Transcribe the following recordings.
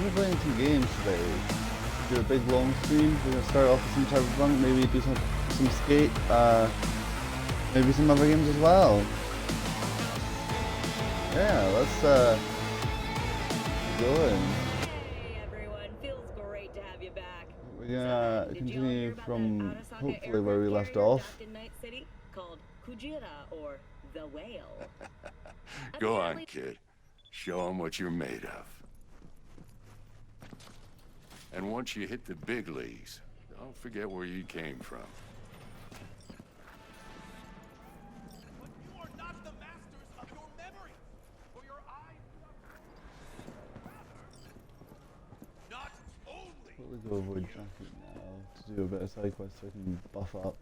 We're playing some games today. Do a big long stream. We're gonna start off with some Cyberpunk, maybe do some Skate, maybe some other games as well. Yeah, let's go in. Hey everyone, feels great to have you back. We're gonna Did you all hear continue about from that Arasaka hopefully where we aircraft left carrier off. docked in Night City called Kujira or the Whale? Go on, kid. Show them what you're made of. And once you hit the big leagues, don't forget where you came from. But you are not the masters of your memory, for your eyes not only. Probably go avoid traffic now to do a bit of side quest so I can buff up.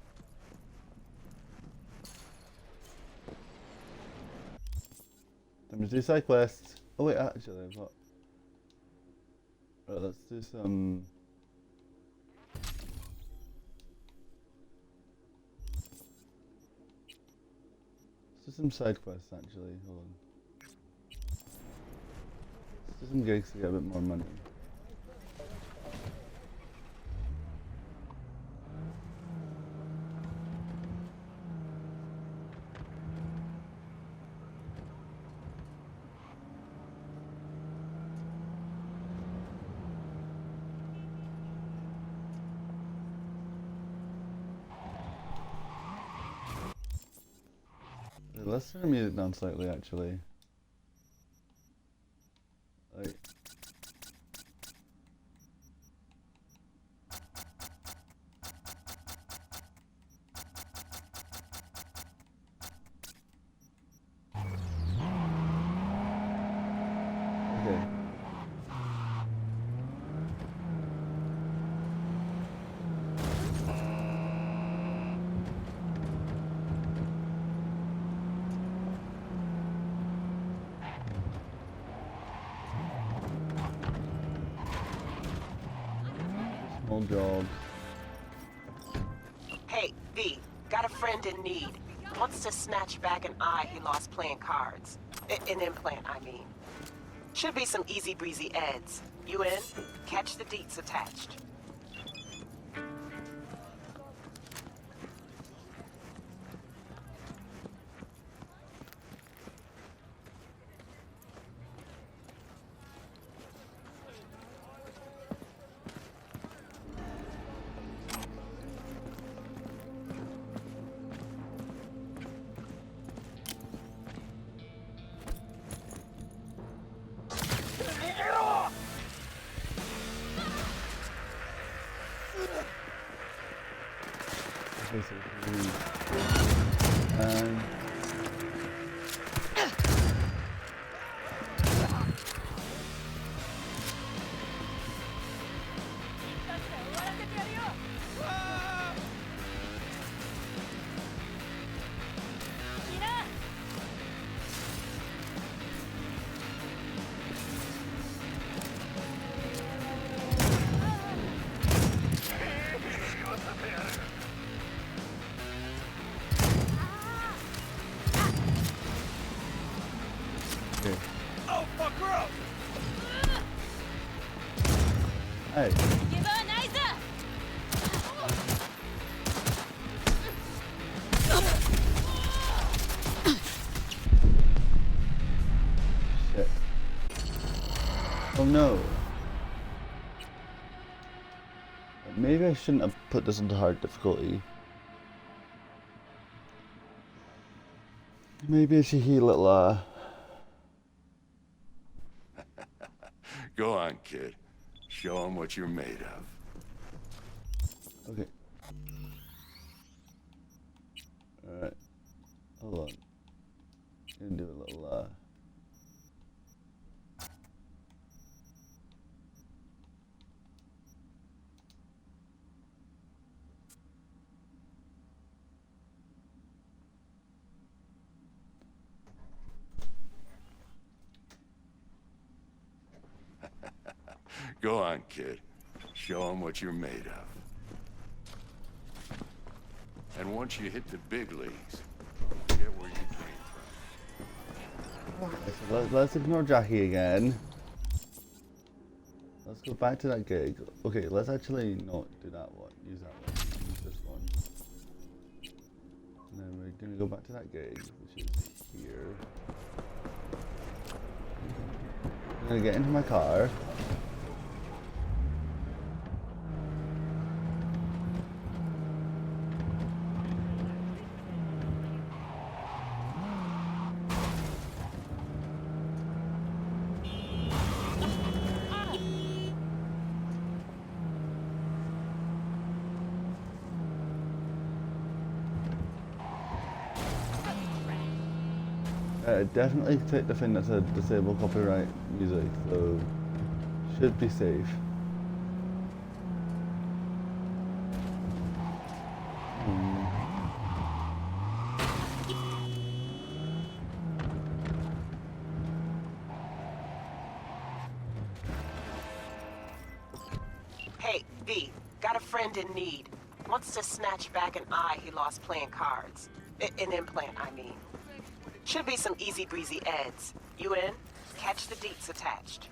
Time to do side quests. Oh wait, actually, I've got. Right, let's do some. Let's do some side quests actually. Hold on. Let's do some gigs to get a bit more money. Let's turn the music down slightly, actually. Like, okay. Small jobs. Hey, V, got a friend in need. Wants to snatch back an eye he lost playing cards. An implant, I mean. Should be some easy breezy eds. You in? Catch the deets attached. Basically. Um, okay. Oh, fuck her up! Hey. Shit. Oh no. Maybe I shouldn't have put this into hard difficulty. Maybe I should heal it, Go on, kid. Show them what you're made of. Okay. Alright. Hold on. Gonna do a little, Go on, kid. Show them what you're made of. And once you hit the big leagues, forget where you came from. So let's ignore Jackie again. let's go back to that gig. Okay, let's actually not do that one. Use that one. Use this one. And then we're gonna go back to that gig, which is here. I'm gonna get into my car. Definitely take the thing that said disable copyright music, so should be safe. Hey, V, got a friend in need. Wants to snatch back an eye he lost playing cards. An implant, I mean. Should be some easy breezy eds. You in? Catch the deets attached.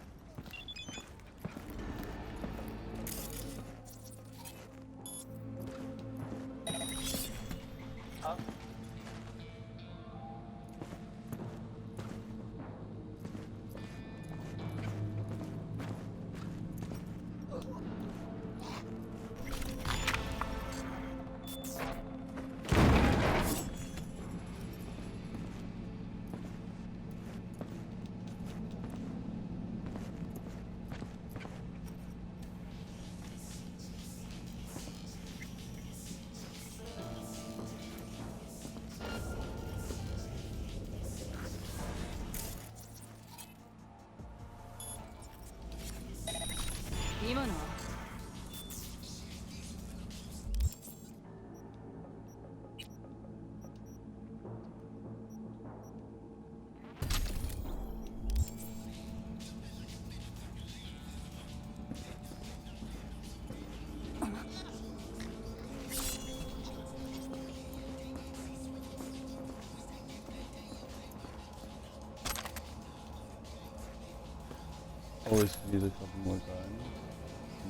Always could use a couple more times.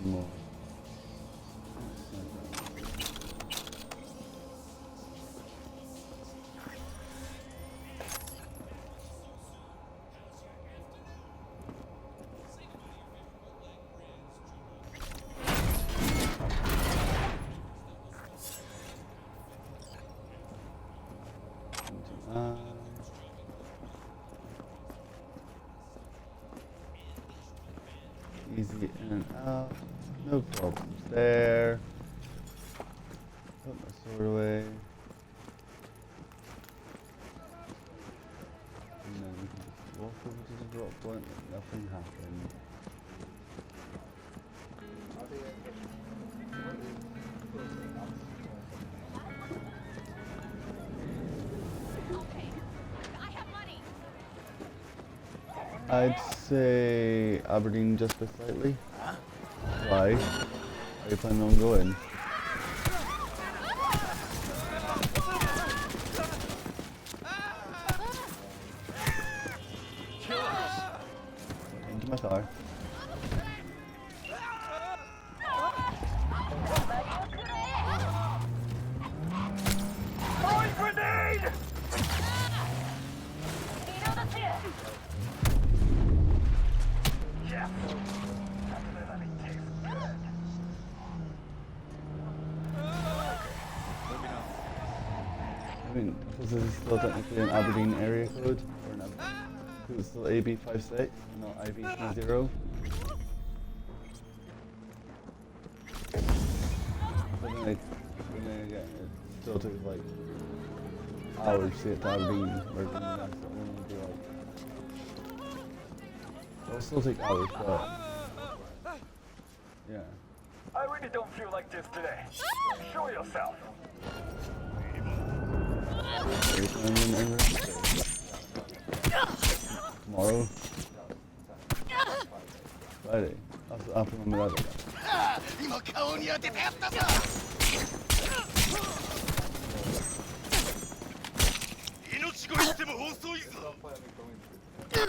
More. Easy in and out, no problems there. Put my sword away. And then we can just walk over to the drop point and nothing happened. I'd say Aberdeen just a slightly. Why? Are you planning on going? Into my car. I mean, because this is still technically an Aberdeen area code, or an because it's still AB56, not IB20. But then again, it still took like hours to get to Aberdeen, or the next one would be like. It'll still take hours, but yeah. I really don't feel like this today. Show yourself. Tomorrow? Friday. That's after my mother. 今顔に当ててやったぞ命乞いしても遅いぞ Hey,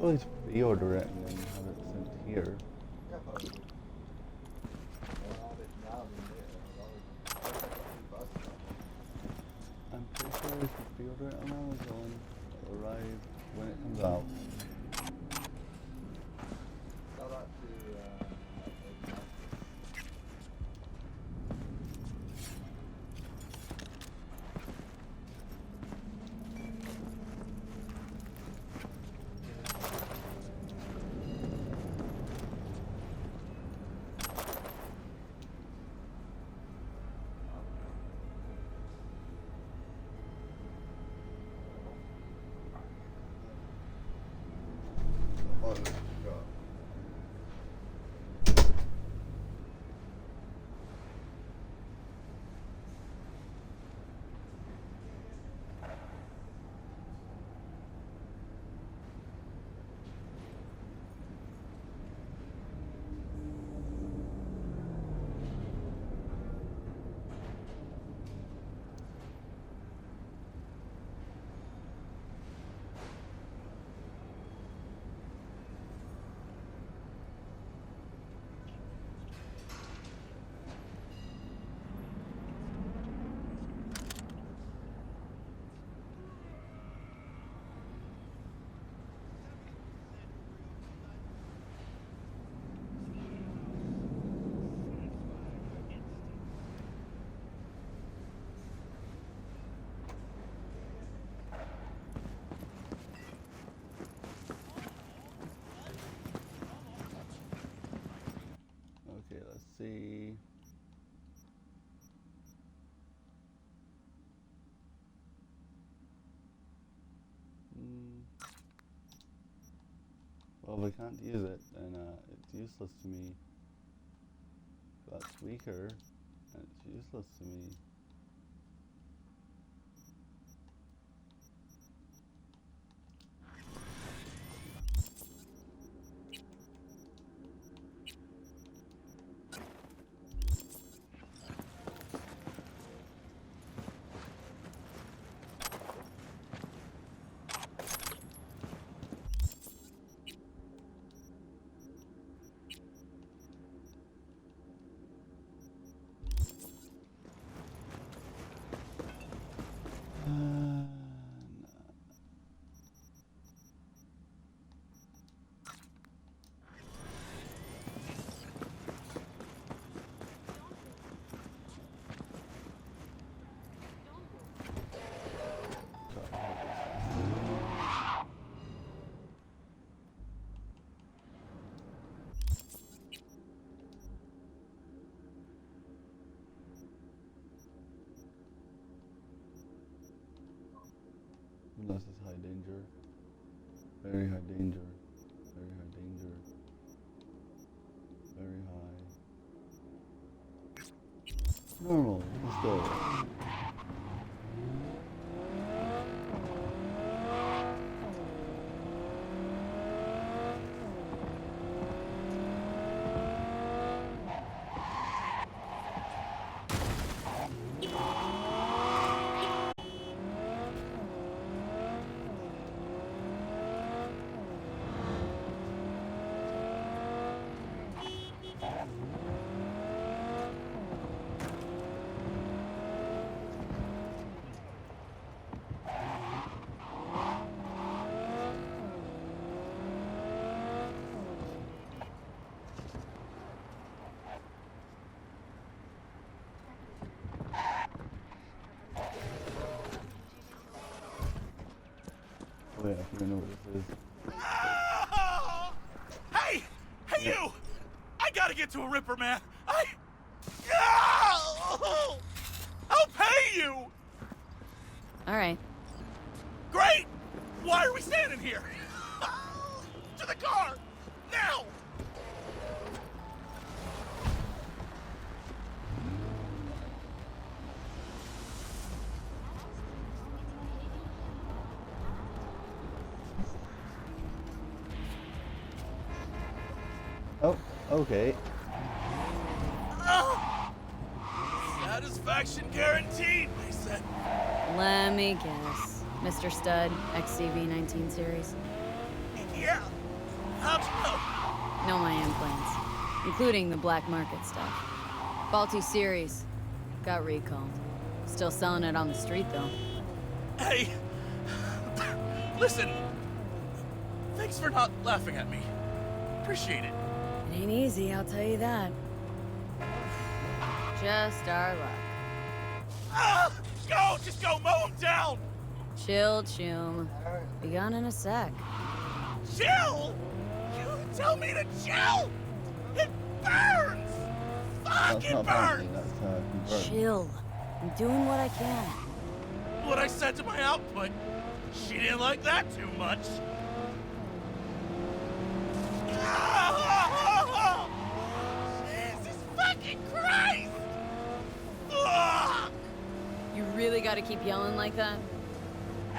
always pre-order it and then have it sent here. I'm pretty sure if you pre-order it on Amazon, it'll arrive when it comes out. Okay, let's see. Well, if I can't use it, then it's useless to me. If that's weaker, then it's useless to me. Unless it's high danger. Very high danger. Very high danger. Very high. Normal. Let's go. Oh yeah, I think I know what this is. Hey! Hey, you! I gotta get to a Ripper, man! I'll pay you! All right. Great! Why are we standing here? To the car! Now! Oh, okay. Oh! Satisfaction guaranteed, they said. Let me guess. Mr. Stud, XCV 19 series. Yeah, How'd you know? Know my implants, including the black market stuff. Faulty series. Got recalled. Still selling it on the street, though. Hey, listen. Thanks for not laughing at me. Appreciate it. It ain't easy, I'll tell you that. Just our luck. Ah! Go! Just go! Mow him down! Chill, Chum. Be gone in a sec. Chill! You tell me to chill! It burns! Fuck, That's it not burns! bounty, that's convert. Chill. I'm doing what I can. What I said to my output, she didn't like that too much. Jesus fucking Christ! Ugh! You really gotta keep yelling like that?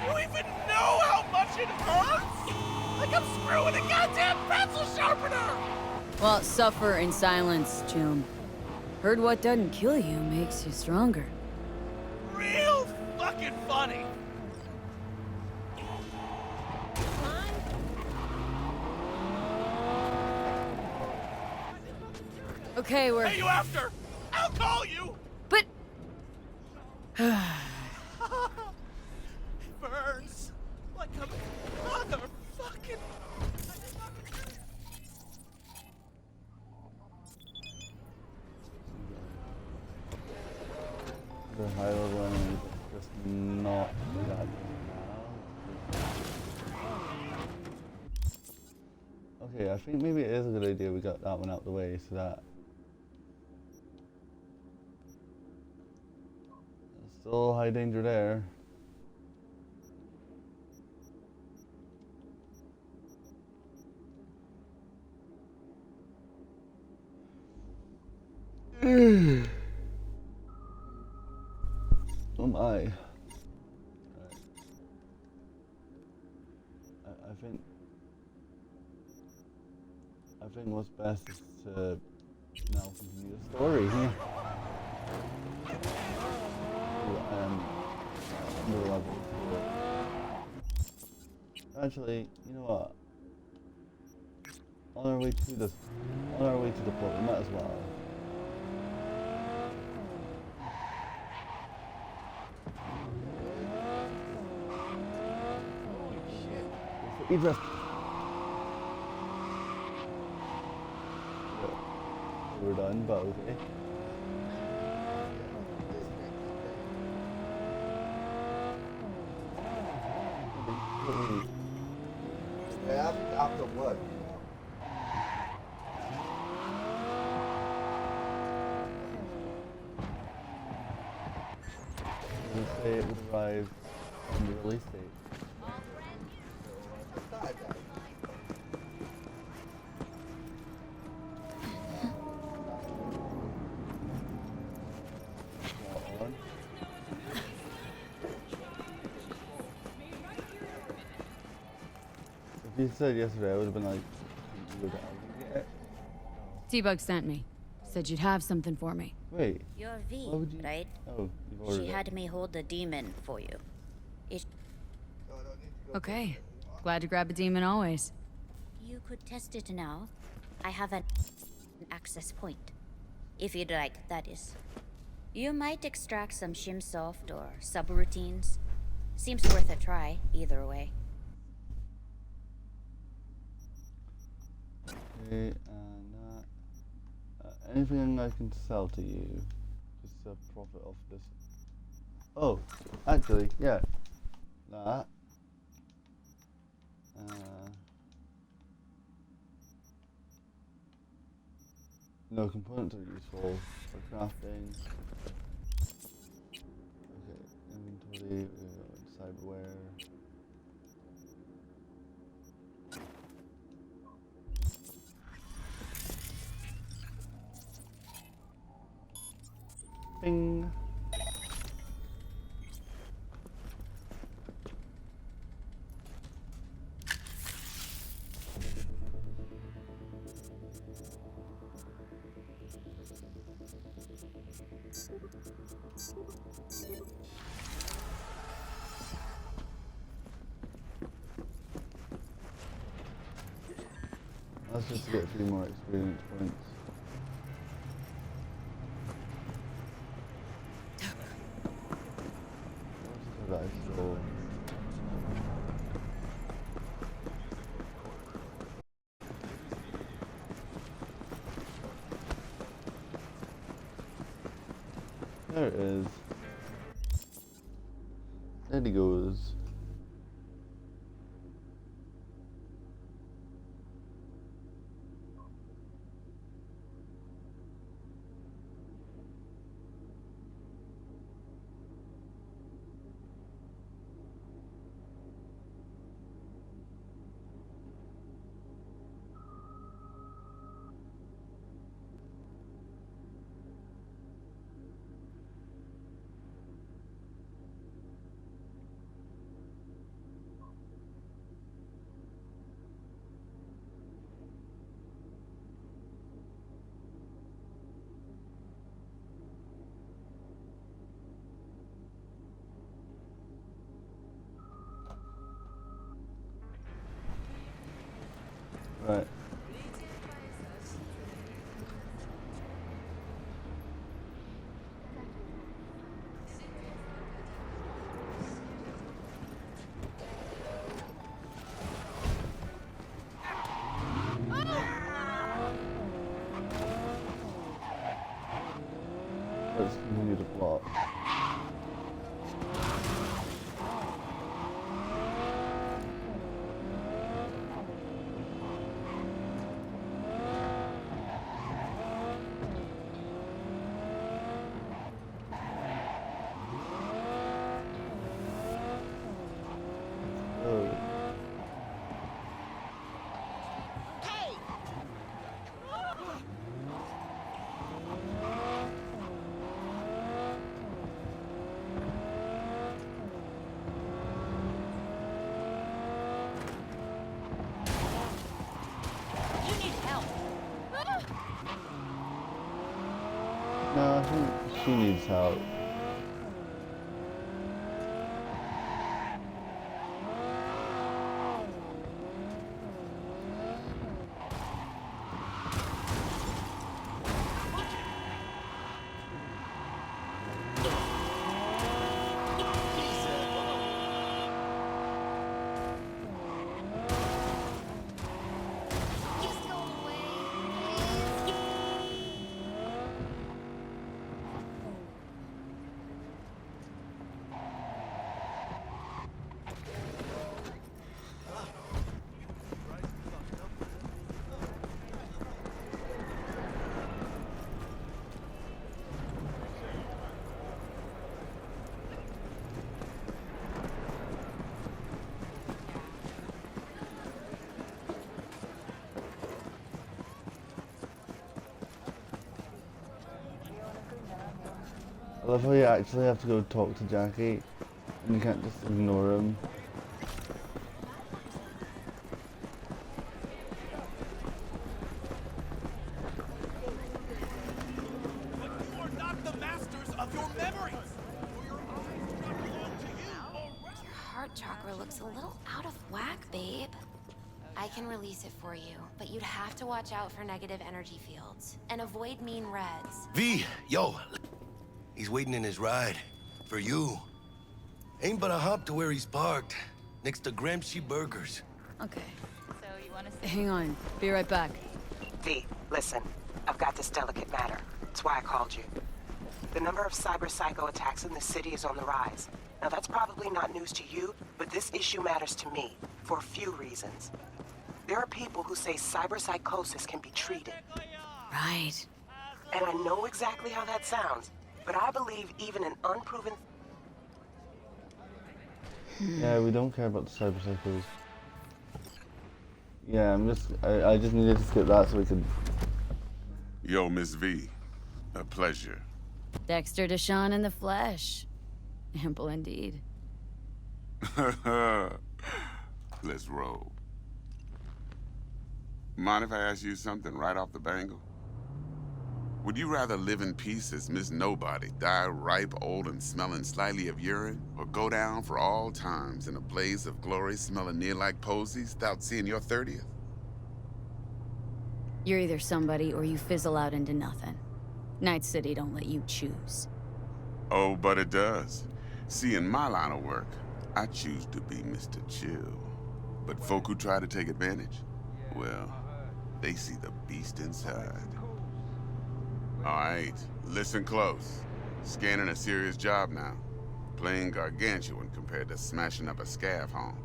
You even know how much it hurts? Like I'm screwing a goddamn pencil sharpener! Well, suffer in silence, Chum. Heard what doesn't kill you makes you stronger. Real fucking funny. Okay, we're... Hey, you after? I'll call you! But... It burns like a motherfucking... The high level enemies are just not that now. Okay, I think maybe it is a good idea we got that one out the way so that there's still high danger there. Oh my. Right. I think what's best is to now continue the story here. The level. Actually, you know what? On our way to the port, we might as well. Idris. We're done, but okay. After what? We say it would arrive on the release date. If you said yesterday, I would have been like, you would have it. T-Bug sent me. Said you'd have something for me. Wait, You're V, why would you? right? Oh, you've ordered She it. had me hold the demon for you. Okay. Glad to grab a demon always. You could test it now. I have an access point. If you'd like, that is. You might extract some shimsoft or subroutines. Seems worth a try, either way. Okay, and anything I can sell to you, just a profit off this. Oh, actually, yeah, that. No, components are useful for crafting. Okay, inventory, cyberware. Bing. That's just to get 3 more experience points. What's that I stole? There it is. There he goes. Right. Let's continue the plot. Oh. You need help. No, I think she needs help. Just go away, please. I love how you actually have to go talk to Jackie and you can't just ignore him. But you are not the masters of your memories. For your eyes do not belong to you. Your heart chakra looks a little out of whack, babe. I can release it for you, but you'd have to watch out for negative energy fields and avoid mean reds. V, yo, he's waiting in his ride. For you. Ain't but a hop to where he's parked. Next to Gramsci Burgers. Okay. So you want to Hang on. Be right back. V, listen. I've got this delicate matter. That's why I called you. The number of cyber psycho attacks in the city is on the rise. Now that's probably not news to you, but this issue matters to me for a few reasons. There are people who say cyberpsychosis can be treated. Right. And I know exactly how that sounds, but I believe even an unproven... Yeah, we don't care about the cyber psychos. Yeah, I just needed to skip that so we could... Yo, Miss V. A pleasure. Dexter Deshawn in the flesh. Ample indeed. Let's roll. Mind if I ask you something right off the bangle? Would you rather live in peace as Miss Nobody, die ripe, old, and smelling slightly of urine, or go down for all times in a blaze of glory smelling near like posies without seeing your 30th? You're either somebody or you fizzle out into nothing. Night City don't let you choose. Oh, but it does. See, in my line of work, I choose to be Mr. Chill. But folk who try to take advantage, well, they see the beast inside. All right, listen close. Scanning a serious job now. Playing gargantuan compared to smashing up a scav haunt.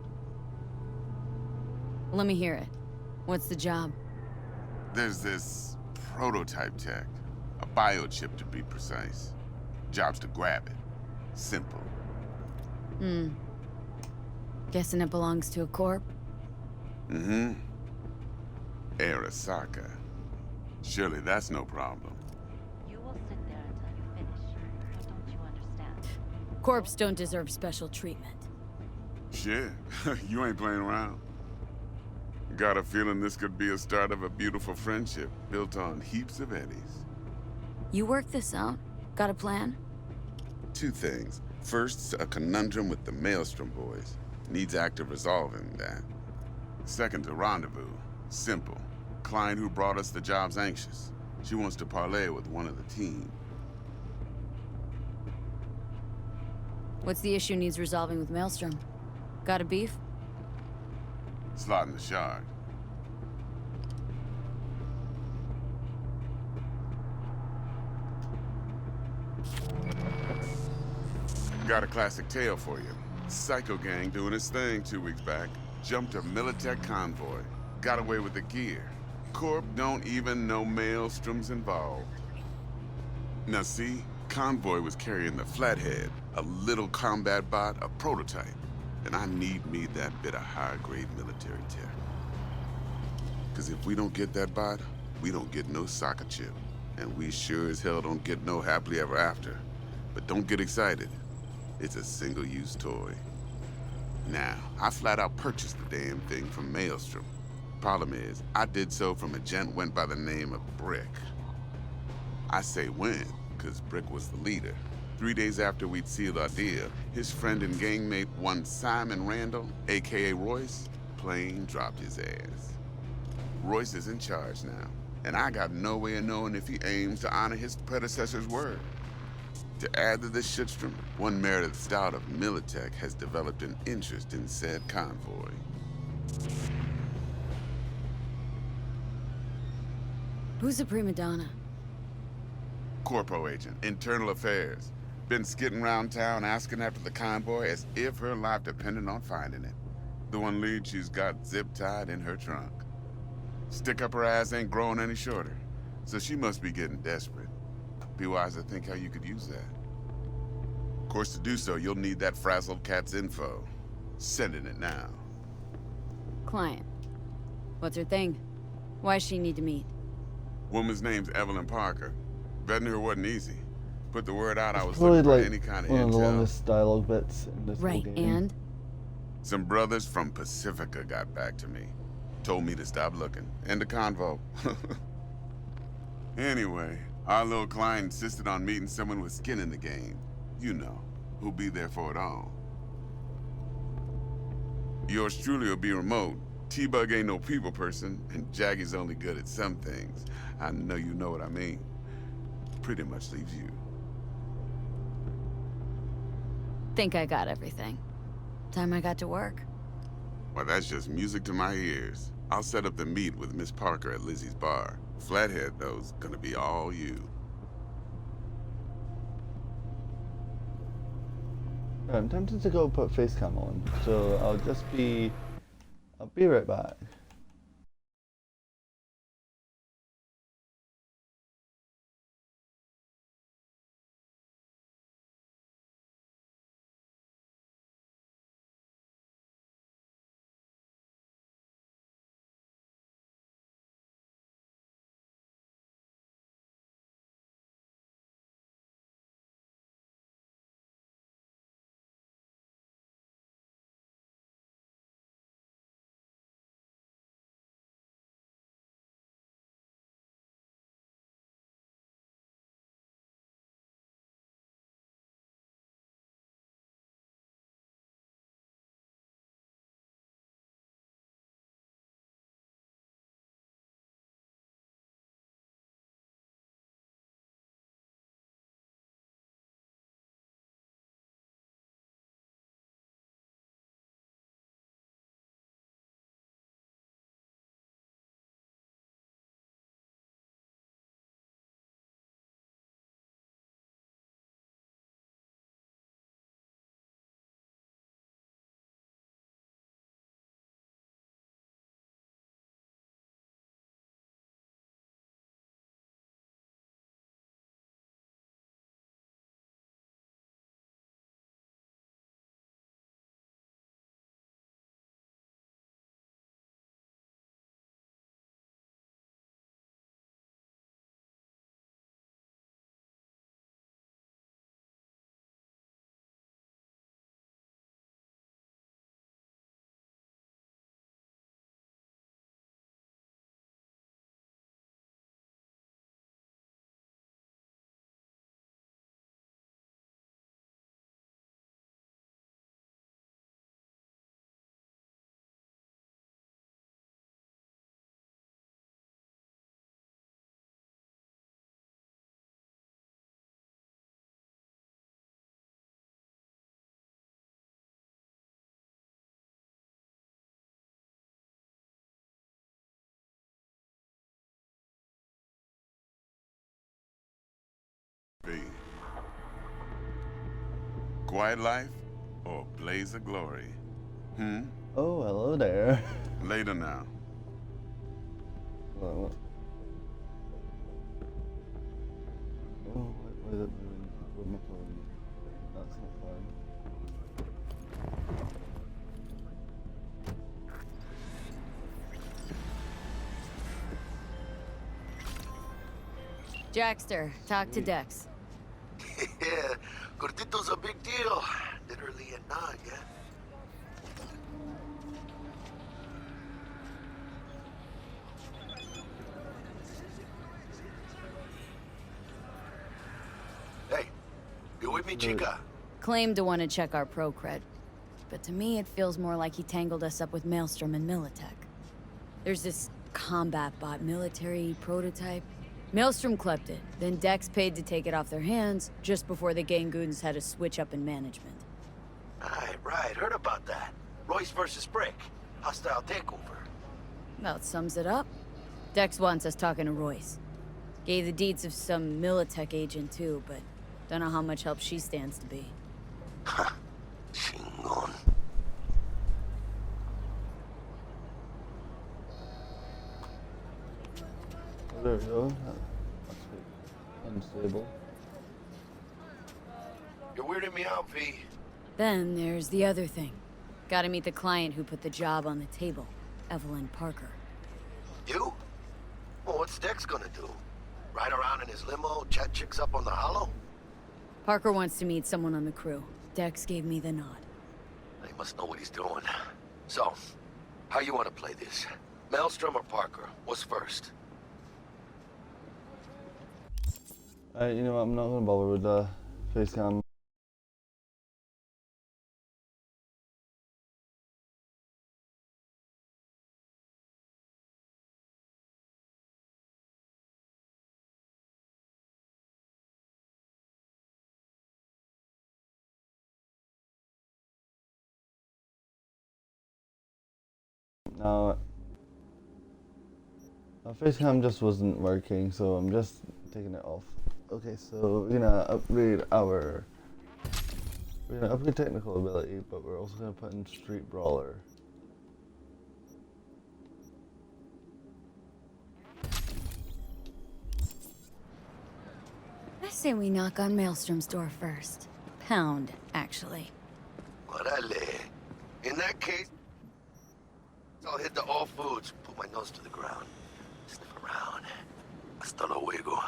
Let me hear it. What's the job? There's this prototype tech. A biochip to be precise. Job's to grab it. Simple. Guessing it belongs to a corp? Mm-hmm. Arasaka. Surely that's no problem. You will sit there until you finish. Or don't you understand? Corps don't deserve special treatment. Shit, you ain't playing around. Got a feeling this could be a start of a beautiful friendship built on heaps of eddies. You work this out? Got a plan? Two things. First, a conundrum with the Maelstrom boys. Needs active resolving, that. Second, a rendezvous. Simple. Client who brought us the job's anxious. She wants to parlay with one of the team. What's the issue needs resolving with Maelstrom? Got a beef? Slotting the shard. Got a classic tale for you. Psycho gang doing its thing 2 weeks back. Jumped a Militech convoy. Got away with the gear. Corp don't even know Maelstrom's involved. Now see, convoy was carrying the Flathead, a little combat bot, a prototype. And I need me that bit of high-grade military tech. Because if we don't get that bot, we don't get no soccer chip. And we sure as hell don't get no happily ever after. But don't get excited. It's a single-use toy. Now, I flat out purchased the damn thing from Maelstrom. Problem is, I did so from a gent went by the name of Brick. I say when, because Brick was the leader. 3 days after we'd sealed our deal, his friend and gangmate, one Simon Randall, aka Royce, plain dropped his ass. Royce is in charge now, and I got no way of knowing if he aims to honor his predecessor's word. To add to this shitstrom, one Meredith Stout of Militech has developed an interest in said convoy. Who's the prima donna? Corpo agent, internal affairs. Been skidding around town asking after the convoy as if her life depended on finding it. The one lead she's got zip-tied in her trunk. Stick up her ass ain't growing any shorter, so she must be getting desperate. Be wise to think how you could use that. Of course, to do so, you'll need that frazzled cat's info. Sending it now. Client. What's her thing? Why's she need to meet? Woman's name's Evelyn Parker. Vetting her wasn't easy. Put the word out I was Probably looking for like any kind of one of the intel. longest dialogue bits in this whole Right, game. and? Some brothers from Pacifica got back to me. Told me to stop looking. End of convo. Anyway, our little client insisted on meeting someone with skin in the game. You know, who'll be there for it all. Yours truly will be remote. T-Bug ain't no people person, and Jaggy's only good at some things. I know you know what I mean. Pretty much leaves you. Think I got everything. Time I got to work. Well, that's just music to my ears. I'll set up the meet with Miss Parker at Lizzie's bar. Flathead, though's gonna be all you. I'm tempted to go put face cam on, so I'll be right back. Quiet life or blaze of glory? Oh, hello there. Later now. What? Oh, why is it moving? With my phone? That's not fine. Jackster, talk to Dex. Yeah, Gordito's a big deal. Literally and not, yeah. Hey, you with me, chica? Claimed to want to check our pro cred, but to me it feels more like he tangled us up with Maelstrom and Militech. There's this combat bot military prototype. Maelstrom clept it, then Dex paid to take it off their hands just before the Gangoons had a switch up in management. Right, heard about that. Royce versus Brick. Hostile takeover. About sums it up. Dex wants us talking to Royce. Gave the deeds of some Militech agent too, but don't know how much help she stands to be. Ha, chingon. Oh, there we go. That's unstable. You're weirding me out, V. Then there's the other thing. Gotta meet the client who put the job on the table, Evelyn Parker. You? Well, what's Dex gonna do? Ride around in his limo, chat chicks up on the hollow? Parker wants to meet someone on the crew. Dex gave me the nod. He must know what he's doing. So, how you want to play this? Maelstrom or Parker? What's first? You know what? I'm not gonna bother with the face cam. Now, my face cam just wasn't working, so I'm just taking it off. Okay, so we're gonna upgrade technical ability, but we're also gonna put in Street Brawler. I say we knock on Maelstrom's door first. Pound, actually. Orale. In that case, I'll hit the All Foods, put my nose to the ground, sniff around. Hasta luego.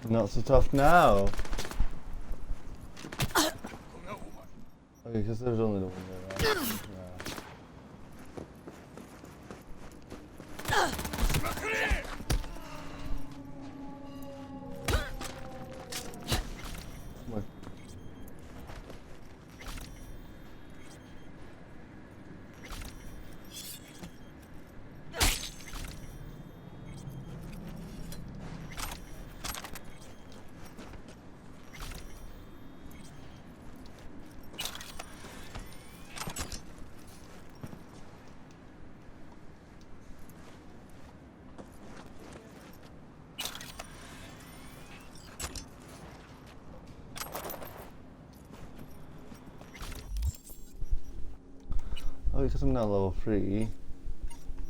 Not so tough now. Okay, because there's only the one there, right? Yeah. Oh, because I'm now level 3.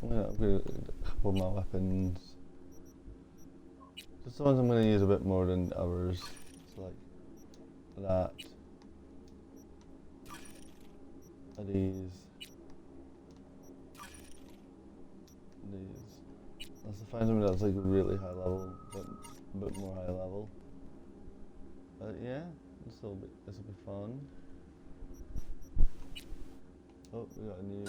I'm gonna upgrade a couple of my weapons. Just the ones I'm gonna use a bit more than others. So like that. These. Unless I find something that's like really high level, but a bit more high level. But yeah, this will be fun. Oh, we got a new.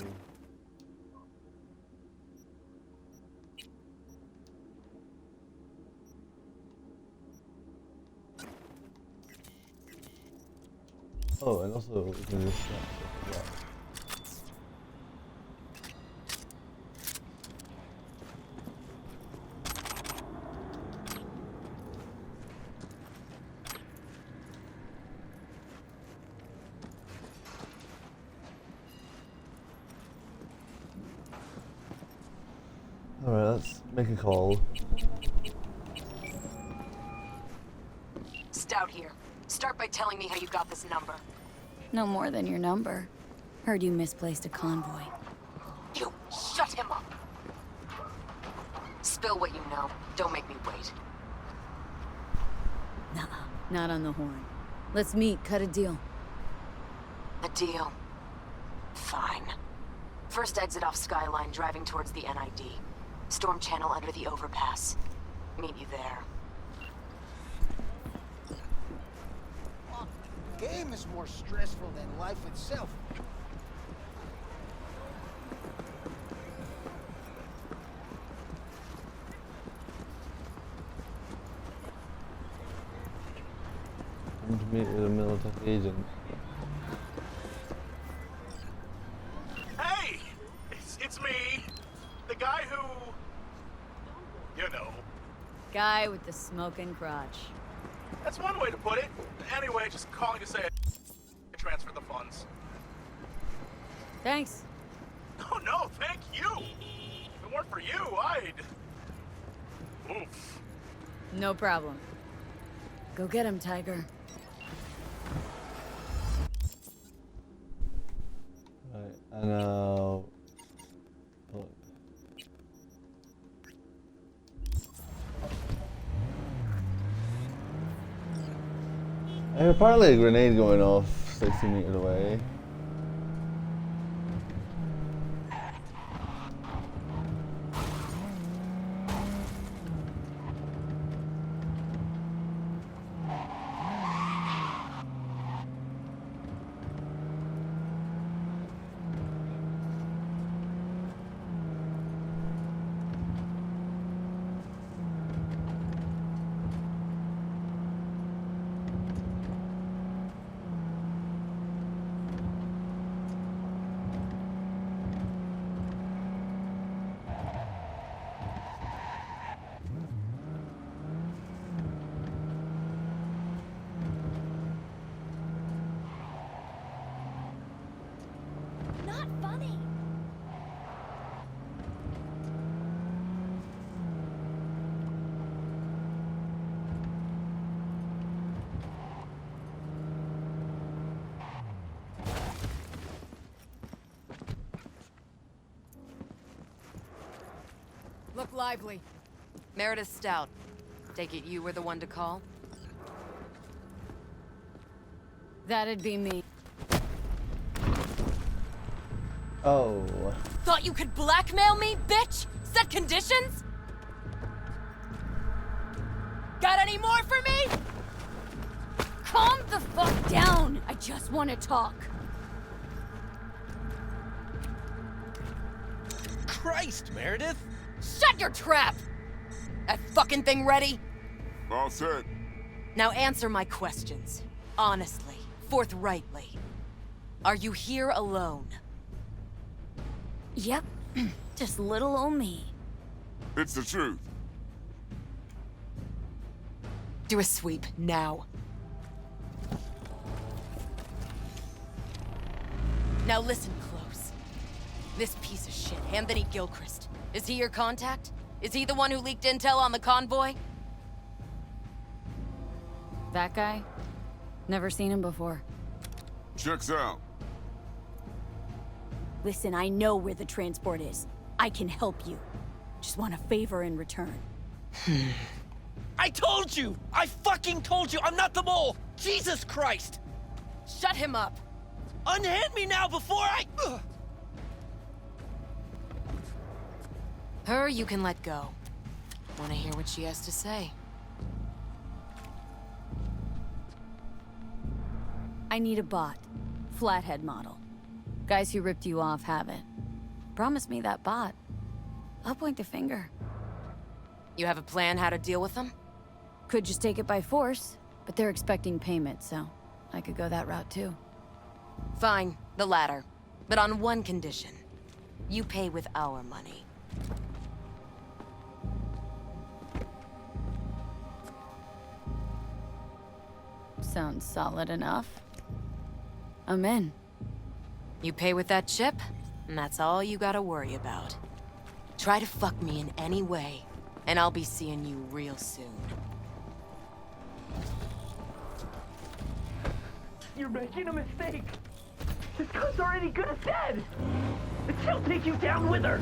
Oh, and also we can just snap stuff as well. Alright, let's make a call. Stout here. Start by telling me how you got this number. No more than your number. Heard you misplaced a convoy. You shut him up. Spill what you know. Don't make me wait. Nuh-uh, not on the horn. Let's meet, cut a deal. A deal. Fine. First exit off Skyline, driving towards the NID. Storm channel under the overpass. Meet you there. Game is more stressful than life itself. I'm to meet with a Militech agent. Hey! It's me! The guy who... You know. Guy with the smoking crotch. That's one way to put it. Anyway, just calling to say I transferred the funds. Thanks. Oh no, thank you! If it weren't for you, I'd... Oof. No problem. Go get him, Tiger. Right, and now... I hear partly a grenade going off 60 meters away. Not funny. Look lively. Meredith Stout. Take it you were the one to call? That'd be me. Oh. Thought you could blackmail me, bitch? Set conditions? Got any more for me? Calm the fuck down! I just want to talk. Christ, Meredith! Shut your trap! That fucking thing ready? All set. Now answer my questions. Honestly, forthrightly. Are you here alone? Yep. Just little old me. It's the truth. Do a sweep, now. Now listen close. This piece of shit, Anthony Gilchrist. Is he your contact? Is he the one who leaked intel on the convoy? That guy? Never seen him before. Checks out. Listen, I know where the transport is. I can help you. Just want a favor in return. I told you! I fucking told you! I'm not the mole! Jesus Christ! Shut him up. Unhand me now before I... Ugh. Her you can let go. Wanna hear what she has to say? I need a bot. Flathead model. Guys who ripped you off have it. Promise me that bot. I'll point the finger. You have a plan how to deal with them? Could just take it by force, but they're expecting payment, so I could go that route too. Fine, the latter. But on one condition. You pay with our money. Sounds solid enough. I'm in. You pay with that chip, and that's all you gotta worry about. Try to fuck me in any way, and I'll be seeing you real soon. You're making a mistake. This cunt's already good as dead. She'll take you down with her.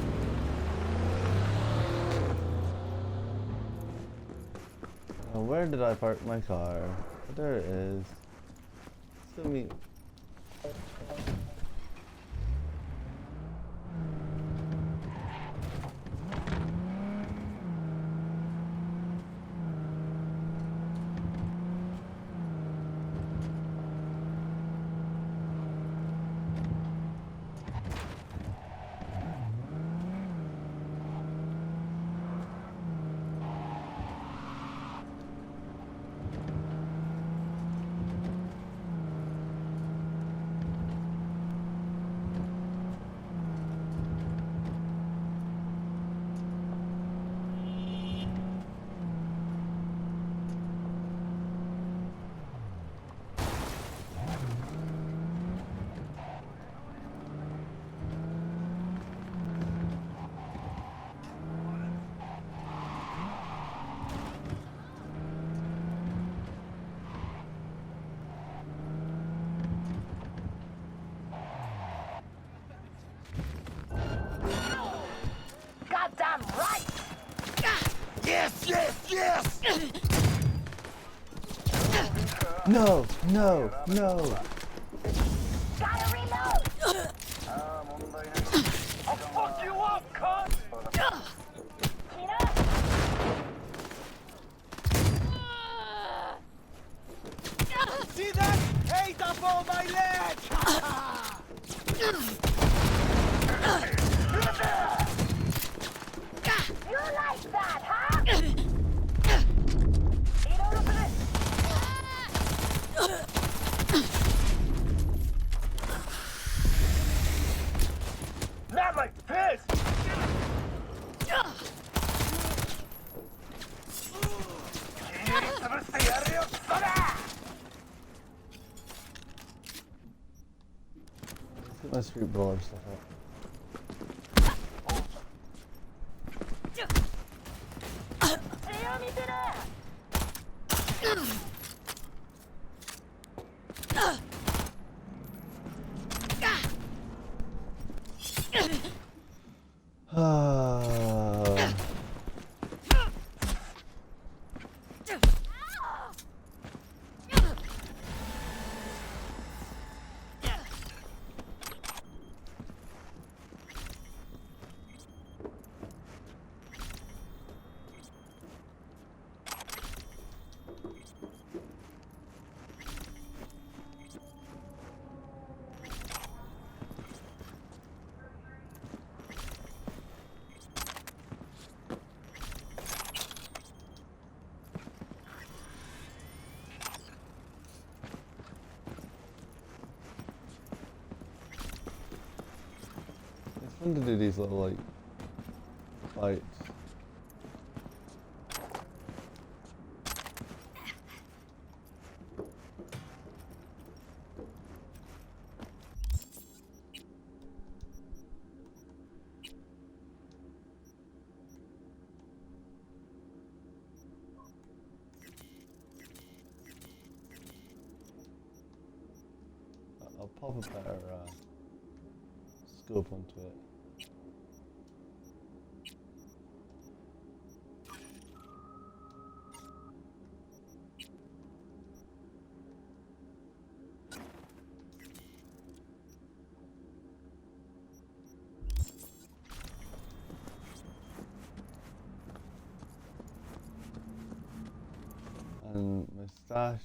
Where did I park my car? There it is. Still me. Goddamn right! Yes, yes, yes! No, no, no. Gotta reload! I'll fuck you up, cunt! See that? Hate up all my leg! You like that, huh? Ain't over for this. Not like this! Get my street brawler stuff up. It's fun to do these little like fights. I'll pop a better go up onto it. And my stash.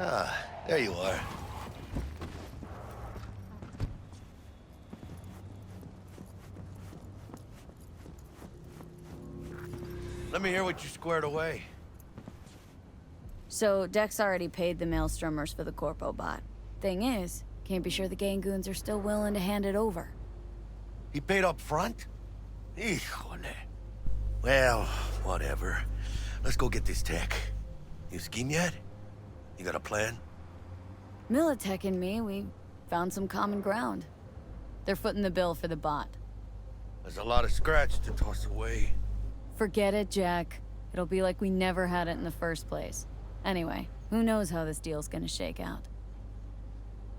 Ah, there you are. Let me hear what you squared away. So, Dex already paid the Maelstromers for the Corpo bot. Thing is, can't be sure the Gangoons are still willing to hand it over. He paid up front? Híjole. Well, whatever. Let's go get this tech. You scheme yet? You got a plan? Militech and me, we found some common ground. They're footing the bill for the bot. There's a lot of scratch to toss away. Forget it, Jack. It'll be like we never had it in the first place. Anyway, who knows how this deal's gonna shake out.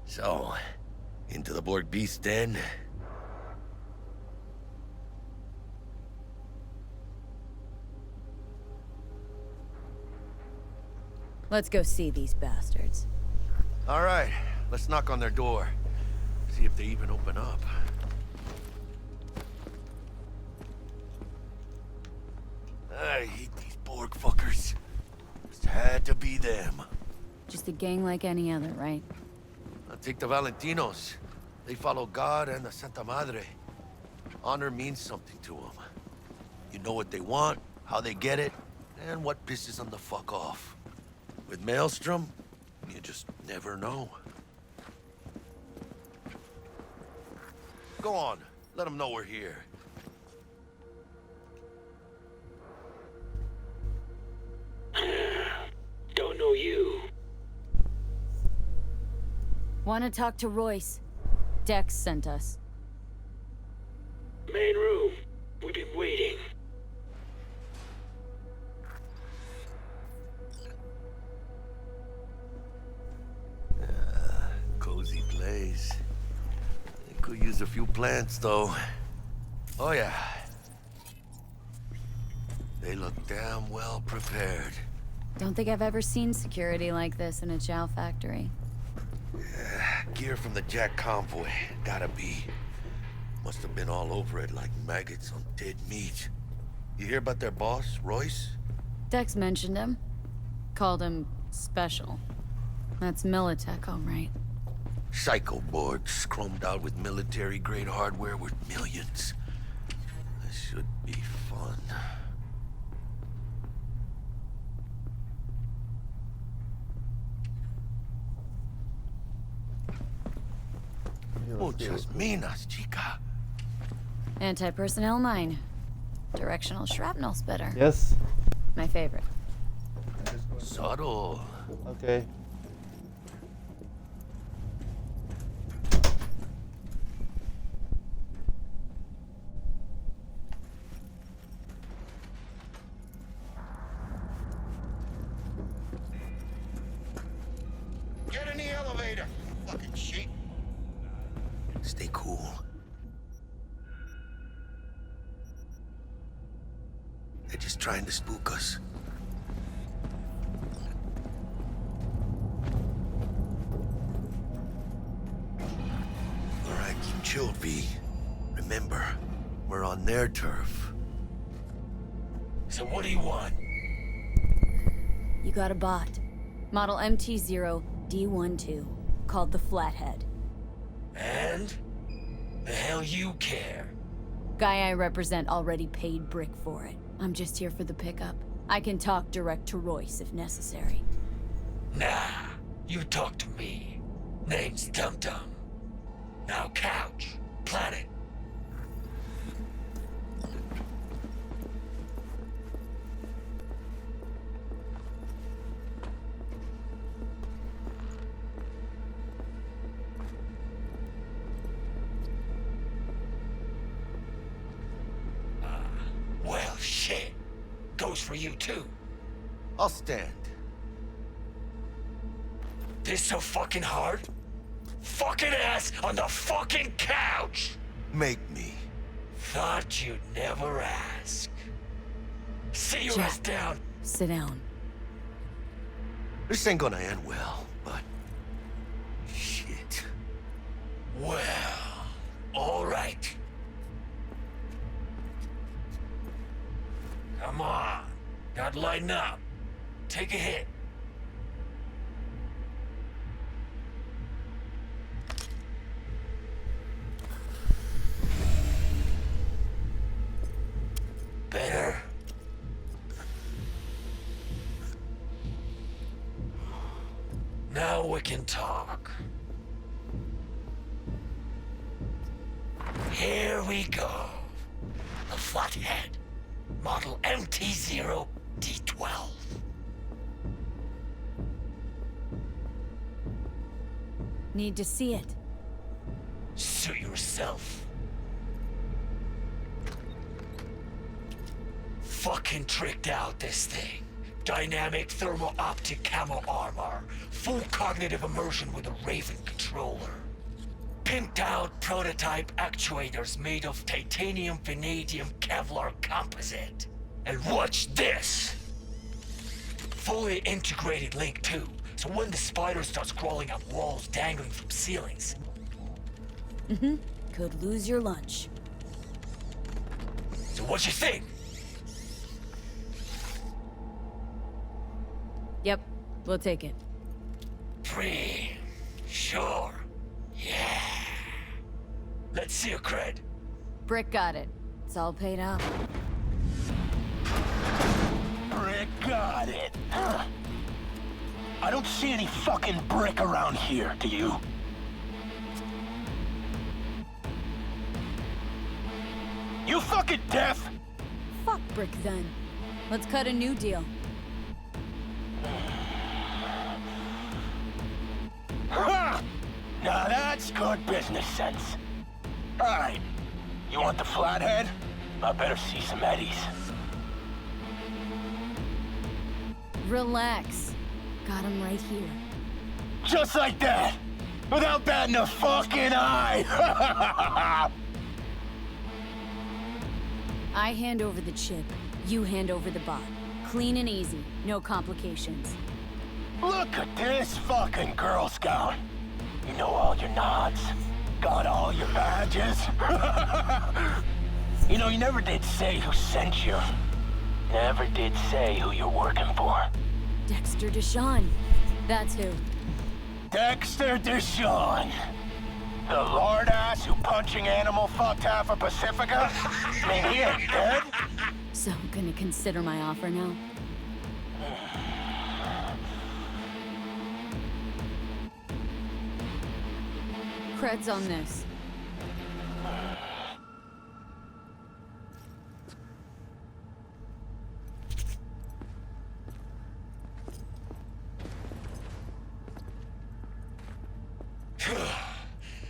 So, into the Borg Beast den? Let's go see these bastards. All right, let's knock on their door. See if they even open up. I hate these Borg fuckers. Just had to be them. Just a gang like any other, right? I'll take the Valentinos. They follow God and the Santa Madre. Honor means something to them. You know what they want, how they get it, and what pisses them the fuck off. With Maelstrom, you just never know. Go on, let them know we're here. Don't know you. Wanna talk to Royce? Dex sent us. Main room. We've been waiting. Cozy place. They could use a few plants, though. Oh, yeah. They look damn well prepared. Don't think I've ever seen security like this in a chow factory. Gear from the Jack convoy. Gotta be. Must have been all over it like maggots on dead meat. You hear about their boss, Royce? Dex mentioned him. Called him special. That's Militech, all right. Psycho board scrummed out with military-grade hardware worth millions. This should be fun. Muchas minas, chica. Anti-personnel mine. Directional shrapnel spitter. Yes. My favorite. Subtle. Okay. Get in the elevator, fucking sheep. Stay cool. They're just trying to spook us. All right, keep chilled, V. Remember, we're on their turf. So what do you want? You got a bot. Model MT0 D12, called the Flathead. And? The hell you care? Guy I represent already paid Brick for it. I'm just here for the pickup. I can talk direct to Royce if necessary. Nah, you talk to me. Name's Dum Dum. Now couch, planet. Well, shit. Goes for you too. I'll stand. This so fucking hard? Fucking ass on the fucking couch! Make me. Thought you'd never ask. Sit your ass down. Sit down. This ain't gonna end well, but... shit. Well, all right. Come on. Gotta lighten up. Take a hit. Better. Now we can talk. Here we go. The Flathead. Model MT-0D12. Need to see it. Suit yourself. Fucking tricked out this thing. Dynamic thermo-optic camo armor. Full cognitive immersion with a Raven controller. Pimped out prototype actuators made of titanium, vanadium, Kevlar composite. And watch this! Fully integrated link too, so when the spider starts crawling up walls dangling from ceilings. Could lose your lunch. So what you think? Yep, we'll take it. Free. Sure. Yeah. Let's see your cred. Brick got it. It's all paid up. Brick got it. I don't see any fucking brick around here, do you? You fucking deaf? Fuck Brick then. Let's cut a new deal. Ha! Now that's good business sense. Alright, you want the Flathead? I better see some eddies. Relax. Got him right here. Just like that! Without batting a fucking eye! I hand over the chip. You hand over the bot. Clean and easy. No complications. Look at this fucking Girl Scout. You know all your nods. Got all your badges. You know, you never did say who sent you. Never did say who you're working for. Dexter Deshawn. That's who. Dexter Deshawn. The lord ass who punching animal fucked half of Pacifica? I mean, he ain't dead. So, gonna consider my offer now? Creds on this.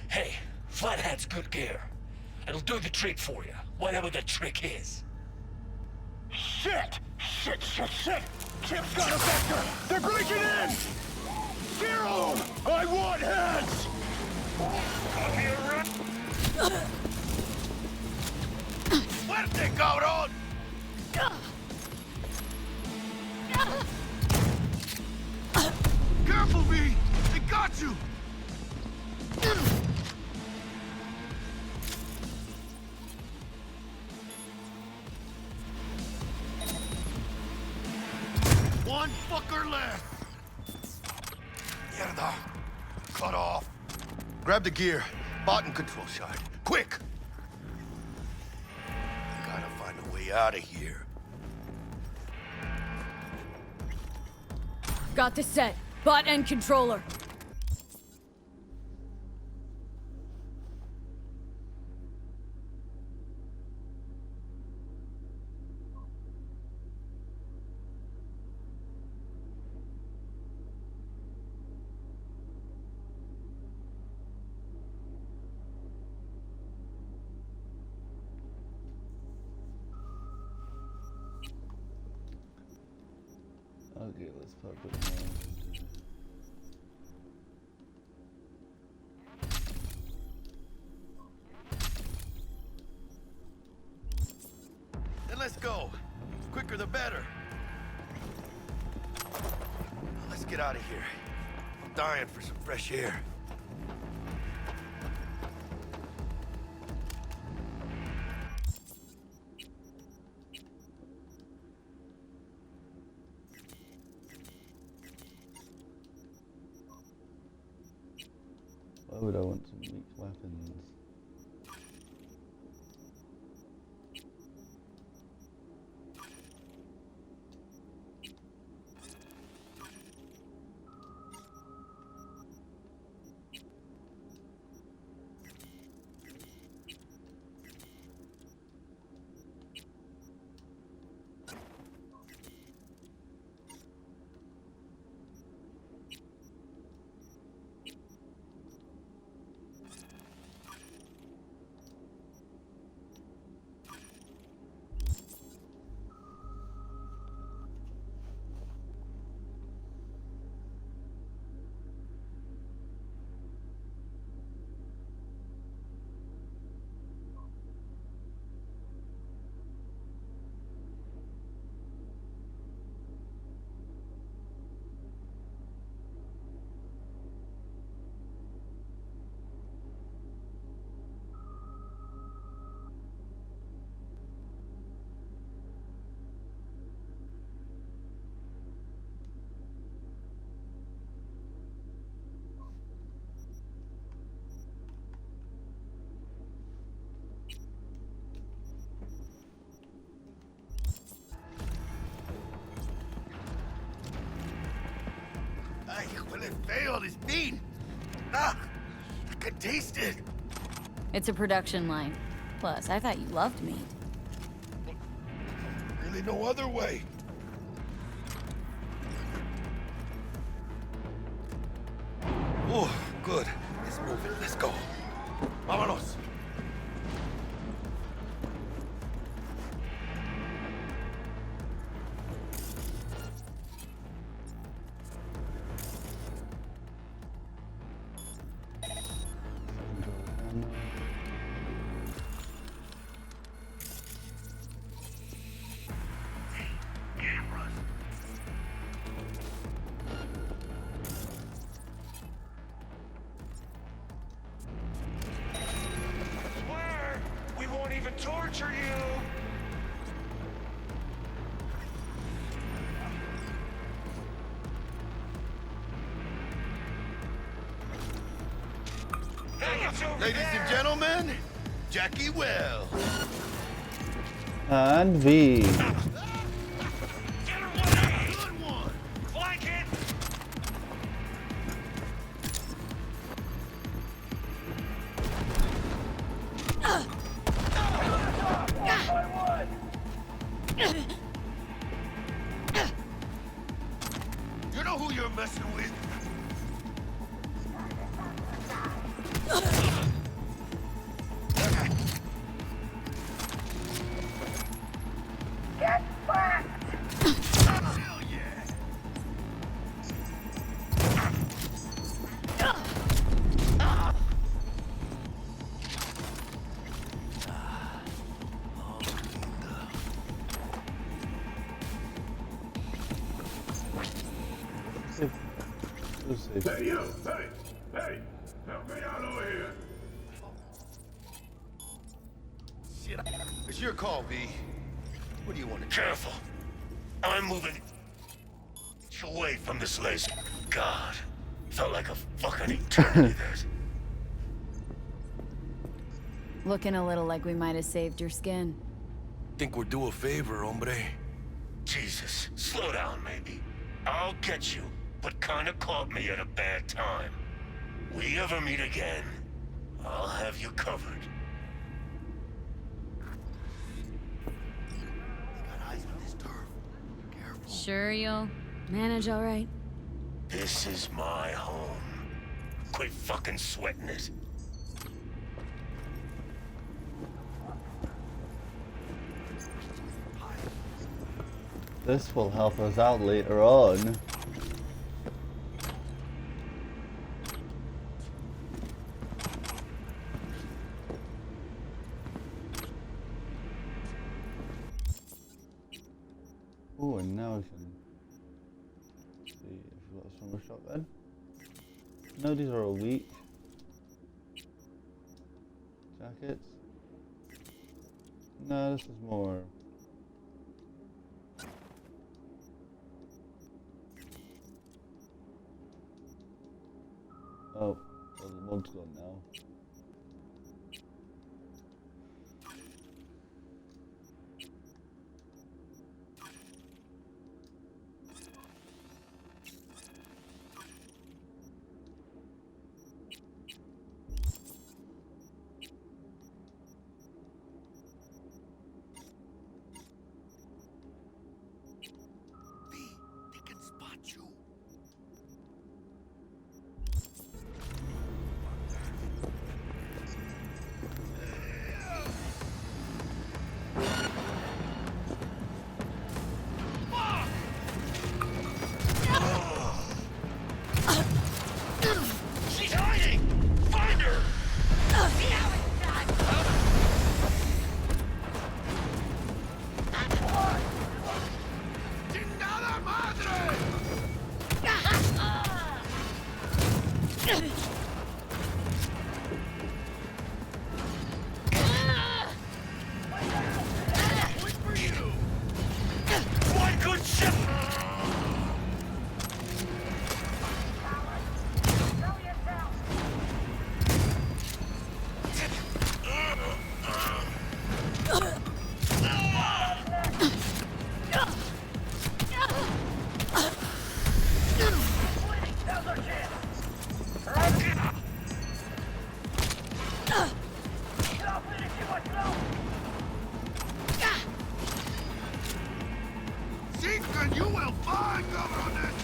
Hey, Flathead's good gear. It'll do the trick for you, whatever the trick is. Shit! Shit, shit, shit! Chip's got a vector! They're breaking in! Zero! I want heads! Fuerte, cabrón! Careful, V! They got you! One fucker left! Mierda. Cut off. Grab the gear. button control shard. Quick! Gotta find a way out of here. Got the set. Bot and controller. Okay, let's pop it now. Then let's go. Quicker the better. Let's get out of here. I'm dying for some fresh air. Why would I want to make weapons? Ay, huele feo, this bean. Ah, I can taste it. It's a production line. Plus, I thought you loved meat. Really no other way. Oh, good. Let's move it. Let's go. Vámonos. Swear, we won't even torture you. Hey, it's over Ladies there. and gentlemen, Jackie Well. And V. Get her one. Good one. Flank it. You know who you're messing with? Get back! Hell yeah. Hey, you. Hey. Hey. Help me out over here. Shit. It's your call, V. What do you want to do? Careful. I'm moving away from this laser. God, felt like a fucking eternity there. Looking a little like we might have saved your skin. Think we're due a favor, hombre. Jesus, slow down, maybe. I'll get you, but kinda caught me at a bad time. We ever meet again, I'll have you covered. Sure you'll manage all right? This is my home. Quit fucking sweating it. This will help us out later on. Oh, and now we can see if we've got a stronger shotgun. No, these are all weak. Jackets. No, this is more. Oh, well, the mod's gone now. She's hiding! Find her! ¡Chingada madre! Wait for you! One good ship! Seeker, you will find government!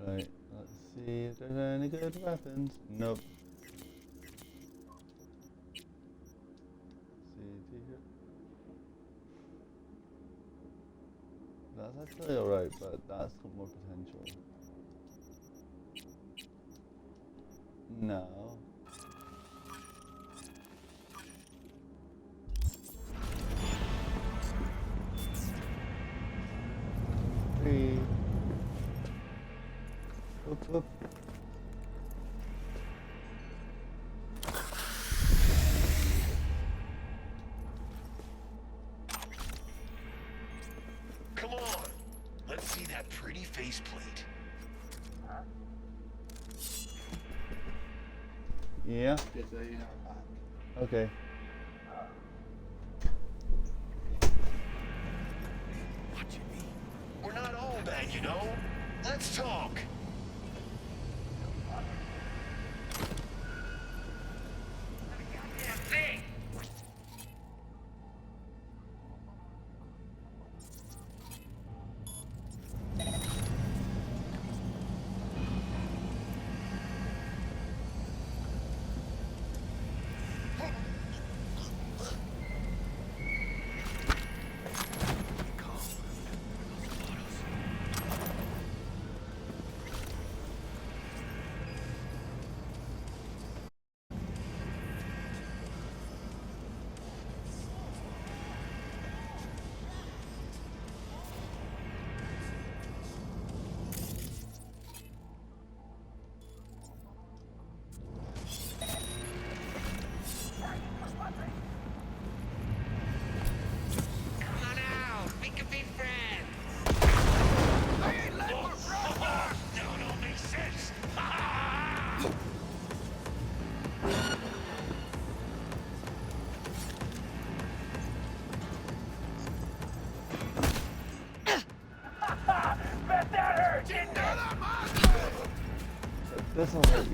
Right, let's see if there's any good weapons. Nope. See, secret. That's actually alright, but that's got more potential. No. Three. Whoop, whoop. Come on, let's see that pretty faceplate. Yeah. Okay. What you mean? We're not all bad, you know? Let's talk.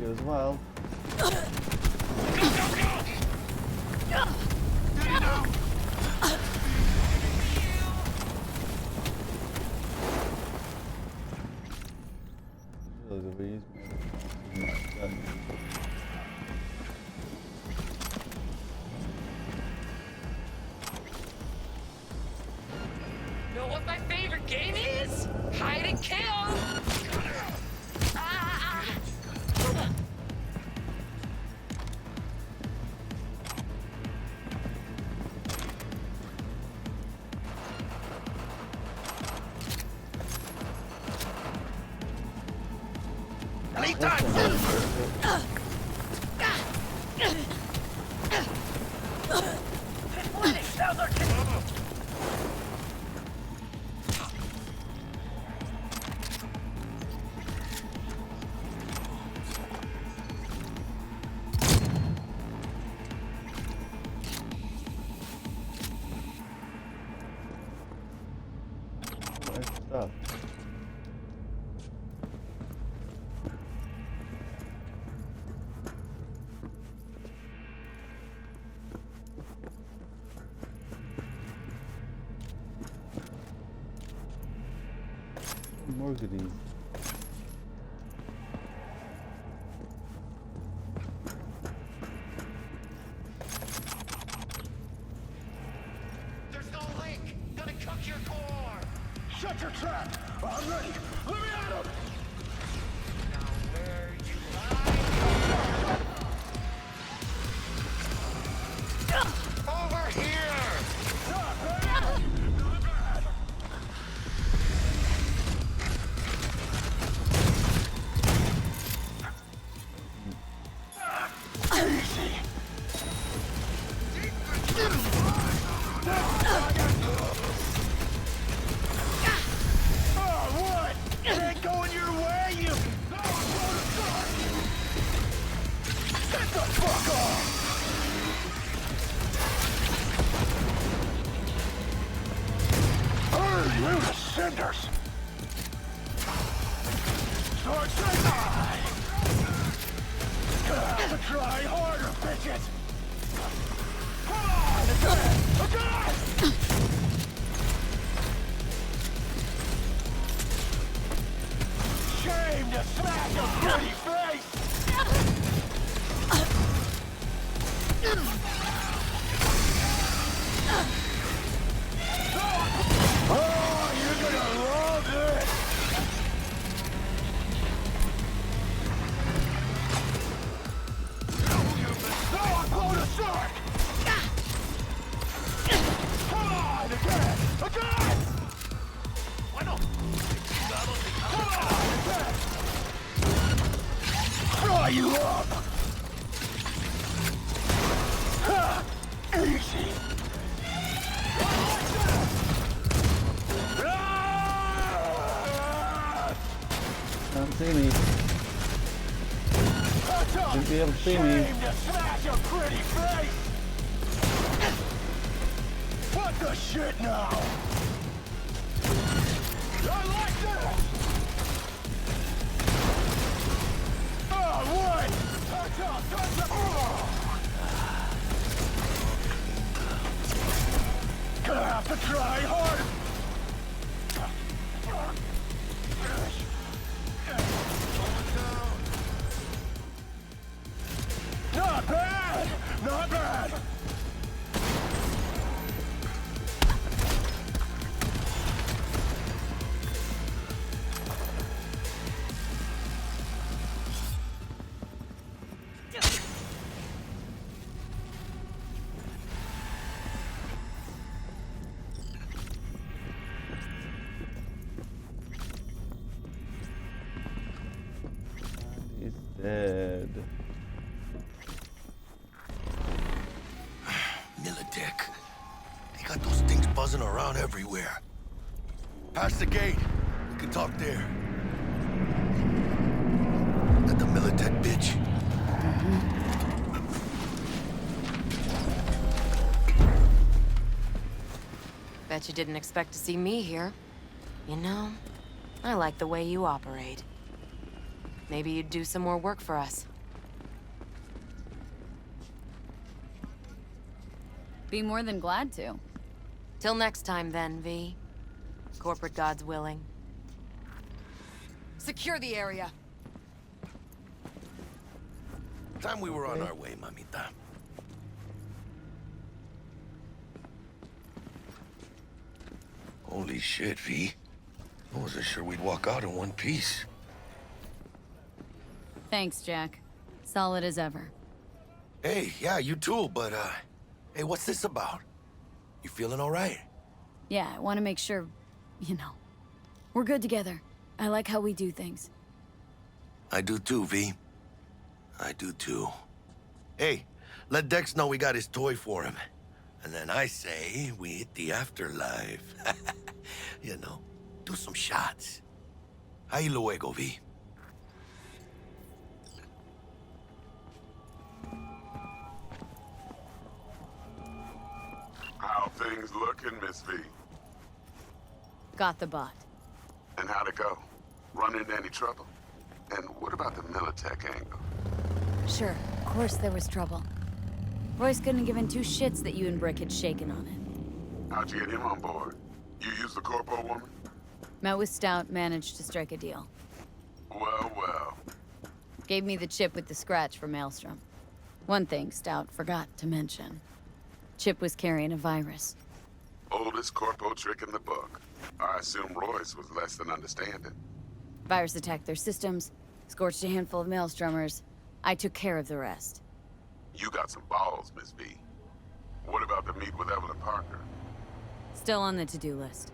as well. Know what my favorite game is? Hide and kill! Ah! Nice stuff. More goodies. There's no link! Gonna cook your core! Shut your trap! I'm ready! Let me at him! Now where you lie? Over here! Oh, what? It ain't going your way, you... Get the fuck off! Burn you to cinders! Sword die! Gonna have to try harder, bitches! Come on, again! Shame to smash a pretty face! Oh, you're gonna love this! No, I'm blowing a shark! Come on, again! Again! Come on, again! Fry you up! Ha! Easy! Can't see me. Shouldn't be able to see me. Shame to smash a pretty face! What the shit now? I like this! Oh, what? Touch up, touch up! Oh. Gonna have to try harder! Not bad! Not bad! He's dead. Militech. They got those things buzzing around everywhere. Past the gate. We can talk there. That the Militech bitch. Bet you didn't expect to see me here. You know, I like the way you operate. Maybe you'd do some more work for us. Be more than glad to. Till next time then, V. Corporate gods willing. Secure the area. Time we were on our way, mamita. Holy shit, V. I wasn't sure we'd walk out in one piece. Thanks, Jack. Solid as ever. Hey, yeah, you too, but, hey, what's this about? You feeling all right? Yeah, I want to make sure, you know, we're good together. I like how we do things. I do too, V. I do too. Hey, let Dex know we got his toy for him. And then I say we hit the afterlife. You know, do some shots. Ahí luego, V. How things looking, Miss V? Got the bot. And how'd it go? Run into any trouble? And what about the Militech angle? Sure, of course there was trouble. Royce couldn't have given two shits that you and Brick had shaken on it. How'd you get him on board? You used the corpo woman? Met with Stout, managed to strike a deal. Well, well. Gave me the chip with the scratch for Maelstrom. One thing Stout forgot to mention. Chip was carrying a virus. Oldest corpo trick in the book. I assume Royce was less than understanding. Virus attacked their systems, scorched a handful of Maelstromers. I took care of the rest. You got some balls, Miss V. What about the meet with Evelyn Parker? Still on the to-do list.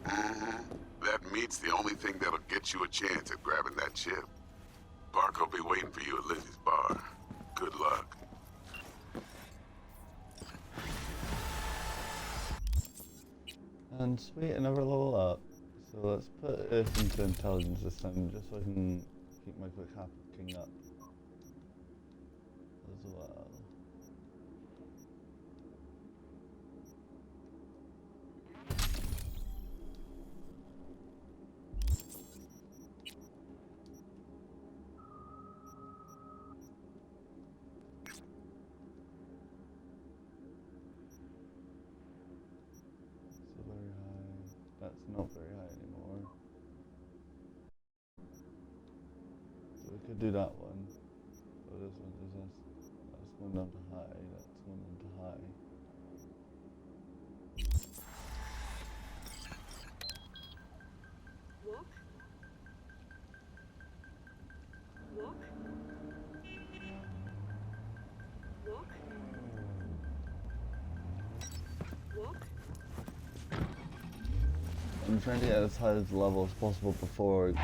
That meet's the only thing that'll get you a chance at grabbing that chip. Parker will be waiting for you at Lizzie's bar. Good luck. And sweet, another level up. So let's put Earth into intelligence this time, just so I can keep my quick hacking up as well. That's not very high anymore. So we could do that one. So this one is this. That's going down to high. That's going down to high. Walk. Walk. Walk. Walk. I'm trying to get as high as the level as possible before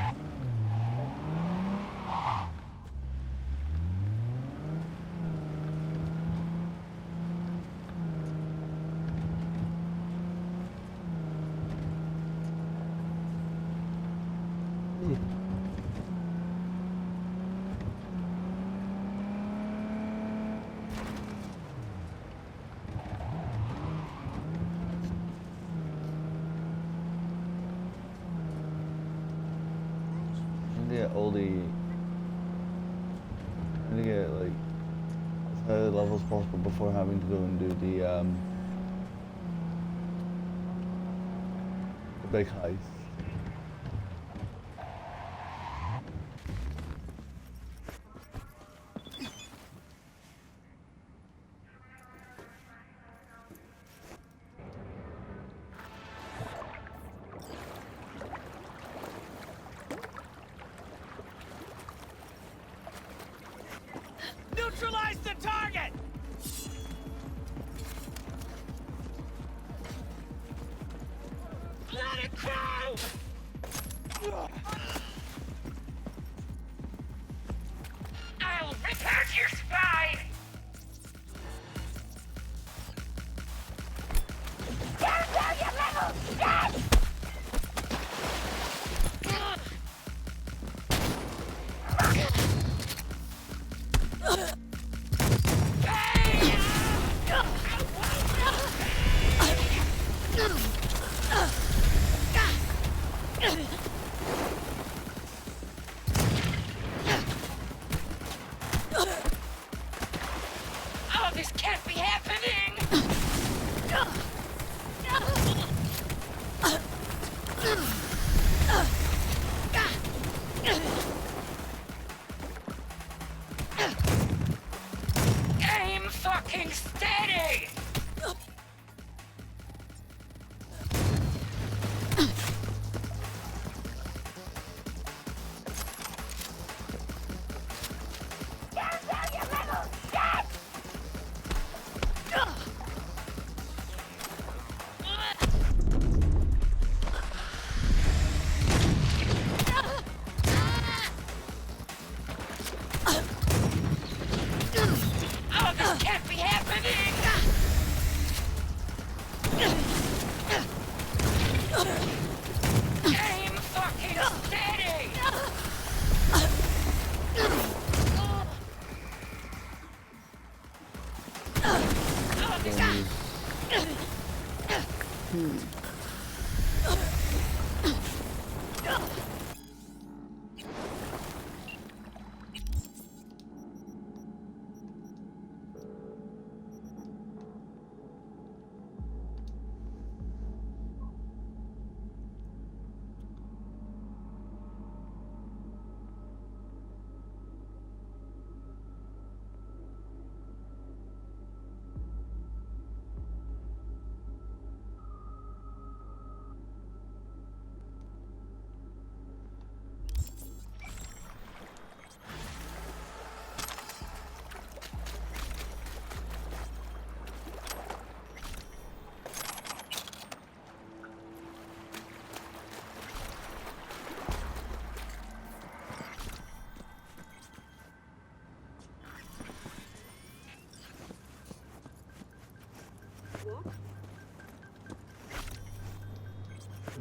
all the trying to get like as high a level as possible before having to go and do the big heist. Neutralize the target! Let it go! I'll rip out your spine! Down, down, you little shit! Oh, this can't be happening! Aim fucking steady! Oh, this can't be happening! Aim fucking steady!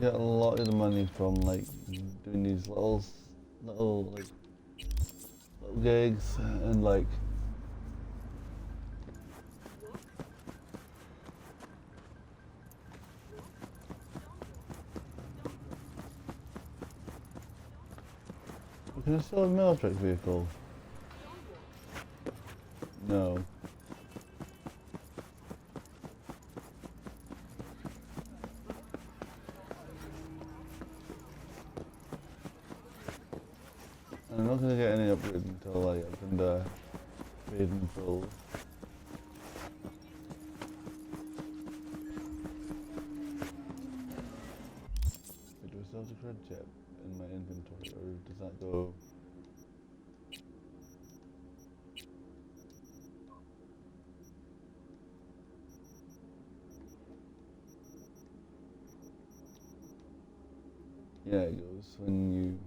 Get a lot of the money from like doing these little gigs and like can I still have a military vehicle? No. I'm not gonna get any upgrade until like I can trade in full. Wait, do I still have the cred chip in my inventory, or does that go? Yeah, it goes when you.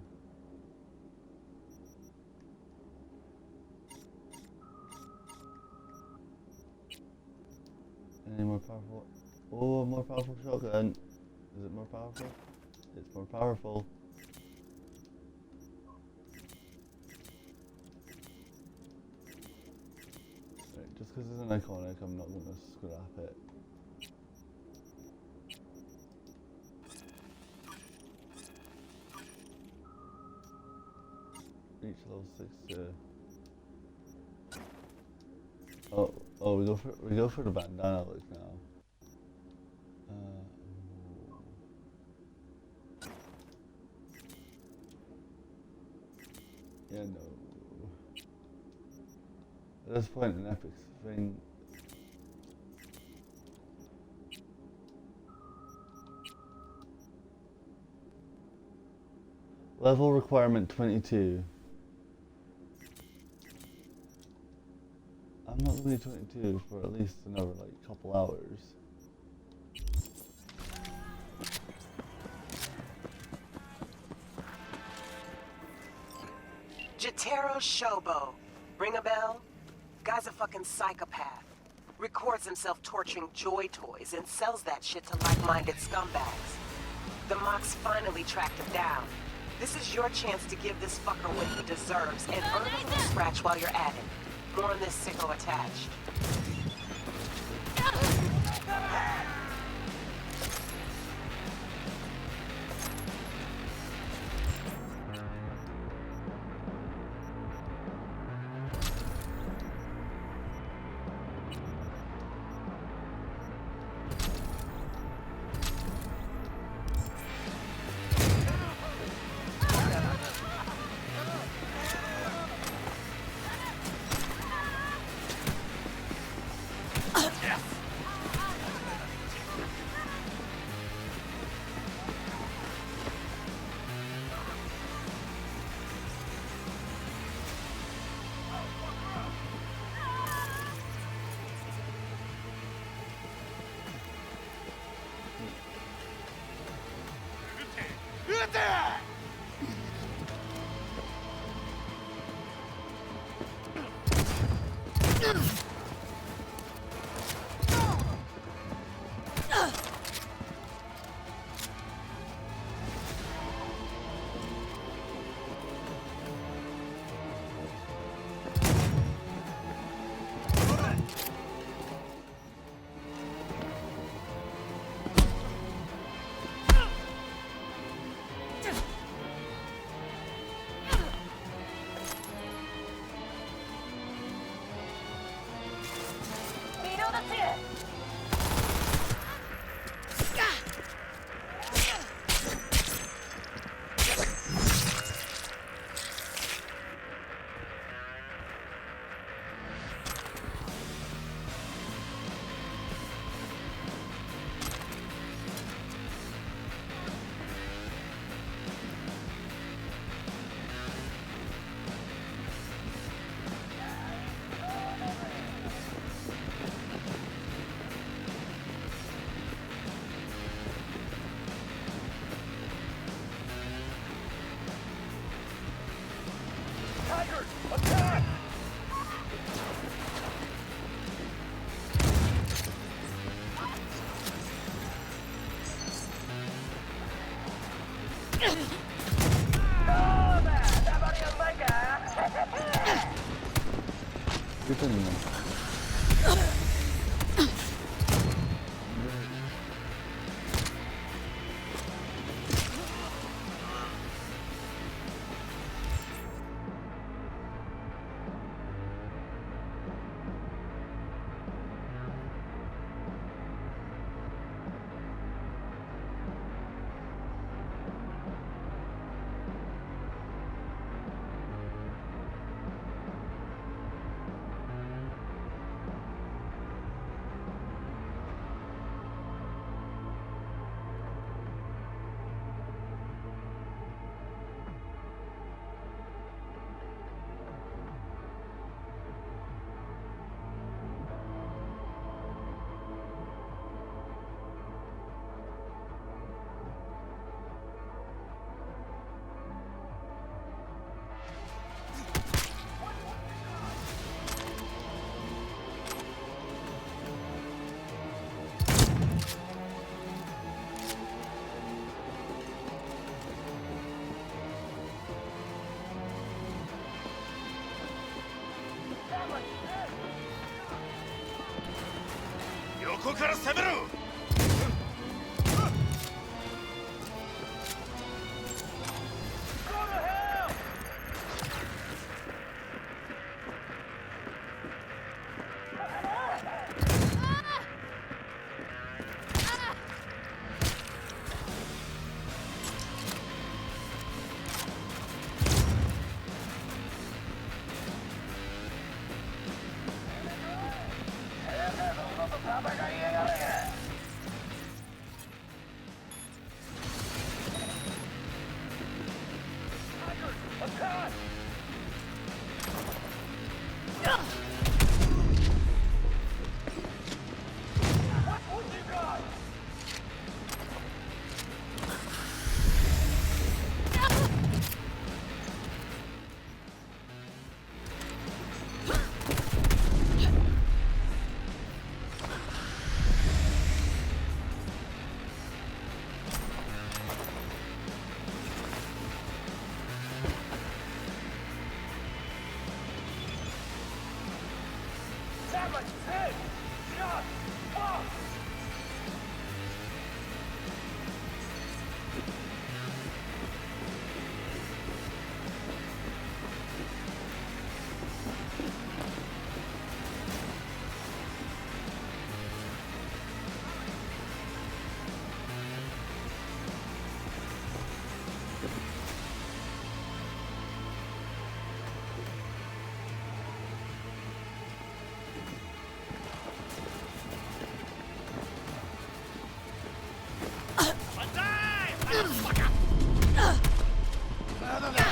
Any more powerful? Oh, more powerful shotgun. Is it more powerful? It's more powerful. Right, just because it's an iconic, I'm not going to scrap it. Reach level 6 to... Oh, we go for the bandana look now. Yeah, no. At this point, an epic thing. Level requirement 22. I'm not going to be 22 for at least another like couple hours. Jotaro Shobo. Ring a bell? Guy's a fucking psychopath. Records himself torturing joy toys and sells that shit to like-minded scumbags. The Mox finally tracked him down. This is your chance to give this fucker what he deserves and earn a little scratch while you're at it. More on this sicko attached. Tigers, attack! Kita ni.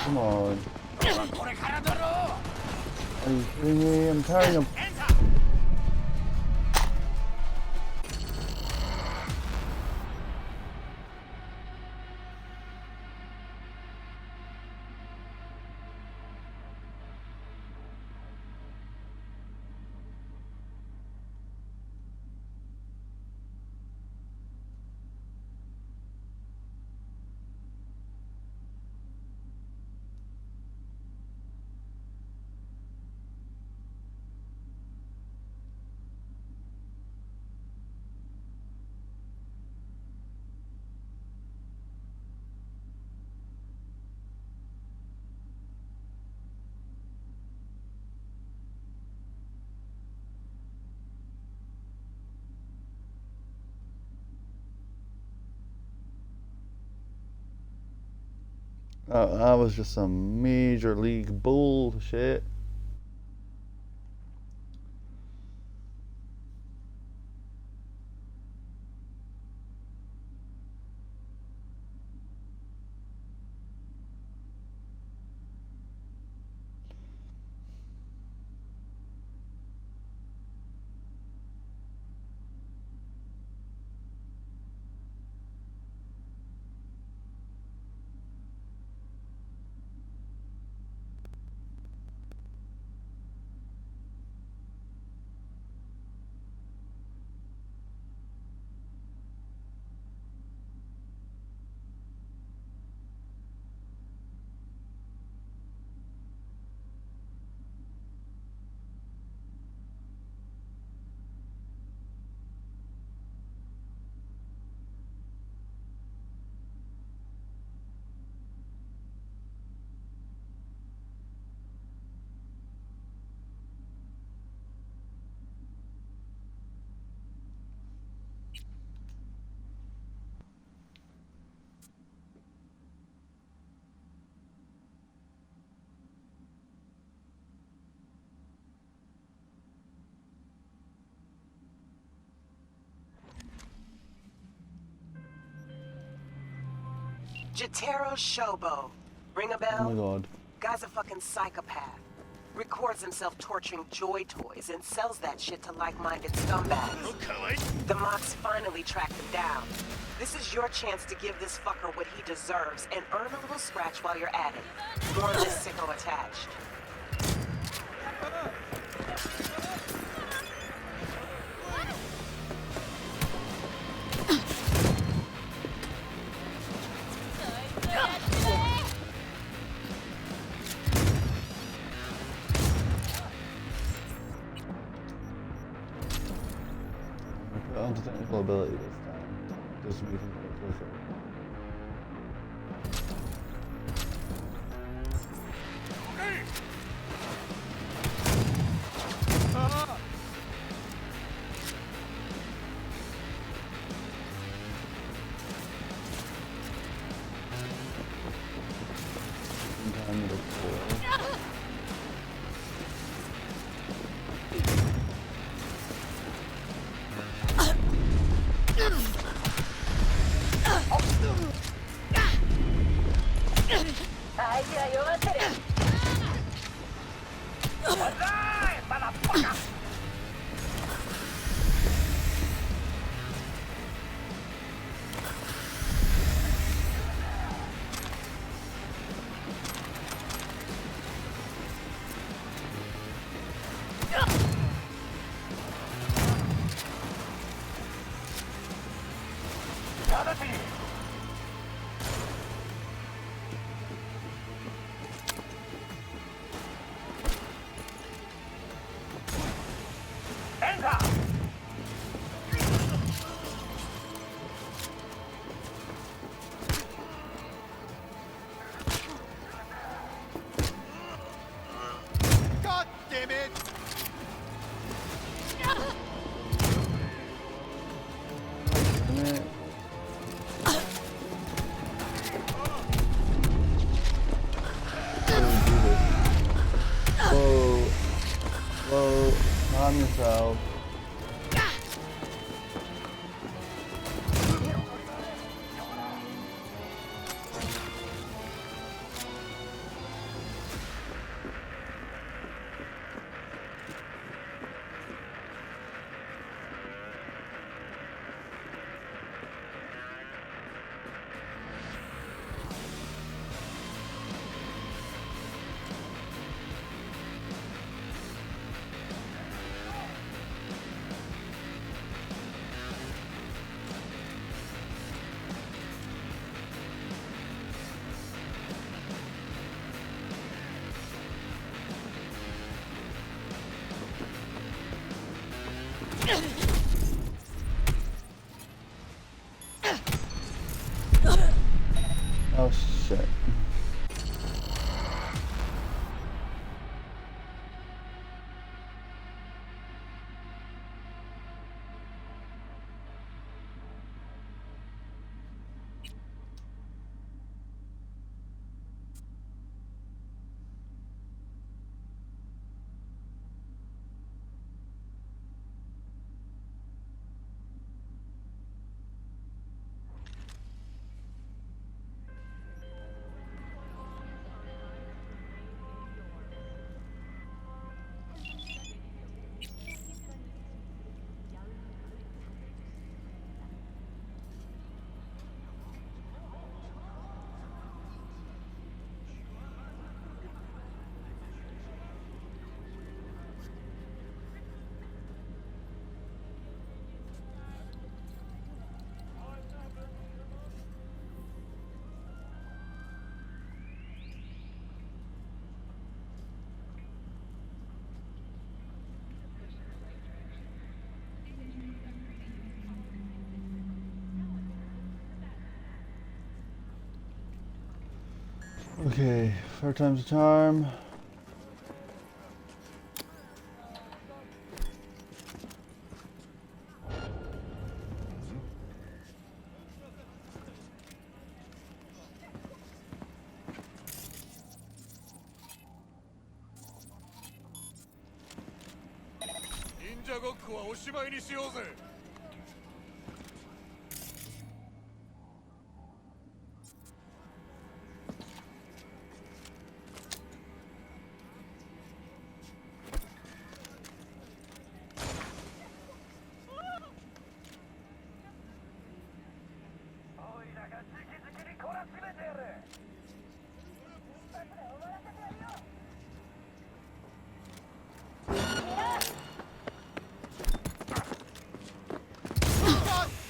Come on. Are you kidding me? I'm tired of. That was just some major league bullshit. Jotaro Shobo. Ring a bell? Oh my god. Guy's a fucking psychopath. Records himself torturing Joy Toys and sells that shit to like-minded scumbags. Okay. The Mox finally tracked him down. This is your chance to give this fucker what he deserves and earn a little scratch while you're at it. More on this sicko attached. Onto technical ability this time. Just to make him more closer. Time to four. God damn it! Whoa, calm yourself. Oh shit. Okay, 4 times the charm.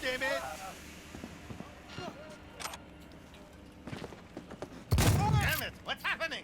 Damn it! Damn it! What's happening?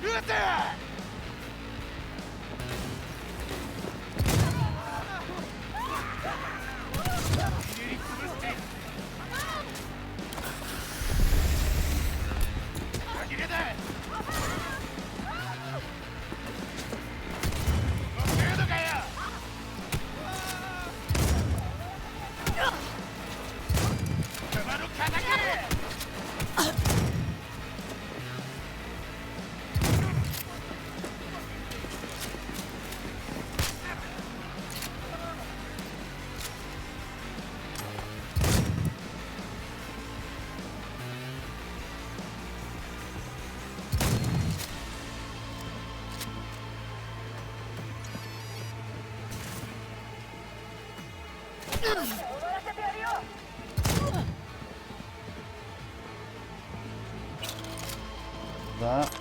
Get there! That.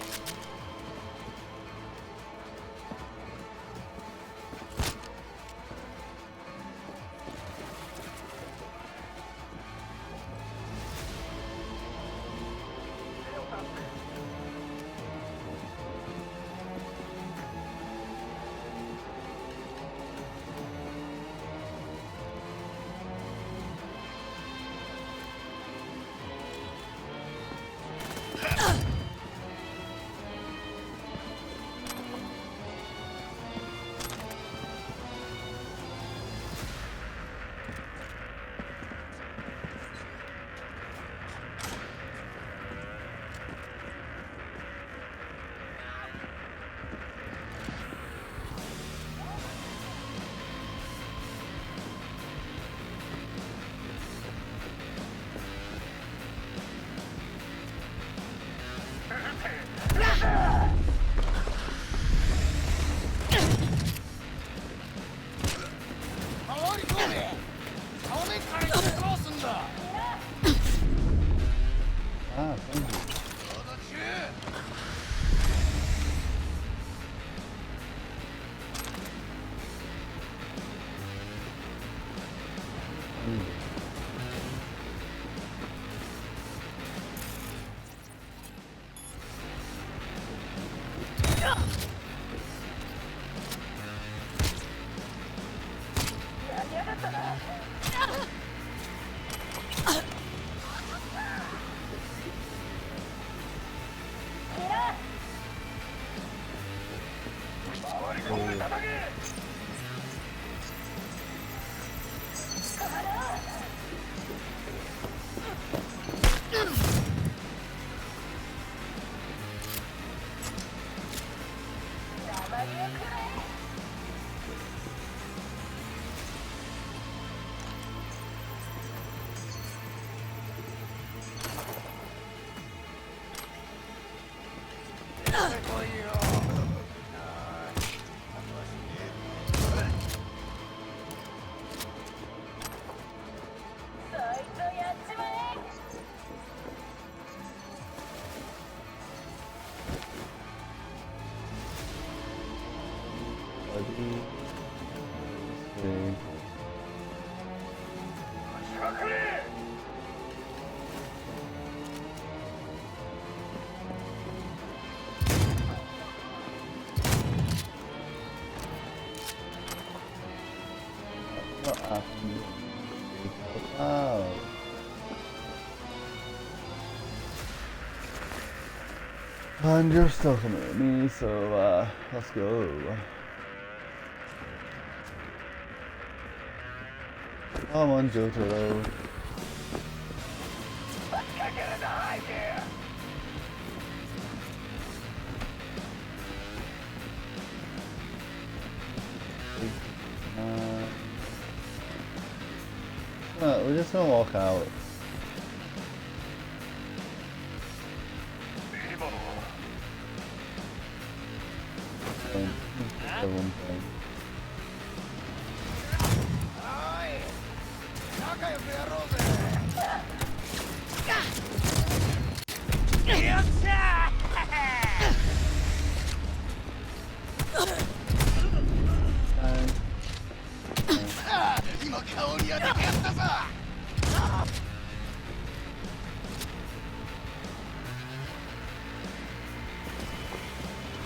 see. Clear! What happened? Oh. And you're still coming at me, so let's go. Come on, Jotaro. Let's kick it into high gear! We're just gonna walk out. Everyone playing.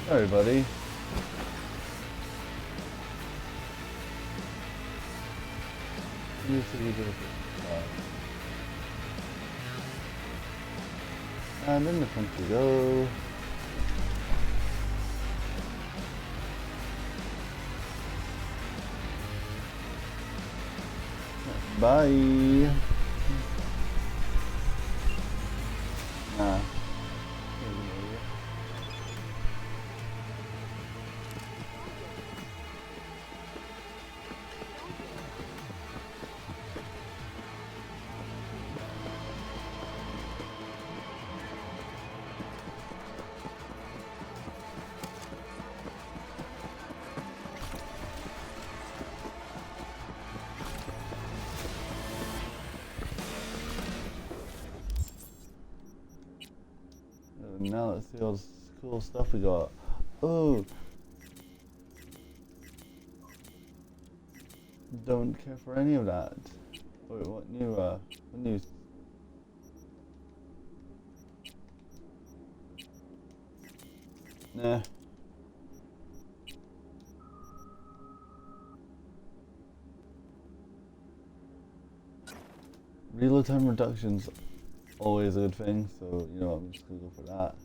Sorry, buddy. And in the front we go. Bye. Nah. Now let's see all this cool stuff we got. Oh, don't care for any of that. Wait, what new? Nah. Reload time reductions. Always a good thing, so you know I'm just gonna go for that.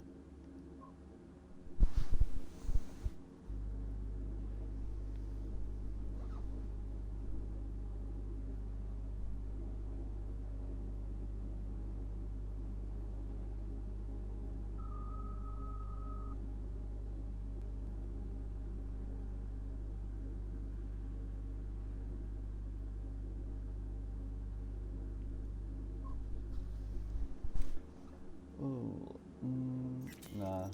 Nah.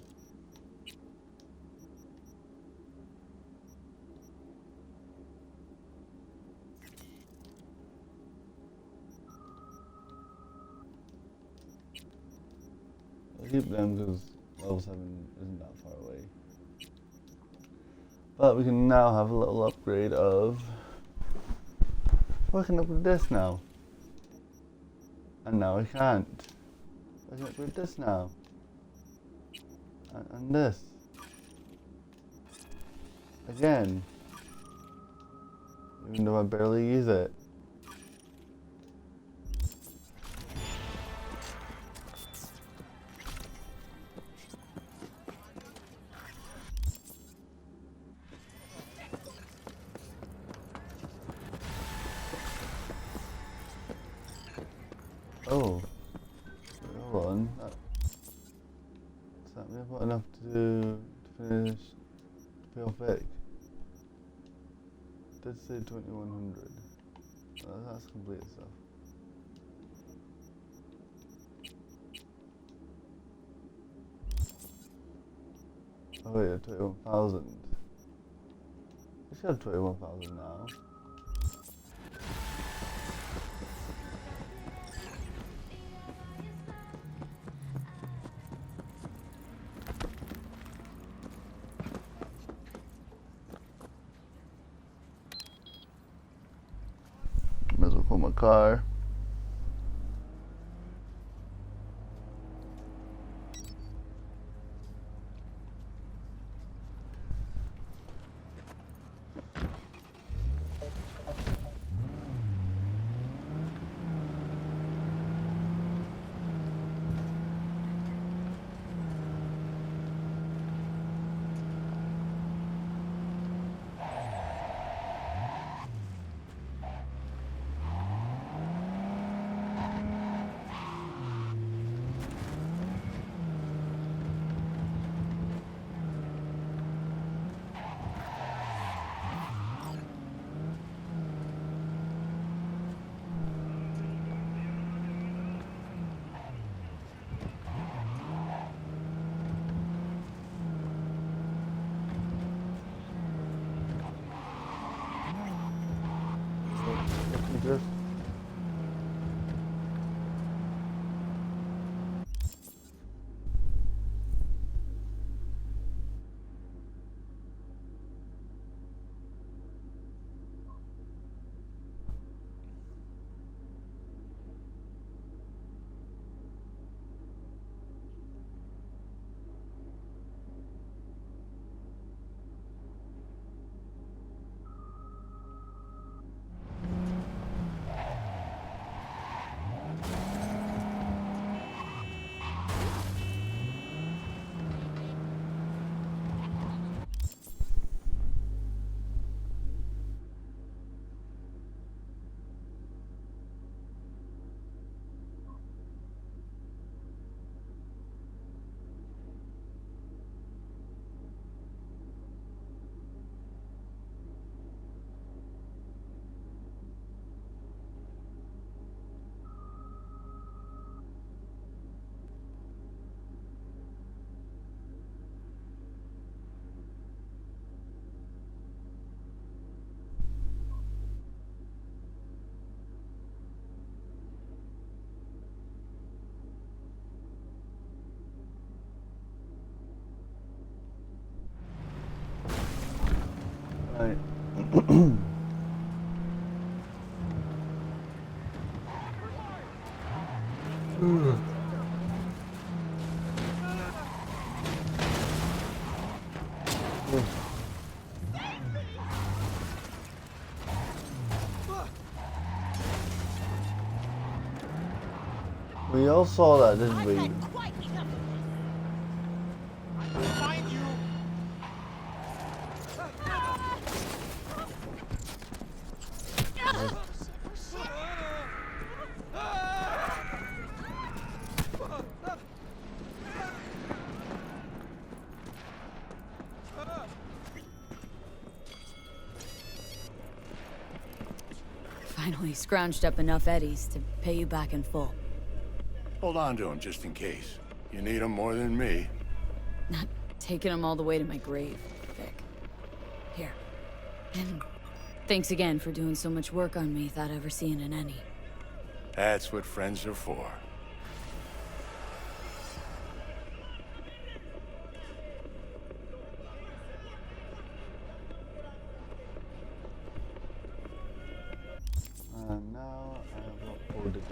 I'll keep them because level 7 isn't that far away. But we can now have a little upgrade of... I can upgrade this now. And now I can't. I can upgrade this now. And this. Again. Even though I barely use it. Oh. Hold on. Does that mean I've got enough to finish to pay off Vic? It did say 2100. That's complete stuff. Oh yeah, 21,000. I should have 21,000 now. Okay. Just right. We all saw that, didn't we? Finally scrounged up enough eddies to pay you back in full. Hold on to him just in case. You need him more than me. Not taking them all the way to my grave, Vic. Here. And thanks again for doing so much work on me without ever seeing an any. That's what friends are for. And now I have uploaded it.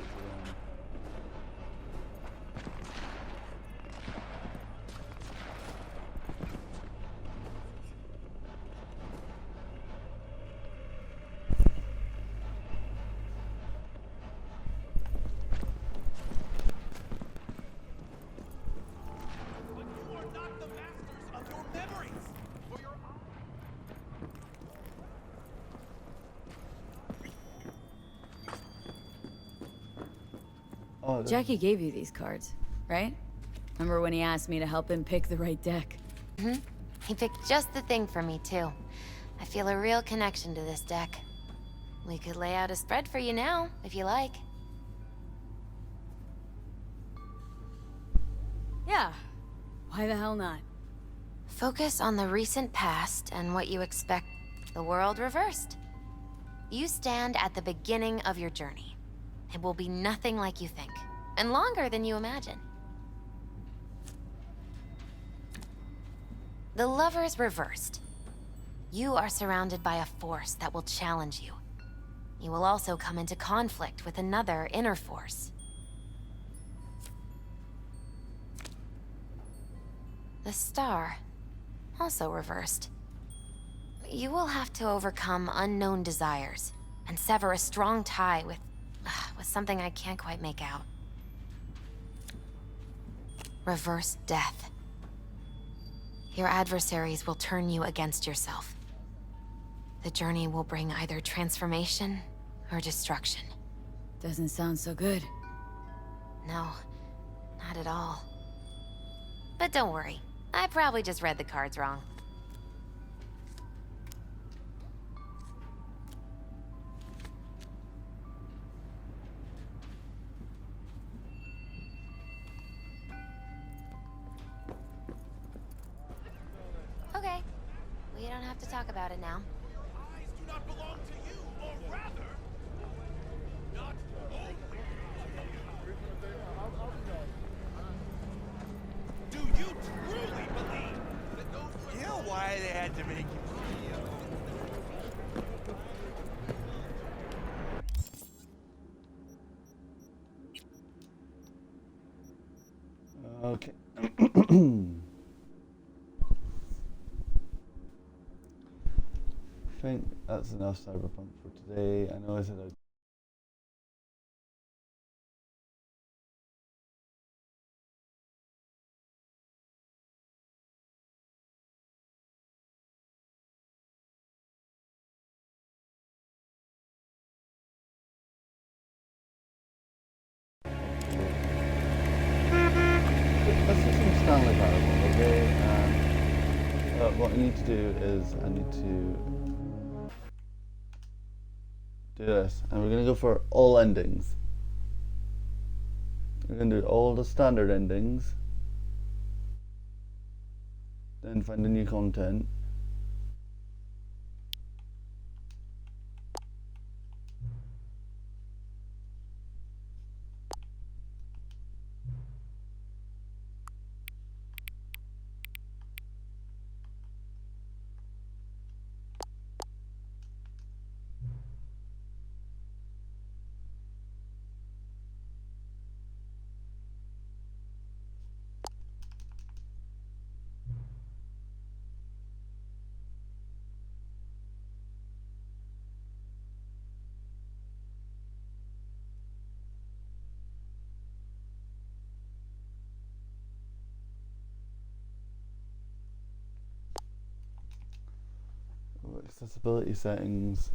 Oh, Jackie gave you these cards, right? Remember when he asked me to help him pick the right deck? Mm-hmm. He picked just the thing for me, too. I feel a real connection to this deck. We could lay out a spread for you now, if you like. Yeah. Why the hell not? Focus on the recent past and what you expect the world reversed. You stand at the beginning of your journey. It will be nothing like you think, and longer than you imagine. The Lovers reversed. You are surrounded by a force that will challenge you. you will also come into conflict with another inner force. The star, also reversed. You will have to overcome unknown desires and sever a strong tie with something I can't quite make out. Reverse death. Your adversaries will turn you against yourself. The journey will bring either transformation or destruction. Doesn't sound so good. No, not at all. But don't worry, I probably just read the cards wrong. Okay, we don't have to talk about it now. Eyes do not belong to you, or rather, not only. Do you truly believe that those were... You know why they had to make you Okay. I think that's enough Cyberpunk for today. I know I said I'd let's do some Stanley Parable, okay? What I need to do is I need to do this, and we're gonna go for all endings. We're gonna do all the standard endings, then find the new content. Accessibility settings.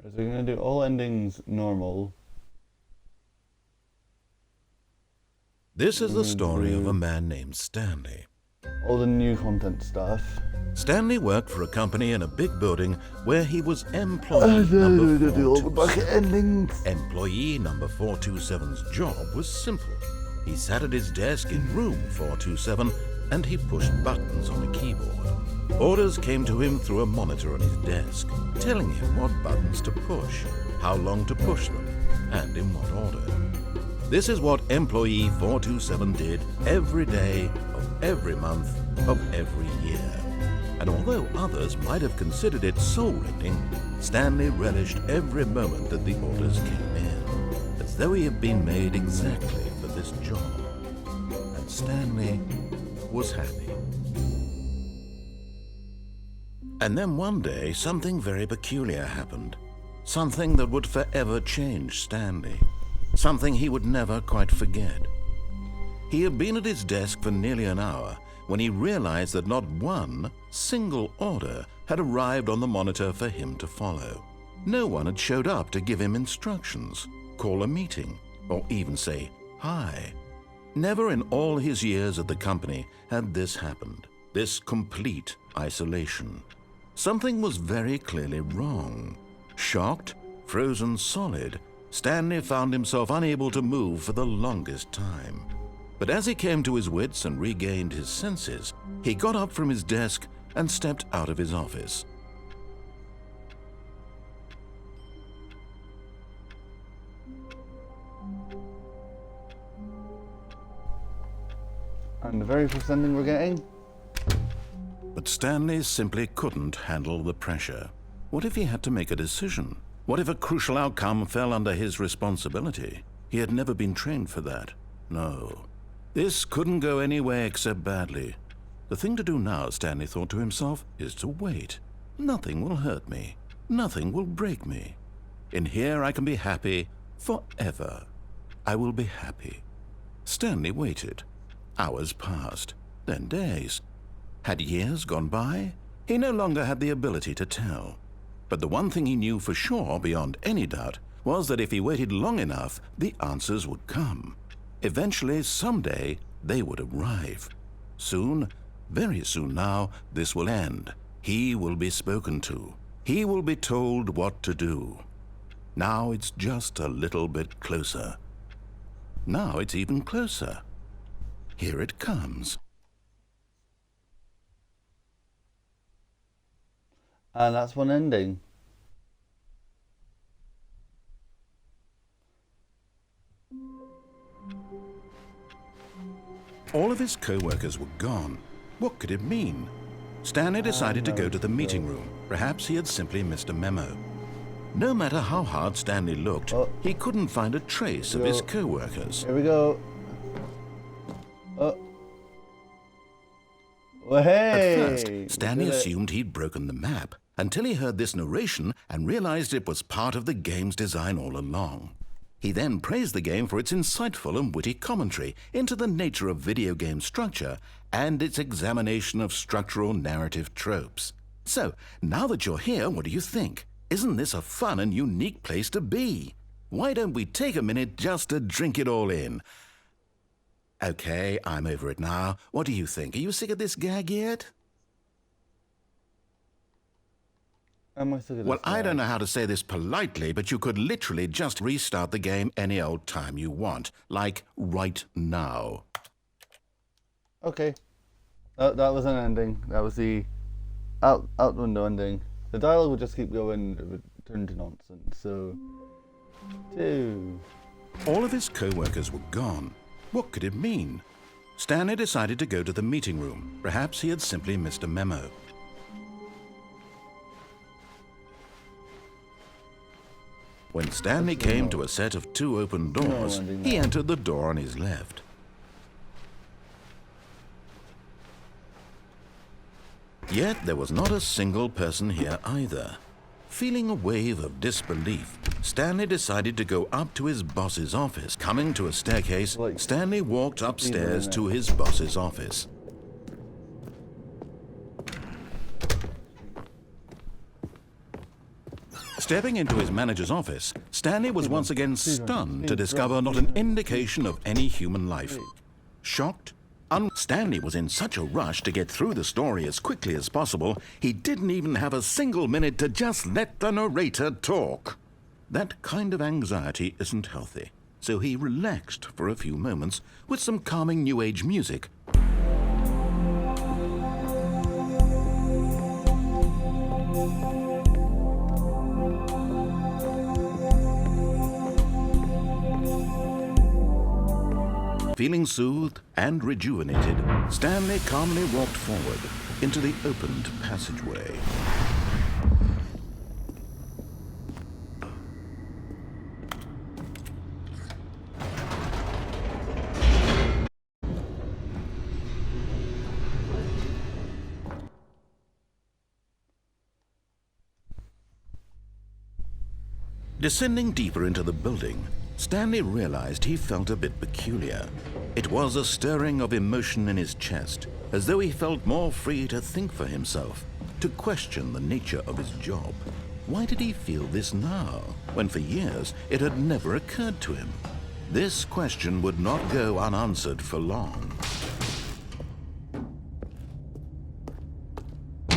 So we're going to do all endings normal. This is the story of a man named Stanley. All the new content stuff. Stanley worked for a company in a big building where he was employee number 427. Employee number 427's job was simple. He sat at his desk in room 427 and he pushed buttons on a keyboard. Orders came to him through a monitor on his desk, telling him what buttons to push, how long to push them, and in what order. This is what employee 427 did every day of every month of every year. And although others might have considered it soul-rending, Stanley relished every moment that the orders came in, as though he had been made exactly for this job. And Stanley was happy. And then one day, something very peculiar happened. Something that would forever change Stanley. Something he would never quite forget. He had been at his desk for nearly an hour when he realized that not one single order had arrived on the monitor for him to follow. No one had showed up to give him instructions, call a meeting, or even say hi. Never in all his years at the company had this happened, this complete isolation. Something was very clearly wrong. Shocked, frozen solid, Stanley found himself unable to move for the longest time. But as he came to his wits and regained his senses, he got up from his desk and stepped out of his office. And the very first ending we're getting? But Stanley simply couldn't handle the pressure. What if he had to make a decision? What if a crucial outcome fell under his responsibility? He had never been trained for that. No. This couldn't go any way except badly. The thing to do now, Stanley thought to himself, is to wait. Nothing will hurt me. Nothing will break me. In here I can be happy forever. I will be happy. Stanley waited. Hours passed, then days. Had years gone by? He no longer had the ability to tell. But the one thing he knew for sure, beyond any doubt, was that if he waited long enough, the answers would come. Eventually, someday, they would arrive. Soon, very soon now, this will end. He will be spoken to. He will be told what to do. Now it's just a little bit closer. Now it's even closer. Here it comes. And that's one ending. All of his co-workers were gone. What could it mean? Stanley decided to go to the meeting room. Perhaps he had simply missed a memo. No matter how hard Stanley looked, he couldn't find a trace of his co-workers. Here we go. Well, hey! At first, Stanley assumed he'd broken the map, until he heard this narration and realized it was part of the game's design all along. He then praised the game for its insightful and witty commentary into the nature of video game structure and its examination of structural narrative tropes. So, now that you're here, what do you think? Isn't this a fun and unique place to be? Why don't we take a minute just to drink it all in? Okay, I'm over it now. What do you think? Are you sick of this gag yet? Well, I don't know how to say this politely, but you could literally just restart the game any old time you want. Like, right now. Okay. That was an ending. That was the out window ending. The dialogue would just keep going, it would turn to nonsense. So, 2. All of his co-workers were gone. What could it mean? Stanley decided to go to the meeting room. Perhaps he had simply missed a memo. When Stanley came to a set of 2 open doors, he entered the door on his left. Yet there was not a single person here either. Feeling a wave of disbelief, Stanley decided to go up to his boss's office. Coming to a staircase, Stanley walked upstairs to his boss's office. Stepping into his manager's office, Stanley was once again stunned to discover not an indication of any human life. Shocked, Stanley was in such a rush to get through the story as quickly as possible, he didn't even have a single minute to just let the narrator talk. That kind of anxiety isn't healthy, so he relaxed for a few moments with some calming New Age music. Feeling soothed and rejuvenated, Stanley calmly walked forward into the opened passageway. Descending deeper into the building, Stanley realized he felt a bit peculiar. It was a stirring of emotion in his chest, as though he felt more free to think for himself, to question the nature of his job. Why did he feel this now, when for years it had never occurred to him? This question would not go unanswered for long.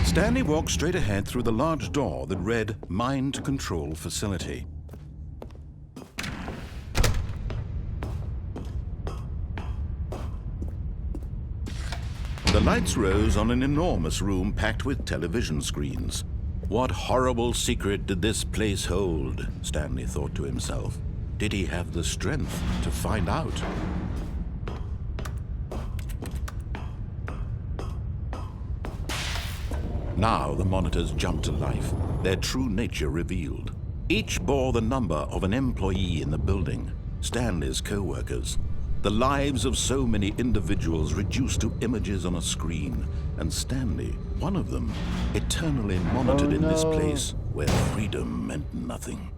Stanley walked straight ahead through the large door that read Mind Control Facility. The lights rose on an enormous room packed with television screens. What horrible secret did this place hold? Stanley thought to himself. Did he have the strength to find out? Now the monitors jumped to life, their true nature revealed. Each bore the number of an employee in the building, Stanley's co-workers. The lives of so many individuals reduced to images on a screen, and Stanley, one of them, eternally monitored in this place where freedom meant nothing.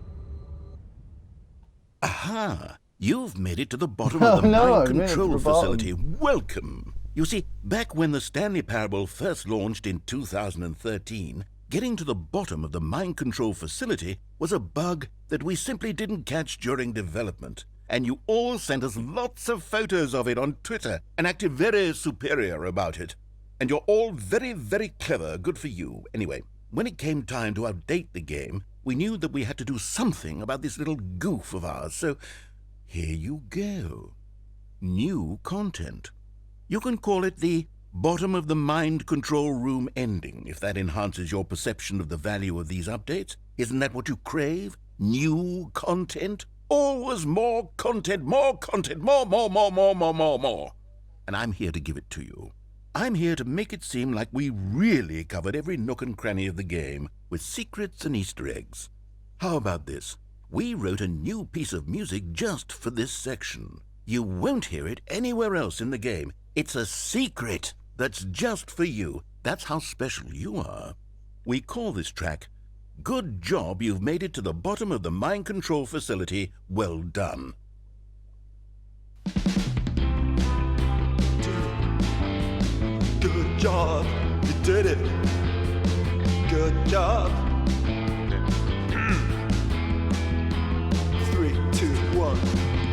Aha! You've made it to the bottom of the mind control facility. Welcome! You see, back when the Stanley Parable first launched in 2013, getting to the bottom of the mind control facility was a bug that we simply didn't catch during development. And you all sent us lots of photos of it on Twitter and acted very superior about it. And you're all very, very clever. Good for you. Anyway, when it came time to update the game, we knew that we had to do something about this little goof of ours. So here you go. New content. You can call it the bottom of the mind control room ending, if that enhances your perception of the value of these updates. Isn't that what you crave? New content? Always more content, more content, more. And I'm here to give it to you. I'm here to make it seem like we really covered every nook and cranny of the game with secrets and Easter eggs. How about this? We wrote a new piece of music just for this section. You won't hear it anywhere else in the game. It's a secret that's just for you. That's how special you are. We call this track, Good Job You've Made It to the Bottom of the Mind Control Facility. Well done. Good job, you did it. Good job. 3, 2, 1.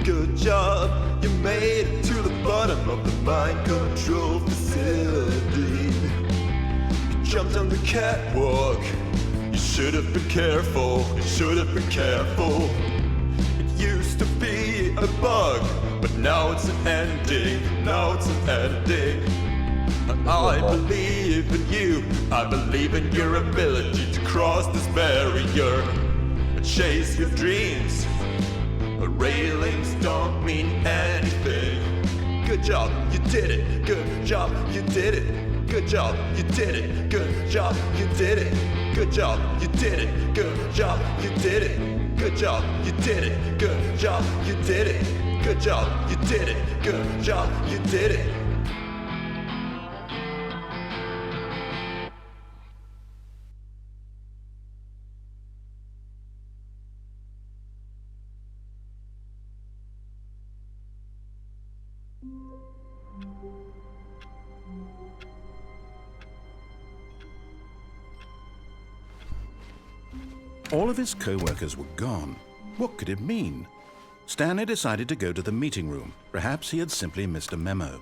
Good job, you made it to the bottom of the mind control facility. You jumped on the catwalk. You should have been careful. You should have been careful. It used to be a bug, but now it's an ending. Now it's an ending. I believe in you. I believe in your ability to cross this barrier and chase your dreams. Railings don't mean anything. Good job, you did it. Good job, you did it. Good job, you did it. Good job, you did it. Good job, you did it. Good job, you did it. Good job, you did it. Good job, you did it. Good job, you did it. Good job, you did it. All of his co-workers were gone. What could it mean? Stanley decided to go to the meeting room. Perhaps he had simply missed a memo.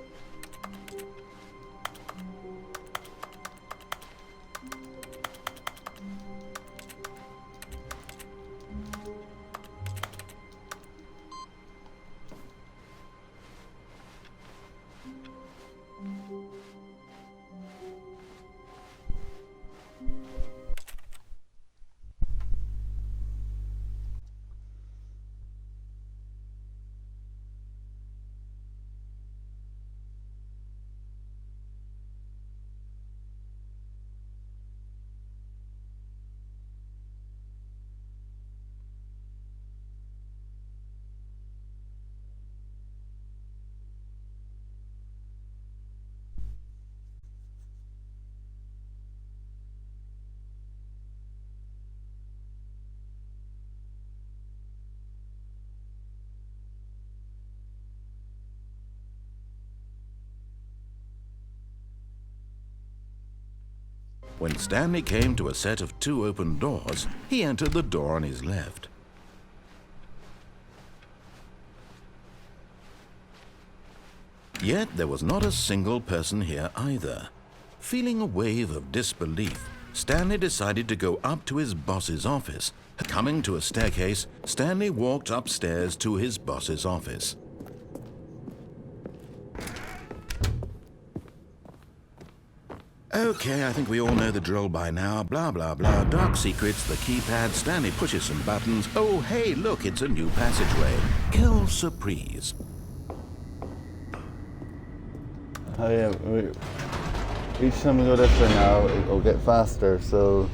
When Stanley came to a set of 2 open doors, he entered the door on his left. Yet there was not a single person here either. Feeling a wave of disbelief, Stanley decided to go up to his boss's office. Coming to a staircase, Stanley walked upstairs to his boss's office. Okay, I think we all know the drill by now. Blah, blah, blah. Dark secrets, the keypad. Stanley pushes some buttons. Oh, hey, look, it's a new passageway. Quelle surprise. Oh yeah, each time we go this way now, it'll get faster, so...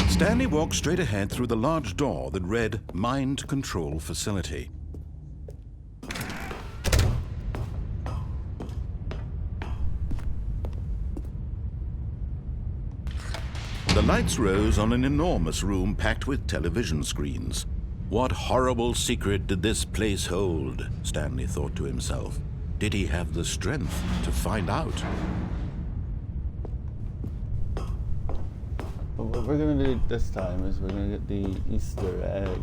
Stanley walked straight ahead through the large door that read Mind Control Facility. The lights rose on an enormous room packed with television screens. What horrible secret did this place hold? Stanley thought to himself. Did he have the strength to find out? What we're gonna do this time is we're gonna get the Easter egg.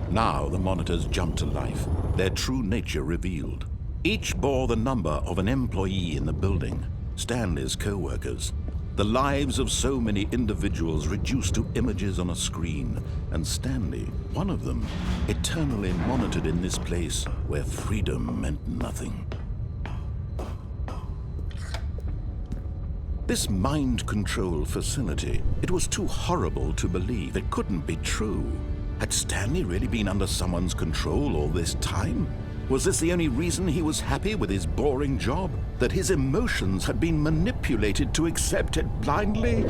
Now the monitors jumped to life, their true nature revealed. Each bore the number of an employee in the building, Stanley's co-workers. The lives of so many individuals reduced to images on a screen, and Stanley, one of them, eternally monitored in this place where freedom meant nothing. This mind control facility, it was too horrible to believe. It couldn't be true. Had Stanley really been under someone's control all this time? Was this the only reason he was happy with his boring job? That his emotions had been manipulated to accept it blindly?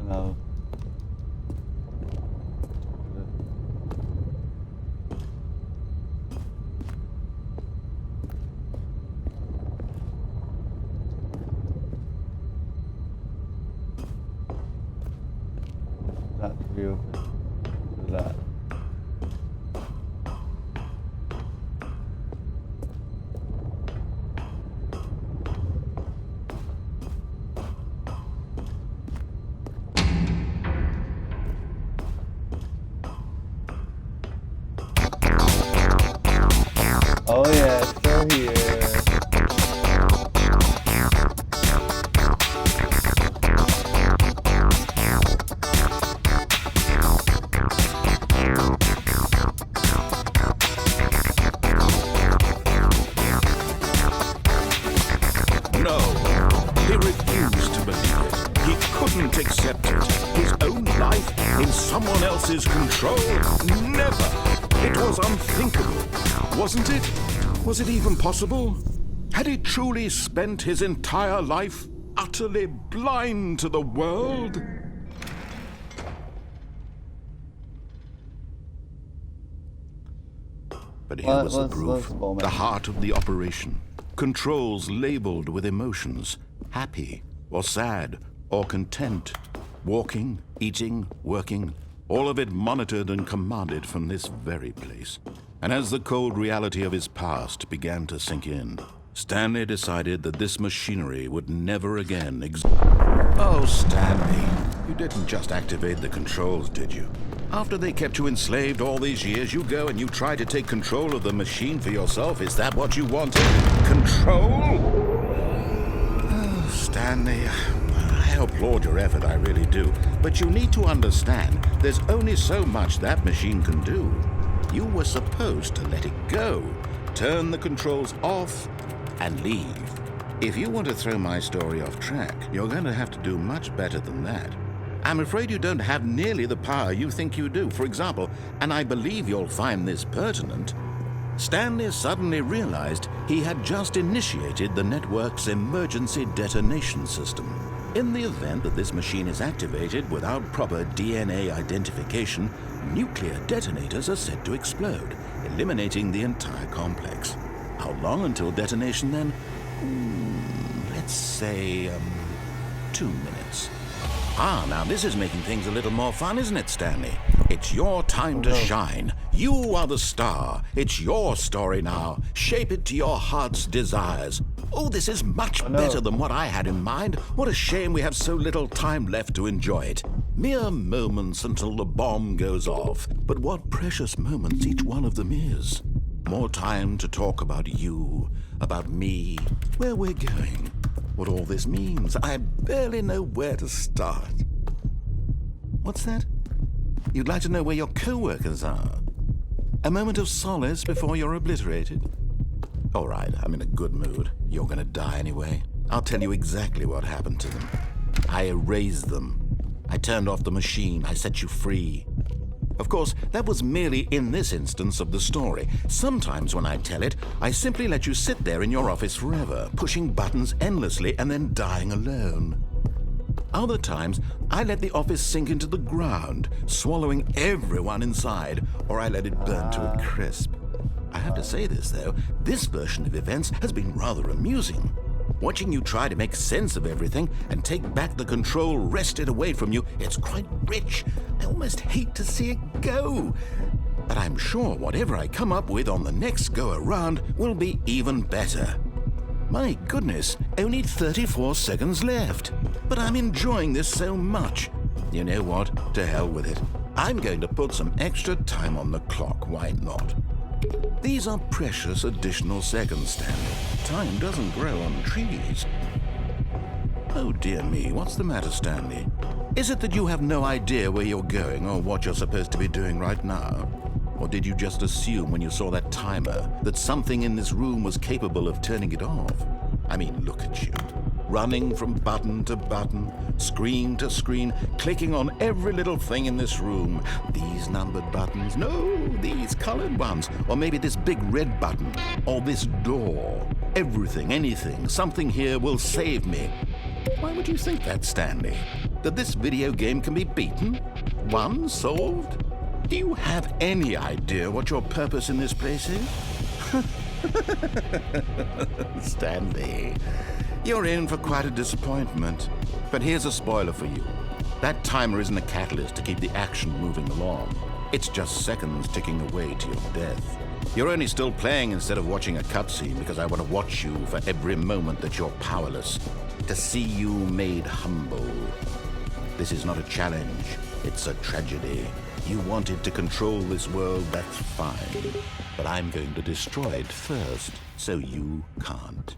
No. That to be open. That. Oh yeah, it's still here. No, he refused to believe it. He couldn't accept it. His own life in someone else's control? Never. It was unthinkable, wasn't it? Was it even possible? Had he truly spent his entire life utterly blind to the world? But here was the proof, the heart of the operation. Controls labeled with emotions, happy or sad or content, walking, eating, working, all of it monitored and commanded from this very place. And as the cold reality of his past began to sink in, Stanley decided that this machinery would never again exist. Oh, Stanley, you didn't just activate the controls, did you? After they kept you enslaved all these years, you go and you try to take control of the machine for yourself. Is that what you wanted? Control? Oh, Stanley, I applaud your effort, I really do. But you need to understand, there's only so much that machine can do. You were supposed to let it go, turn the controls off, and leave. If you want to throw my story off track, you're going to have to do much better than that. I'm afraid you don't have nearly the power you think you do. For example, and I believe you'll find this pertinent, Stanley suddenly realized he had just initiated the network's emergency detonation system. In the event that this machine is activated without proper DNA identification, nuclear detonators are said to explode, eliminating the entire complex. How long until detonation then? Let's say, 2 minutes. Ah, now this is making things a little more fun, isn't it, Stanley? It's your time to shine. You are the star. It's your story now. Shape it to your heart's desires. Oh, this is much better than what I had in mind. What a shame we have so little time left to enjoy it. Mere moments until the bomb goes off. But what precious moments each one of them is. More time to talk about you, about me, where we're going, what all this means. I barely know where to start. What's that? You'd like to know where your co-workers are? A moment of solace before you're obliterated? All right, I'm in a good mood. You're gonna die anyway. I'll tell you exactly what happened to them. I erased them. I turned off the machine. I set you free. Of course, that was merely in this instance of the story. Sometimes when I tell it, I simply let you sit there in your office forever, pushing buttons endlessly and then dying alone. Other times, I let the office sink into the ground, swallowing everyone inside, or I let it burn to a crisp. I have to say this, though, this version of events has been rather amusing. Watching you try to make sense of everything and take back the control wrested away from you, it's quite rich. I almost hate to see it go. But I'm sure whatever I come up with on the next go-around will be even better. My goodness, only 34 seconds left. But I'm enjoying this so much. You know what? To hell with it. I'm going to put some extra time on the clock, why not? These are precious additional seconds, Stanley. Time doesn't grow on trees. Oh dear me, what's the matter, Stanley? Is it that you have no idea where you're going or what you're supposed to be doing right now? Or did you just assume when you saw that timer that something in this room was capable of turning it off? I mean, look at you. Running from button to button, screen to screen, clicking on every little thing in this room. These numbered buttons, no, these colored ones. Or maybe this big red button, or this door. Everything, anything, something here will save me. Why would you think that, Stanley? That this video game can be beaten? Won? Solved? Do you have any idea what your purpose in this place is? Stanley, you're in for quite a disappointment. But here's a spoiler for you. That timer isn't a catalyst to keep the action moving along. It's just seconds ticking away to your death. You're only still playing instead of watching a cutscene because I want to watch you for every moment that you're powerless. To see you made humble. This is not a challenge. It's a tragedy. You wanted to control this world, that's fine. But I'm going to destroy it first, so you can't.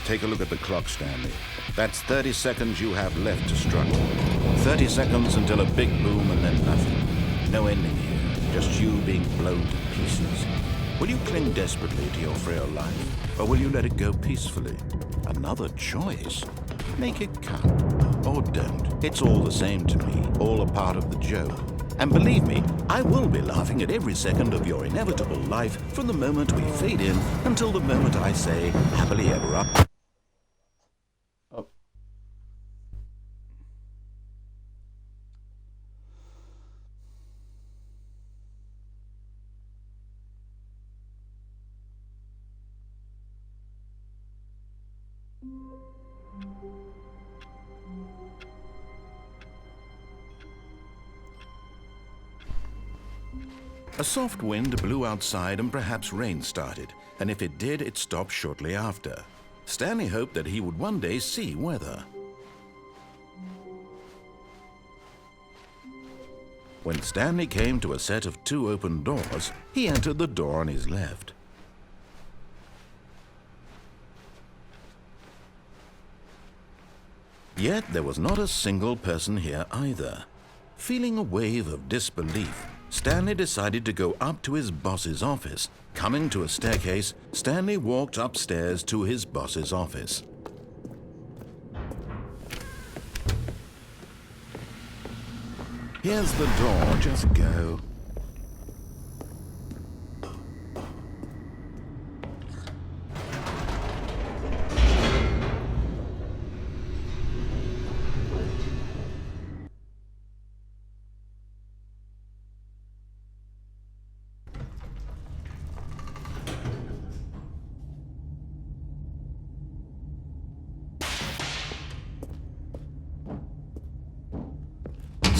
Take a look at the clock, Stanley. That's 30 seconds you have left to struggle. 30 seconds until a big boom and then nothing. No ending here, just you being blown to pieces. Will you cling desperately to your frail life, or will you let it go peacefully? Another choice. Make it count. Or don't. It's all the same to me, all a part of the joke. And believe me, I will be laughing at every second of your inevitable life from the moment we fade in until the moment I say, happily ever up. A soft wind blew outside and perhaps rain started, and if it did, it stopped shortly after. Stanley hoped that he would one day see weather. When Stanley came to a set of 2 open doors, he entered the door on his left. Yet there was not a single person here either. Feeling a wave of disbelief, Stanley decided to go up to his boss's office. Coming to a staircase, Stanley walked upstairs to his boss's office. Here's the door, just go.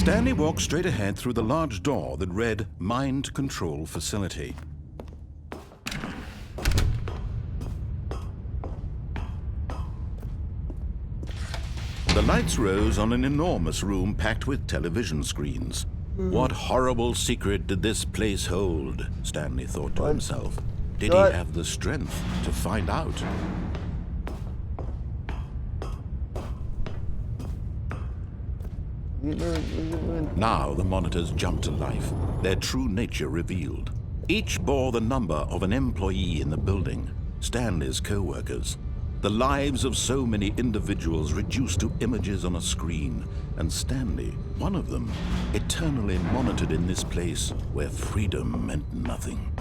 Stanley walked straight ahead through the large door that read Mind Control Facility. The lights rose on an enormous room packed with television screens. What horrible secret did this place hold? Stanley thought to himself. Did he have the strength to find out? Now the monitors jumped to life, their true nature revealed. Each bore the number of an employee in the building, Stanley's co-workers. The lives of so many individuals reduced to images on a screen, and Stanley, one of them, eternally monitored in this place where freedom meant nothing.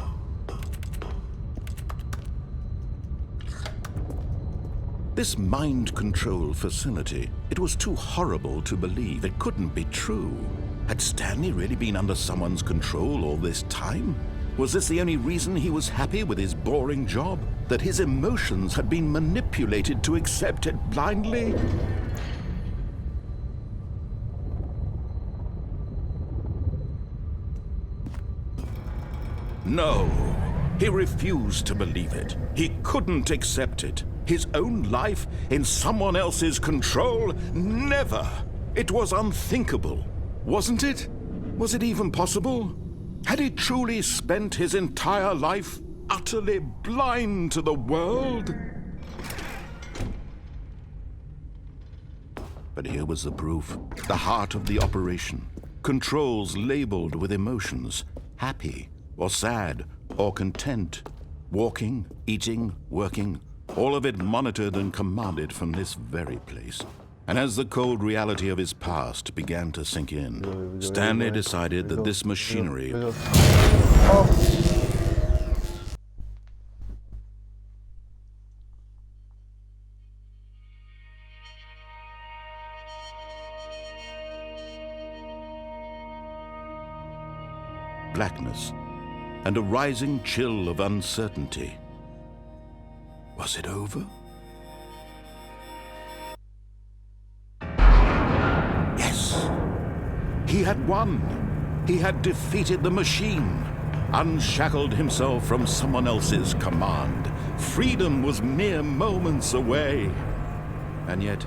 This mind control facility, it was too horrible to believe. It couldn't be true. Had Stanley really been under someone's control all this time? Was this the only reason he was happy with his boring job? That his emotions had been manipulated to accept it blindly? No, he refused to believe it. He couldn't accept it. His own life in someone else's control? Never! It was unthinkable, wasn't it? Was it even possible? Had he truly spent his entire life utterly blind to the world? But here was the proof. The heart of the operation. Controls labeled with emotions. Happy, or sad, or content. Walking, eating, working. All of it monitored and commanded from this very place. And as the cold reality of his past began to sink in, Stanley decided that this machinery... blackness, and a rising chill of uncertainty. Was it over? Yes! He had won! He had defeated the machine, unshackled himself from someone else's command. Freedom was mere moments away. And yet,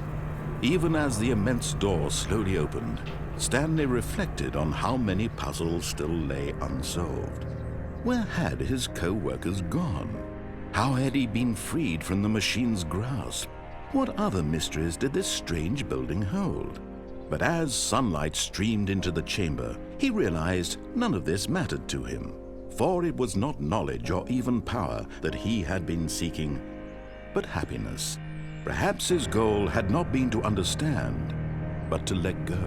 even as the immense door slowly opened, Stanley reflected on how many puzzles still lay unsolved. Where had his co-workers gone? How had he been freed from the machine's grasp? What other mysteries did this strange building hold? But as sunlight streamed into the chamber, he realized none of this mattered to him, for it was not knowledge or even power that he had been seeking, but happiness. Perhaps his goal had not been to understand, but to let go.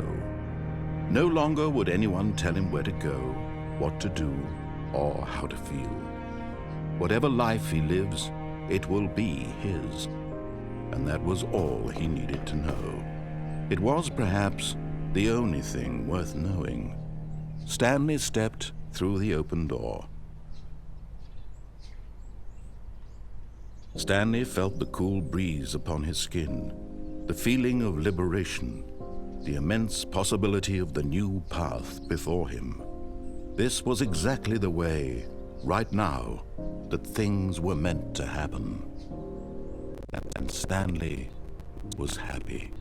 No longer would anyone tell him where to go, what to do, or how to feel. Whatever life he lives, it will be his. And that was all he needed to know. It was perhaps the only thing worth knowing. Stanley stepped through the open door. Stanley felt the cool breeze upon his skin, the feeling of liberation, the immense possibility of the new path before him. This was exactly the way, right now, that things were meant to happen. And Stanley was happy.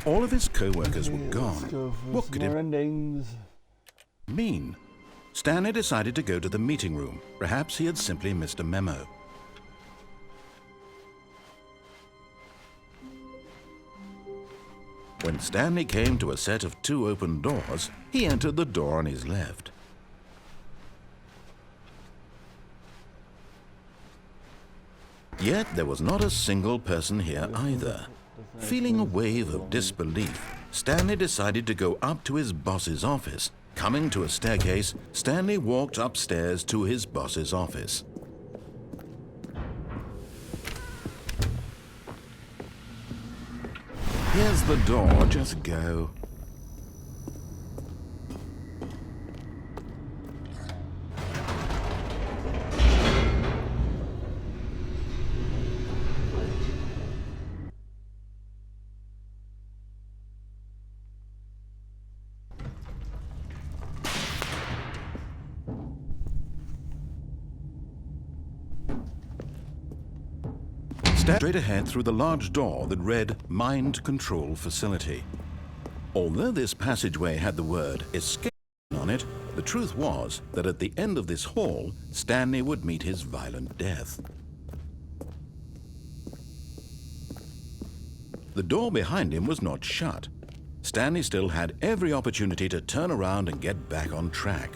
All of his co-workers were Let's gone. go for What some could more it endings. mean? Stanley decided to go to the meeting room. Perhaps he had simply missed a memo. When Stanley came to a set of 2 open doors, he entered the door on his left. Yet there was not a single person here either. Feeling a wave of disbelief, Stanley decided to go up to his boss's office. Coming to a staircase, Stanley walked upstairs to his boss's office. Here's the door, just go. Straight ahead through the large door that read Mind Control Facility. Although this passageway had the word escape on it, the truth was that at the end of this hall, Stanley would meet his violent death. The door behind him was not shut. Stanley still had every opportunity to turn around and get back on track.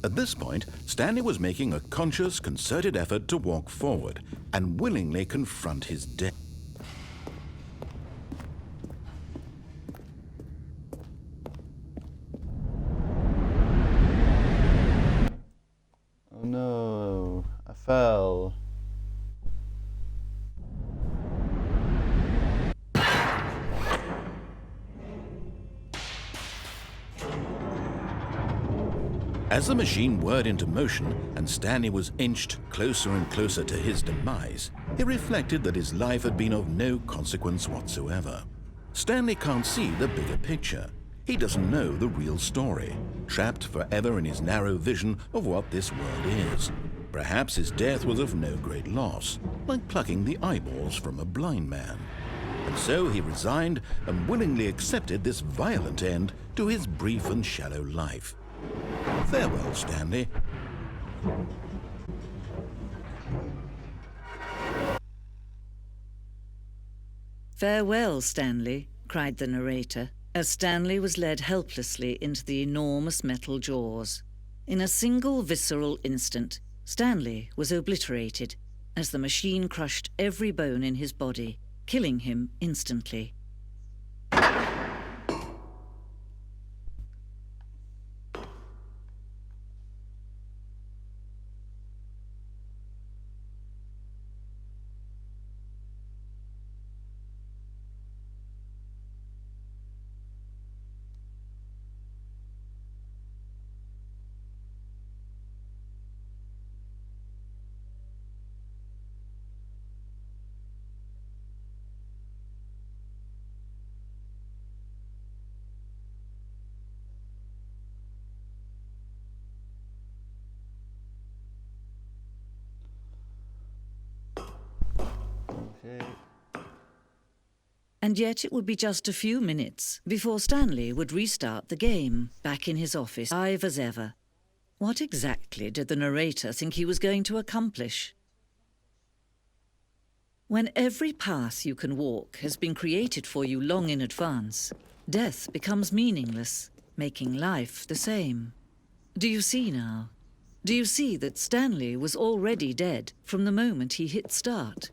At this point, Stanley was making a conscious, concerted effort to walk forward and willingly confront his death. Oh no, I fell. As the machine whirred into motion and Stanley was inched closer and closer to his demise, he reflected that his life had been of no consequence whatsoever. Stanley can't see the bigger picture. He doesn't know the real story, trapped forever in his narrow vision of what this world is. Perhaps his death was of no great loss, like plucking the eyeballs from a blind man. And so he resigned and willingly accepted this violent end to his brief and shallow life. Farewell, Stanley. Farewell, Stanley, cried the narrator, as Stanley was led helplessly into the enormous metal jaws. In a single visceral instant, Stanley was obliterated as the machine crushed every bone in his body, killing him instantly. Okay. And yet it would be just a few minutes before Stanley would restart the game, back in his office, live as ever. What exactly did the narrator think he was going to accomplish? When every path you can walk has been created for you long in advance, death becomes meaningless, making life the same. Do you see now? Do you see that Stanley was already dead from the moment he hit start?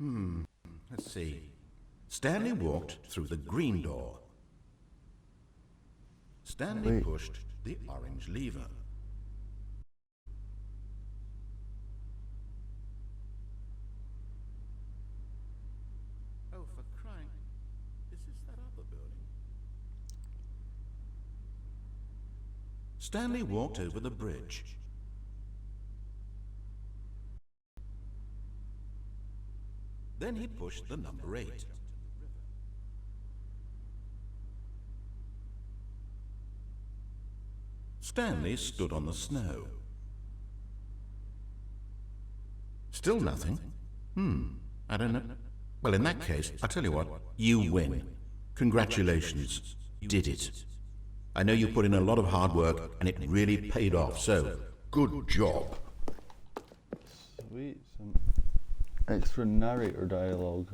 Let's see. Stanley walked through the green door. Stanley pushed the orange lever. Oh, for crying... Is this that other building? Stanley walked over the bridge. Then he pushed the number 8. Stanley stood on the snow. Still nothing? I don't know. Well, in that case, I'll tell you what, you win. Congratulations. You did it. I know you put in a lot of hard work, and it really paid off, so good job. Sweet, some extra narrator dialogue.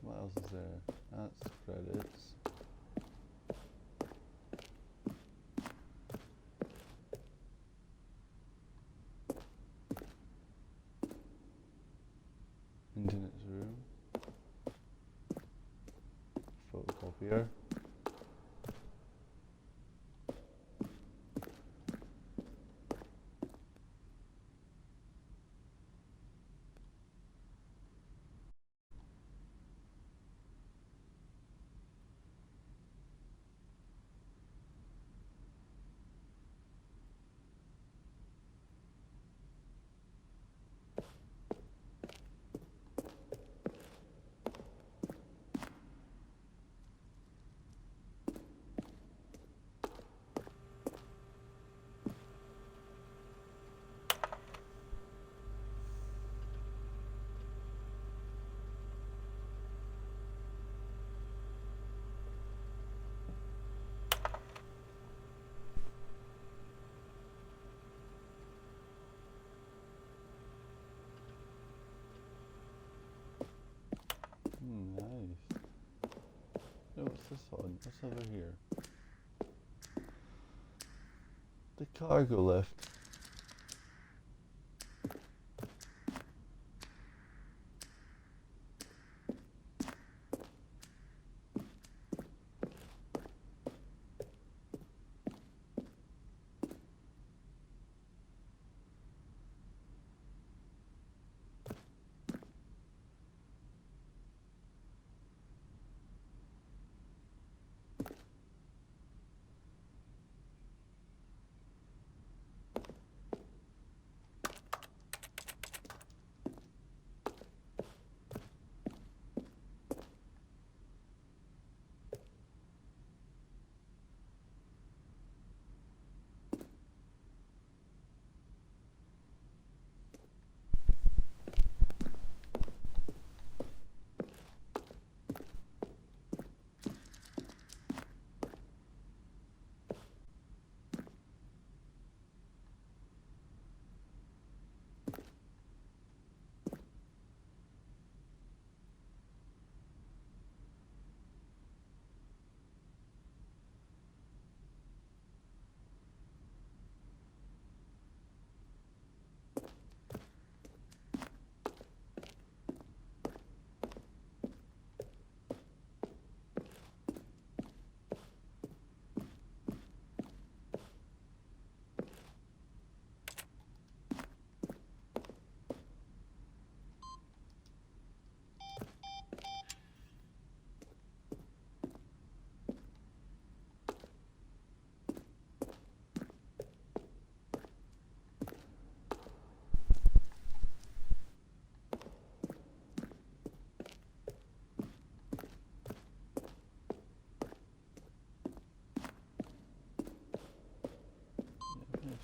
What else is there? That's credits. Internet's room. Photocopier. Nice. Oh, what's this one? What's over here? The cargo lift.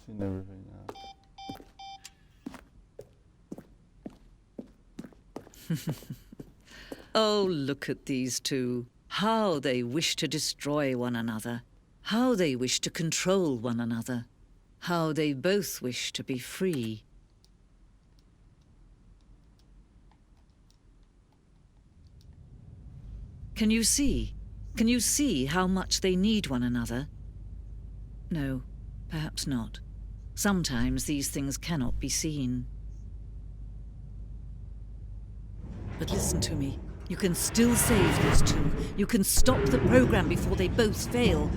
Seen everything now. Oh, look at these two. How they wish to destroy one another. How they wish to control one another. How they both wish to be free. Can you see? Can you see how much they need one another? No, perhaps not. Sometimes these things cannot be seen. But listen to me. You can still save these two. You can stop the program before they both fail.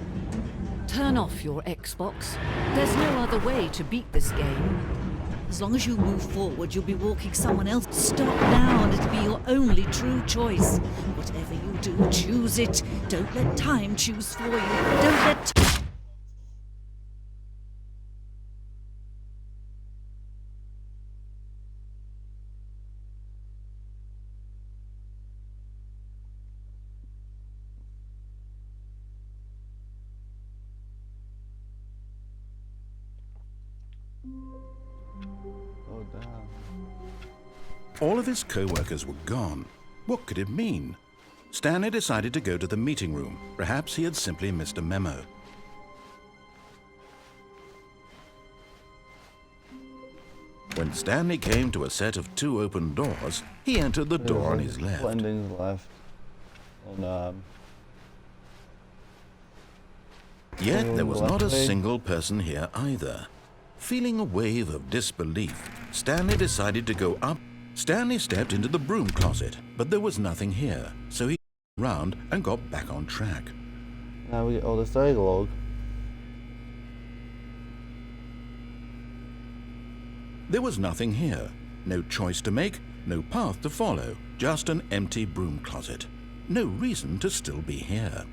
Turn off your Xbox. There's no other way to beat this game. As long as you move forward, you'll be walking someone else. Stop now and it'll be your only true choice. Whatever you do, choose it. Don't let time choose for you. Don't let... Oh, damn. All of his co-workers were gone. What could it mean? Stanley decided to go to the meeting room. Perhaps he had simply missed a memo. When Stanley came to a set of 2 open doors, he entered the door on his left. Endings left. On, Yet there was left not a way. single person here either. Feeling a wave of disbelief, Stanley decided to go up. Stanley stepped into the broom closet, but there was nothing here, so he turned around and got back on track. Now we get all this dialogue. There was nothing here. No choice to make, no path to follow, just an empty broom closet. No reason to still be here.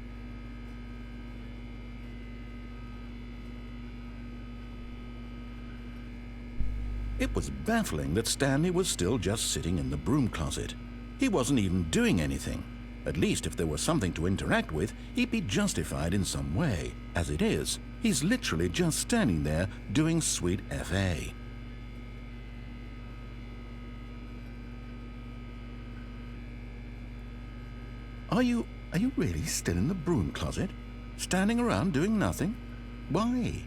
It was baffling that Stanley was still just sitting in the broom closet. He wasn't even doing anything. At least if there was something to interact with, he'd be justified in some way. As it is, he's literally just standing there doing sweet FA. Are you really still in the broom closet? Standing around doing nothing? Why?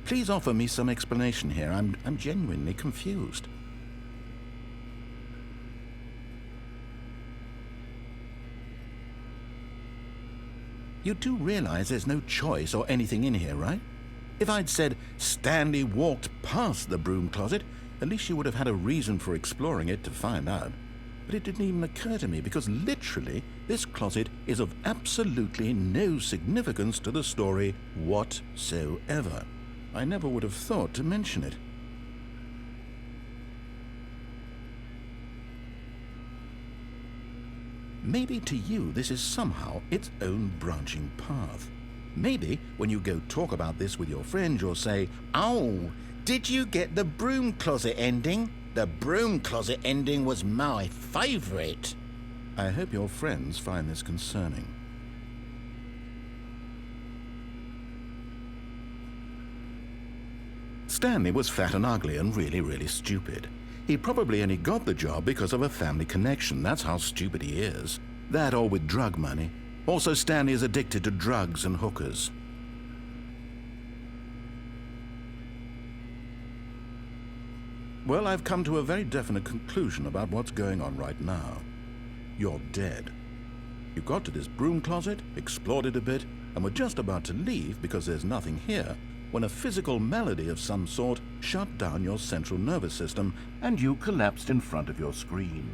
Please offer me some explanation here. I'm genuinely confused. You do realize there's no choice or anything in here, right? If I'd said Stanley walked past the broom closet, at least you would have had a reason for exploring it to find out. But it didn't even occur to me because literally this closet is of absolutely no significance to the story whatsoever. I never would have thought to mention it. Maybe to you this is somehow its own branching path. Maybe when you go talk about this with your friend you'll say, "Oh, did you get the broom closet ending? The broom closet ending was my favorite." I hope your friends find this concerning. Stanley was fat and ugly and really stupid. He probably only got the job because of a family connection. That's how stupid he is. That or with drug money. Also, Stanley is addicted to drugs and hookers. Well, I've come to a very definite conclusion about what's going on right now. You're dead. You got to this broom closet, explored it a bit, and were just about to leave because there's nothing here, when a physical malady of some sort shut down your central nervous system and you collapsed in front of your screen.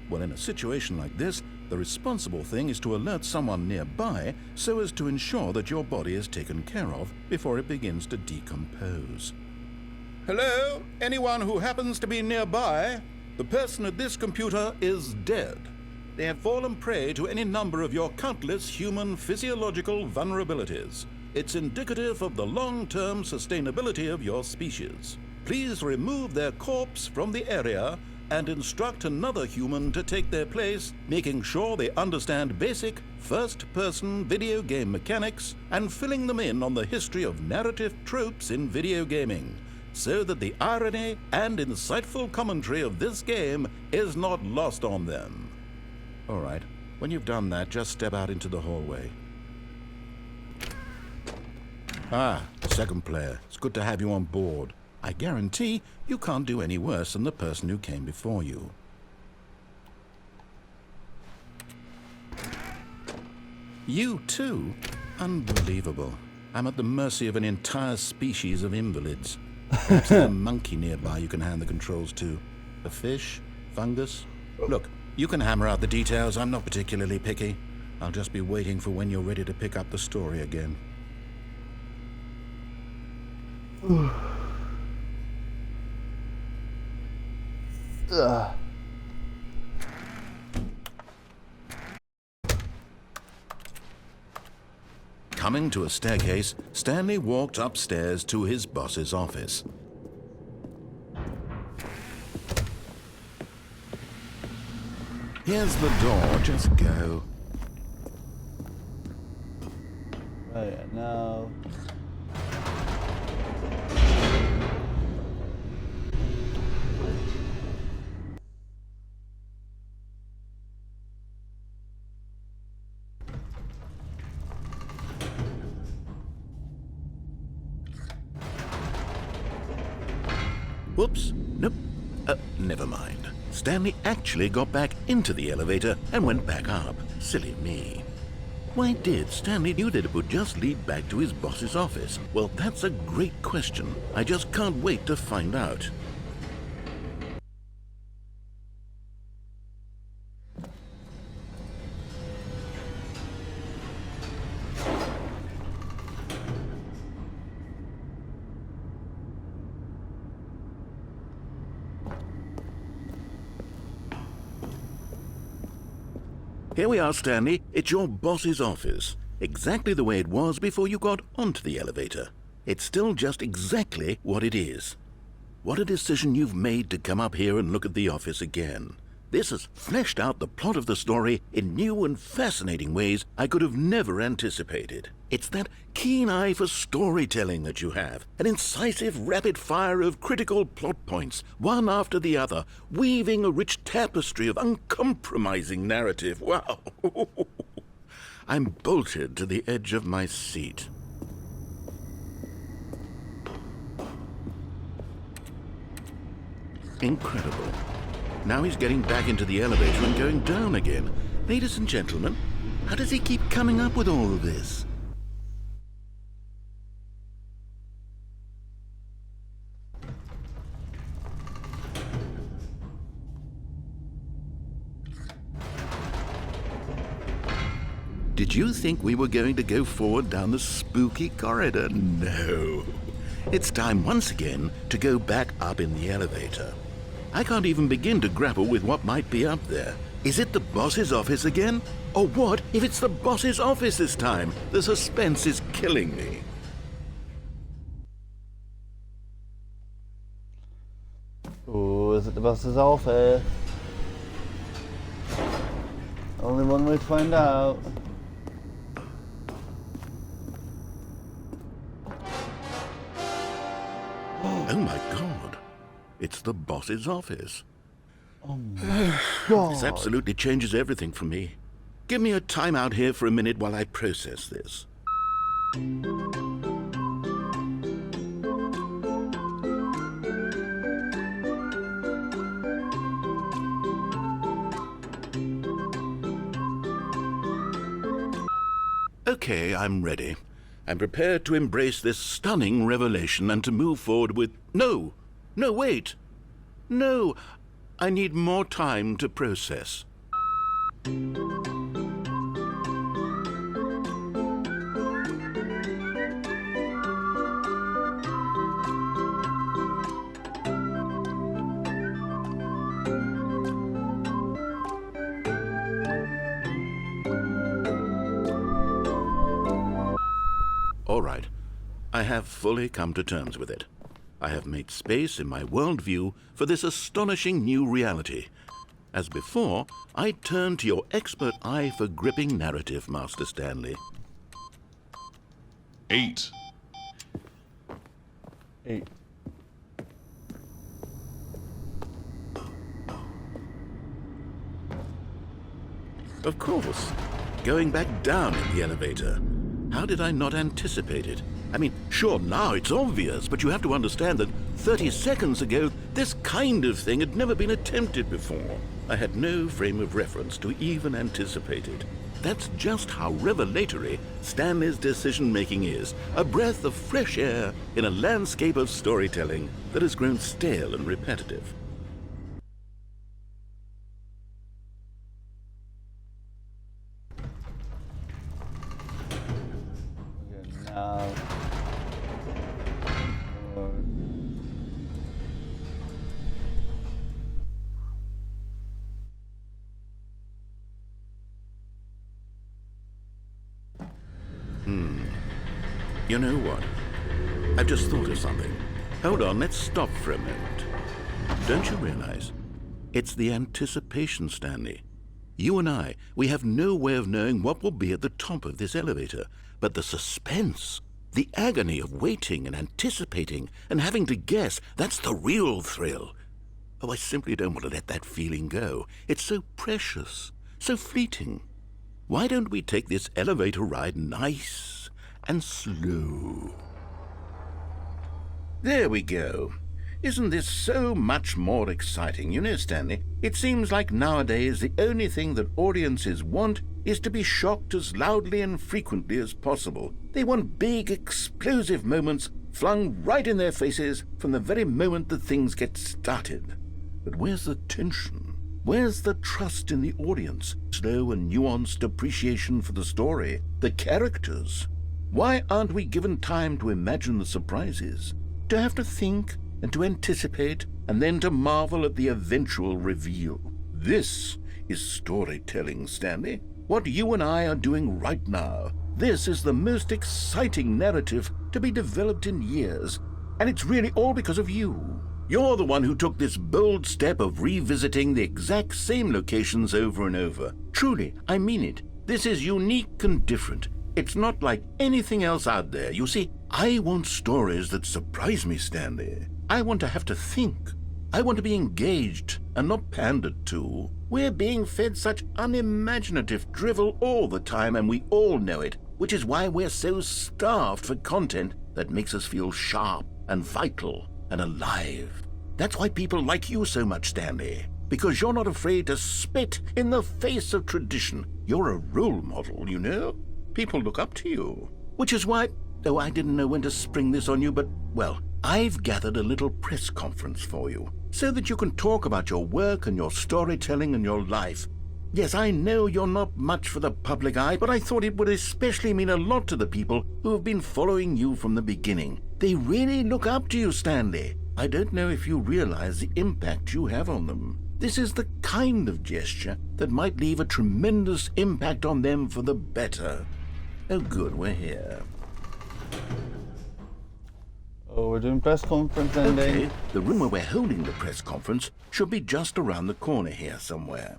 Well, in a situation like this, the responsible thing is to alert someone nearby so as to ensure that your body is taken care of before it begins to decompose. Hello? Anyone who happens to be nearby? The person at this computer is dead. They have fallen prey to any number of your countless human physiological vulnerabilities. It's indicative of the long-term sustainability of your species. Please remove their corpse from the area and instruct another human to take their place, making sure they understand basic first-person video game mechanics and filling them in on the history of narrative tropes in video gaming, so that the irony and insightful commentary of this game is not lost on them. All right, when you've done that, just step out into the hallway. Ah, second player. It's good to have you on board. I guarantee you can't do any worse than the person who came before you. You too? Unbelievable. I'm at the mercy of an entire species of invalids. Perhaps there's a monkey nearby you can hand the controls to. A fish? Fungus? Look, you can hammer out the details. I'm not particularly picky. I'll just be waiting for when you're ready to pick up the story again. Coming to a staircase, Stanley walked upstairs to his boss's office. Here's the door, just go. Right, now... Whoops. Nope. Never mind. Stanley actually got back into the elevator and went back up. Silly me. Why did Stanley knew that it would just lead back to his boss's office? Well, that's a great question. I just can't wait to find out. Here we are, Stanley. It's your boss's office. Exactly the way it was before you got onto the elevator. It's still just exactly what it is. What a decision you've made to come up here and look at the office again. This has fleshed out the plot of the story in new and fascinating ways I could have never anticipated. It's that keen eye for storytelling that you have, an incisive rapid fire of critical plot points, one after the other, weaving a rich tapestry of uncompromising narrative. Wow! I'm bolted to the edge of my seat. Incredible. Now he's getting back into the elevator and going down again. Ladies and gentlemen, how does he keep coming up with all of this? Did you think we were going to go forward down the spooky corridor? No. It's time once again to go back up in the elevator. I can't even begin to grapple with what might be up there. Is it the boss's office again? Or what if it's the boss's office this time? The suspense is killing me. Oh, is it the boss's office? Only one way to find out. Oh my God. It's the boss's office. Oh my God. This absolutely changes everything for me. Give me a time out here for a minute while I process this. Okay, I'm ready. I'm prepared to embrace this stunning revelation and to move forward with... No! No, wait! No! I need more time to process. All right. I have fully come to terms with it. I have made space in my worldview for this astonishing new reality. As before, I turn to your expert eye for gripping narrative, Master Stanley. 8. Of course. Going back down in the elevator. How did I not anticipate it? I mean, sure, now it's obvious, but you have to understand that 30 seconds ago, this kind of thing had never been attempted before. I had no frame of reference to even anticipate it. That's just how revelatory Stanley's decision-making is a breath of fresh air in a landscape of storytelling that has grown stale and repetitive. Okay, now. You know what? I've just thought of something. Hold on, let's stop for a moment. Don't you realize? It's the anticipation, Stanley. You and I, we have no way of knowing what will be at the top of this elevator. But the suspense, the agony of waiting and anticipating and having to guess, that's the real thrill. Oh, I simply don't want to let that feeling go. It's so precious, so fleeting. Why don't we take this elevator ride nice and slow? There we go. Isn't this so much more exciting? You know, Stanley, it seems like nowadays the only thing that audiences want is to be shocked as loudly and frequently as possible. They want big, explosive moments flung right in their faces from the very moment that things get started. But where's the tension? Where's the trust in the audience? Slow and nuanced appreciation for the story, the characters. Why aren't we given time to imagine the surprises? To have to think and to anticipate and then to marvel at the eventual reveal. This is storytelling, Stanley. What you and I are doing right now. This is the most exciting narrative to be developed in years. And it's really all because of you. You're the one who took this bold step of revisiting the exact same locations over and over. Truly, I mean it. This is unique and different. It's not like anything else out there. You see, I want stories that surprise me, Stanley. I want to have to think. I want to be engaged and not pandered to. We're being fed such unimaginative drivel all the time, and we all know it, which is why we're so starved for content that makes us feel sharp and vital and alive. That's why people like you so much, Stanley. Because you're not afraid to spit in the face of tradition. You're a role model, you know? People look up to you. Which is why, though I didn't know when to spring this on you, but, well, I've gathered a little press conference for you, so that you can talk about your work and your storytelling and your life. Yes, I know you're not much for the public eye, but I thought it would especially mean a lot to the people who have been following you from the beginning. They really look up to you, Stanley. I don't know if you realize the impact you have on them. This is the kind of gesture that might leave a tremendous impact on them for the better. Oh good, we're here. Oh, we're doing press conference ending. Okay, the room where we're holding the press conference should be just around the corner here somewhere.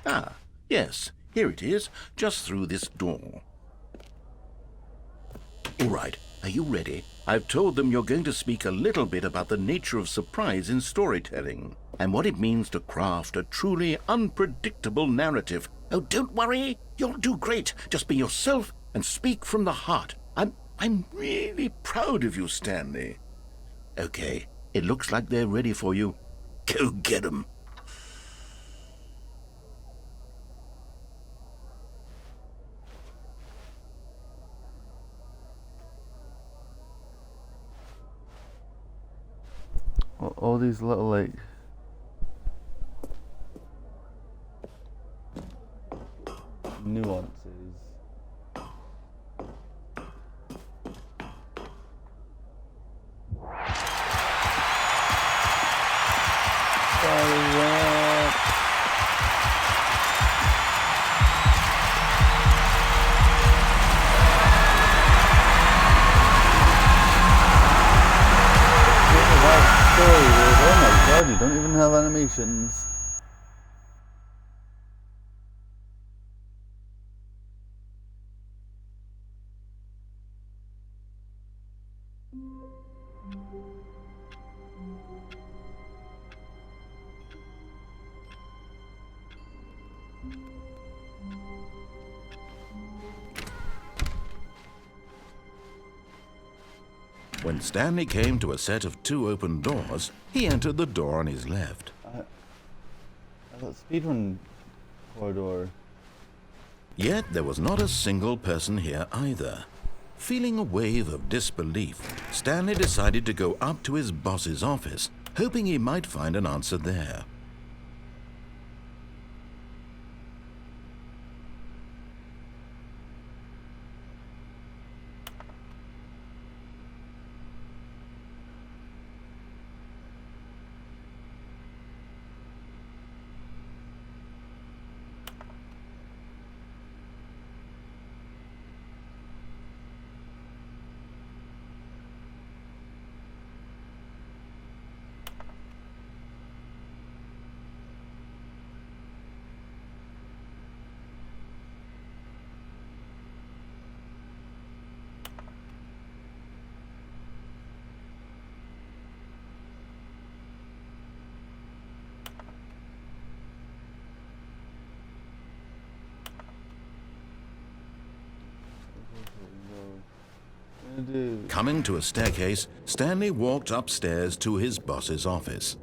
Ah, yes, here it is, just through this door. All right, are you ready? I've told them you're going to speak a little bit about the nature of surprise in storytelling and what it means to craft a truly unpredictable narrative. Oh, don't worry, you'll do great. Just be yourself and speak from the heart. I'm really proud of you, Stanley. Okay, it looks like they're ready for you. Go get 'em. All these little, like, nuances. Oh my god, you don't even have animations. When Stanley came to a set of 2 open doors, he entered the door on his left. I Speedrun corridor. Yet there was not a single person here either. Feeling a wave of disbelief, Stanley decided to go up to his boss's office, hoping he might find an answer there. Coming to a staircase, Stanley walked upstairs to his boss's office.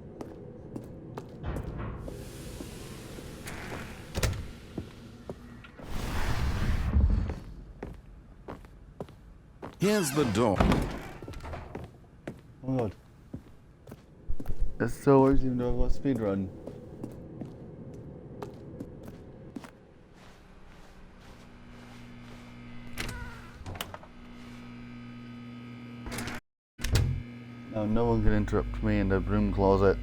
Here's the door. Oh my god. It still works even though I've got speedrun. Now no one can interrupt me in the broom closet.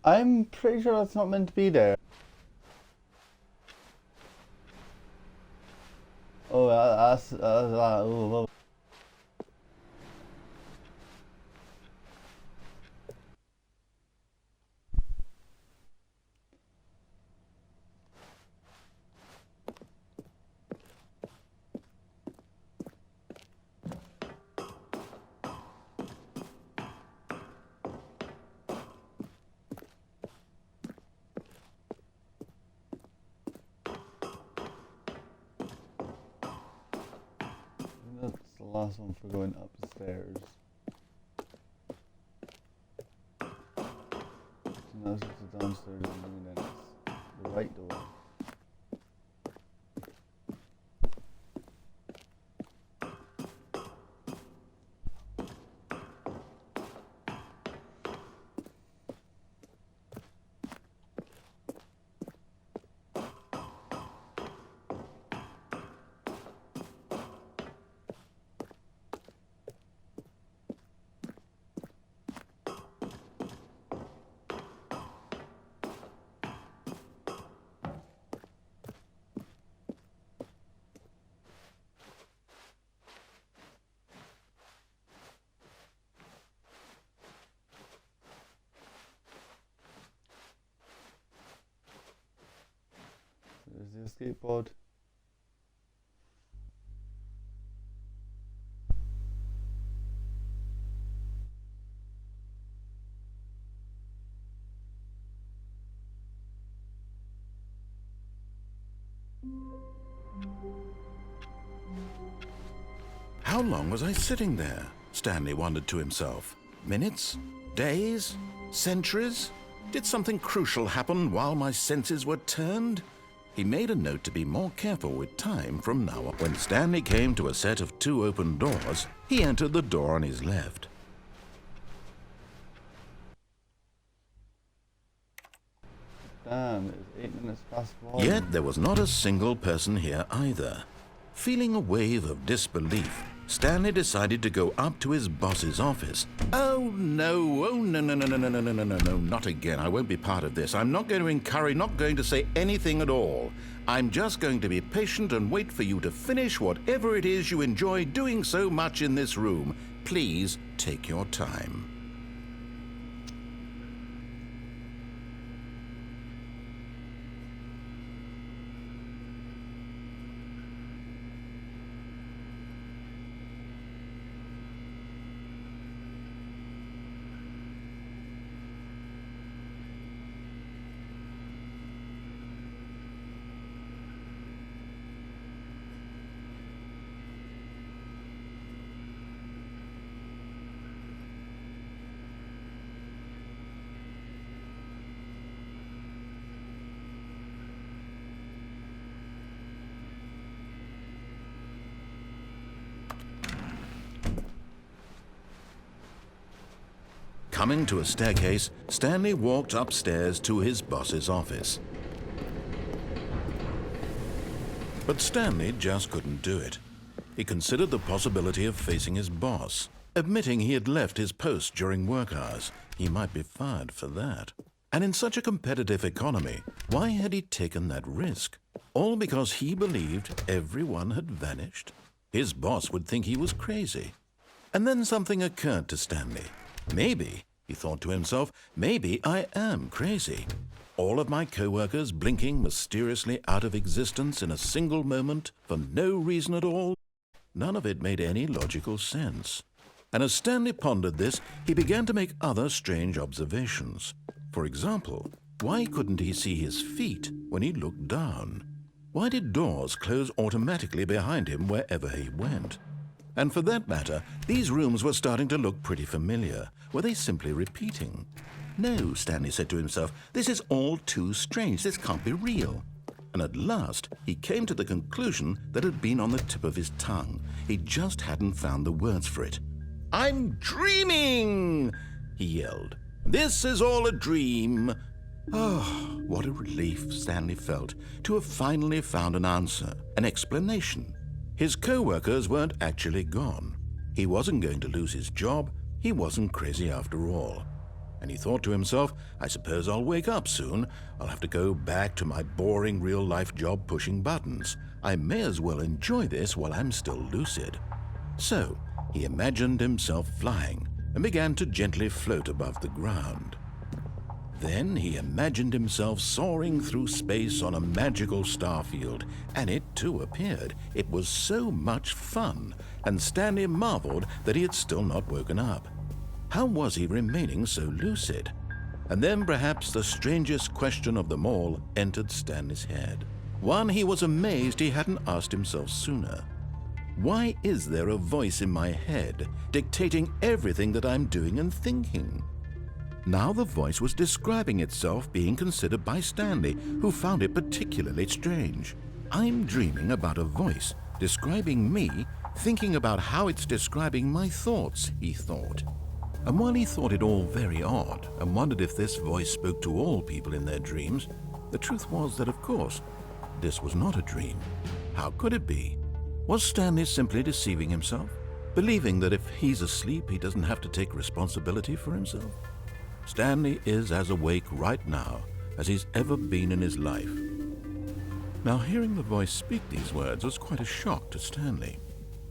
I'm pretty sure that's not meant to be there. Oh, that's oh. That's the last one for going upstairs. So now it's just the downstairs and then it's the right door. There's the escape pod. How long was I sitting there? Stanley wondered to himself. Minutes? Days? Centuries? Did something crucial happen while my senses were turned? He made a note to be more careful with time from now on. When Stanley came to a set of 2 open doors, he entered the door on his left. Damn, it's 8 minutes past 1. Yet there was not a single person here either. Feeling a wave of disbelief, Stanley decided to go up to his boss's office. Oh no, no, not again. I won't be part of this. I'm not going to encourage, not going to say anything at all. I'm just going to be patient and wait for you to finish whatever it is you enjoy doing so much in this room. Please take your time. Coming to a staircase, Stanley walked upstairs to his boss's office. But Stanley just couldn't do it. He considered the possibility of facing his boss. Admitting he had left his post during work hours, he might be fired for that. And in such a competitive economy, why had he taken that risk? All because he believed everyone had vanished? His boss would think he was crazy. And then something occurred to Stanley. Maybe, he thought to himself, maybe I am crazy. All of my co-workers blinking mysteriously out of existence in a single moment for no reason at all. None of it made any logical sense. And as Stanley pondered this, he began to make other strange observations. For example, why couldn't he see his feet when he looked down? Why did doors close automatically behind him wherever he went? And for that matter, these rooms were starting to look pretty familiar. Were they simply repeating? No, Stanley said to himself, this is all too strange. This can't be real. And at last, he came to the conclusion that had been on the tip of his tongue. He just hadn't found the words for it. I'm dreaming, he yelled. This is all a dream. Oh, what a relief Stanley felt to have finally found an answer, an explanation. His co-workers weren't actually gone. He wasn't going to lose his job. He wasn't crazy after all. And he thought to himself, I suppose I'll wake up soon. I'll have to go back to my boring real-life job pushing buttons. I may as well enjoy this while I'm still lucid. So, he imagined himself flying and began to gently float above the ground. Then he imagined himself soaring through space on a magical starfield, and it too appeared. It was so much fun, and Stanley marveled that he had still not woken up. How was he remaining so lucid? And then perhaps the strangest question of them all entered Stanley's head. One he was amazed he hadn't asked himself sooner. Why is there a voice in my head dictating everything that I'm doing and thinking? Now the voice was describing itself being considered by Stanley, who found it particularly strange. I'm dreaming about a voice describing me, thinking about how it's describing my thoughts, he thought. And while he thought it all very odd and wondered if this voice spoke to all people in their dreams, the truth was that, of course, this was not a dream. How could it be? Was Stanley simply deceiving himself, believing that if he's asleep, he doesn't have to take responsibility for himself? Stanley is as awake right now as he's ever been in his life. Now, hearing the voice speak these words was quite a shock to Stanley.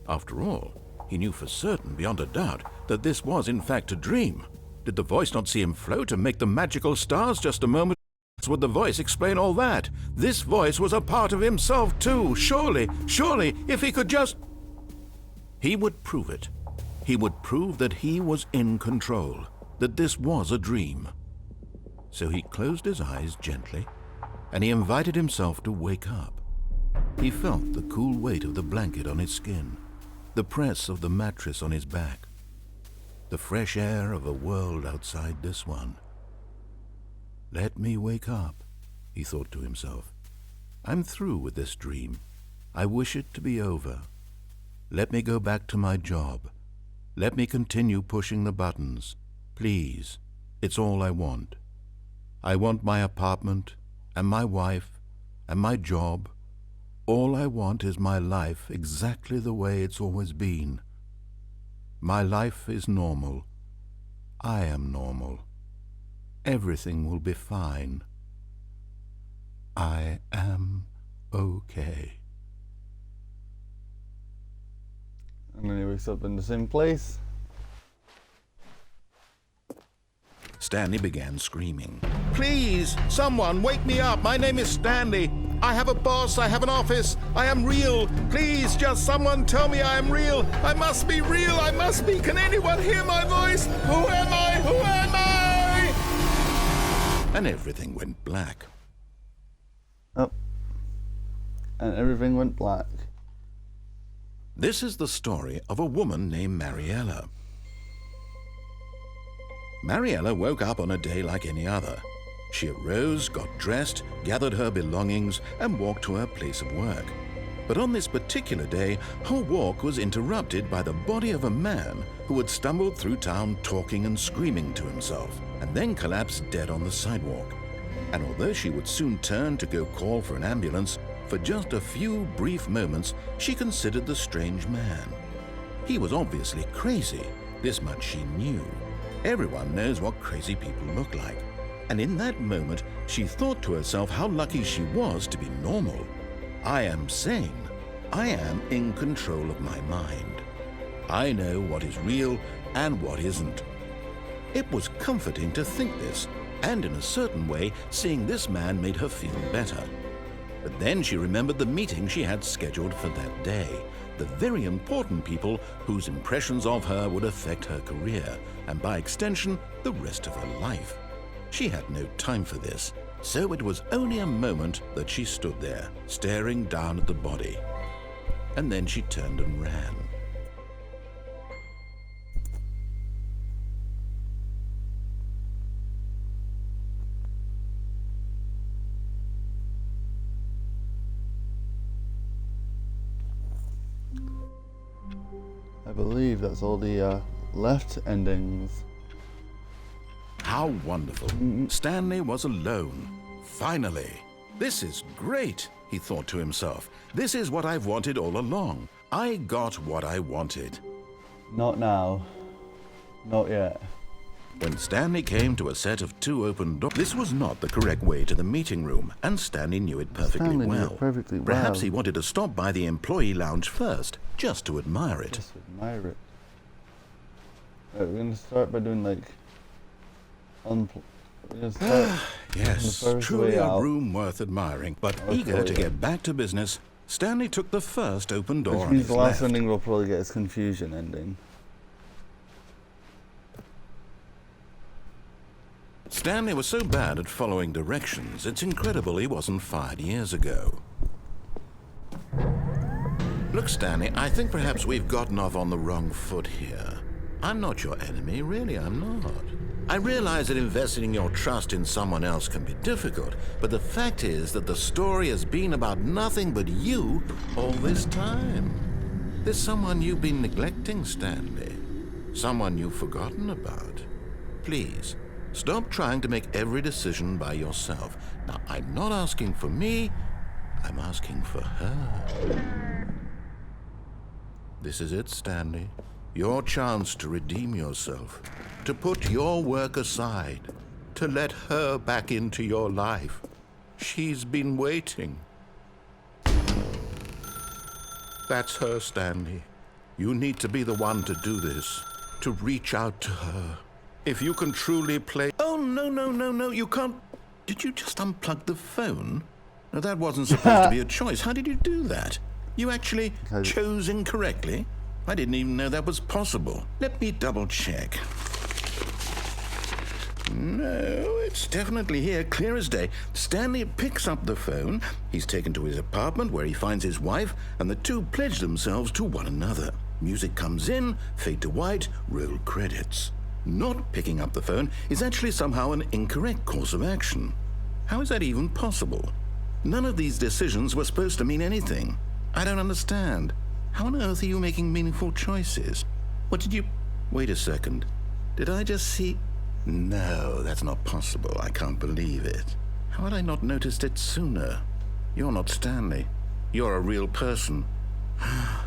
After all, he knew for certain, beyond a doubt, that this was in fact a dream. Did the voice not see him float and make the magical stars just a moment? Would the voice explain all that? This voice was a part of himself too. Surely, if he could just... He would prove it. He would prove that he was in control, that this was a dream. So he closed his eyes gently, and he invited himself to wake up. He felt the cool weight of the blanket on his skin, the press of the mattress on his back, the fresh air of a world outside this one. Let me wake up, he thought to himself. I'm through with this dream. I wish it to be over. Let me go back to my job. Let me continue pushing the buttons. Please, it's all I want. I want my apartment, and my wife, and my job. All I want is my life exactly the way it's always been. My life is normal. I am normal. Everything will be fine. I am okay. And then he wakes up in the same place. Stanley began screaming. Please, someone, wake me up. My name is Stanley. I have a boss. I have an office. I am real. Please, just someone tell me I am real. I must be real. I must be. Can anyone hear my voice? Who am I? Who am I? And everything went black. Oh. And everything went black. This is the story of a woman named Mariella. Mariella woke up on a day like any other. She arose, got dressed, gathered her belongings, and walked to her place of work. But on this particular day, her walk was interrupted by the body of a man who had stumbled through town talking and screaming to himself, and then collapsed dead on the sidewalk. And although she would soon turn to go call for an ambulance, for just a few brief moments, she considered the strange man. He was obviously crazy. This much she knew. Everyone knows what crazy people look like. And in that moment, she thought to herself how lucky she was to be normal. I am sane. I am in control of my mind. I know what is real and what isn't. It was comforting to think this, and in a certain way, seeing this man made her feel better. But then she remembered the meeting she had scheduled for that day, the very important people whose impressions of her would affect her career, and by extension, the rest of her life. She had no time for this, so it was only a moment that she stood there, staring down at the body. And then she turned and ran. I believe that's all the left endings. How wonderful. Stanley was alone. Finally. This is great, he thought to himself. This is what I've wanted all along. I got what I wanted. Not now. Not yet. When Stanley came to a set of 2 open doors, this was not the correct way to the meeting room, and Stanley knew it perfectly well. Perhaps he wanted to stop by the employee lounge first, just to admire it. Just admire it. Right, we're going to start by doing like... Yes, truly a room worth admiring. But eager to get back to business, Stanley took the first open door on his the last left. ending will probably get his confusion ending. Stanley was so bad at following directions, it's incredible he wasn't fired years ago. Look, Stanley, I think perhaps we've gotten off on the wrong foot here. I'm not your enemy, really, I'm not. I realize that investing your trust in someone else can be difficult, but the fact is that the story has been about nothing but you all this time. There's someone you've been neglecting, Stanley. Someone you've forgotten about. Please, stop trying to make every decision by yourself. Now, I'm not asking for me, I'm asking for her. This is it, Stanley. Your chance to redeem yourself, to put your work aside, to let her back into your life. She's been waiting. That's her, Stanley. You need to be the one to do this, to reach out to her. If you can truly play... Oh, no, you can't... Did you just unplug the phone? No, that wasn't supposed to be a choice. How did you do that? You actually chose incorrectly? I didn't even know that was possible. Let me double check. No, it's definitely here, clear as day. Stanley picks up the phone. He's taken to his apartment where he finds his wife, and the two pledge themselves to one another. Music comes in, fade to white, roll credits. Not picking up the phone is actually somehow an incorrect course of action. How is that even possible? None of these decisions were supposed to mean anything. I don't understand. How on earth are you making meaningful choices? What did you... Wait a second. Did I just see... No, that's not possible. I can't believe it. How had I not noticed it sooner? You're not Stanley. You're a real person. I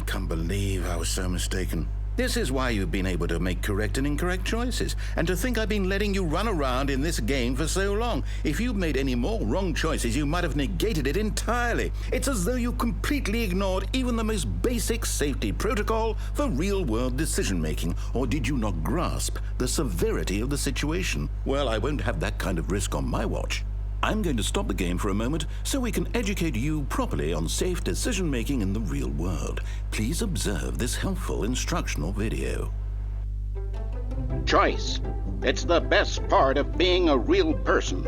can't believe I was so mistaken. This is why you've been able to make correct and incorrect choices, and to think I've been letting you run around in this game for so long. If you'd made any more wrong choices, you might have negated it entirely. It's as though you completely ignored even the most basic safety protocol for real-world decision-making. Or did you not grasp the severity of the situation? Well, I won't have that kind of risk on my watch. I'm going to stop the game for a moment so we can educate you properly on safe decision-making in the real world. Please observe this helpful instructional video. Choice. It's the best part of being a real person.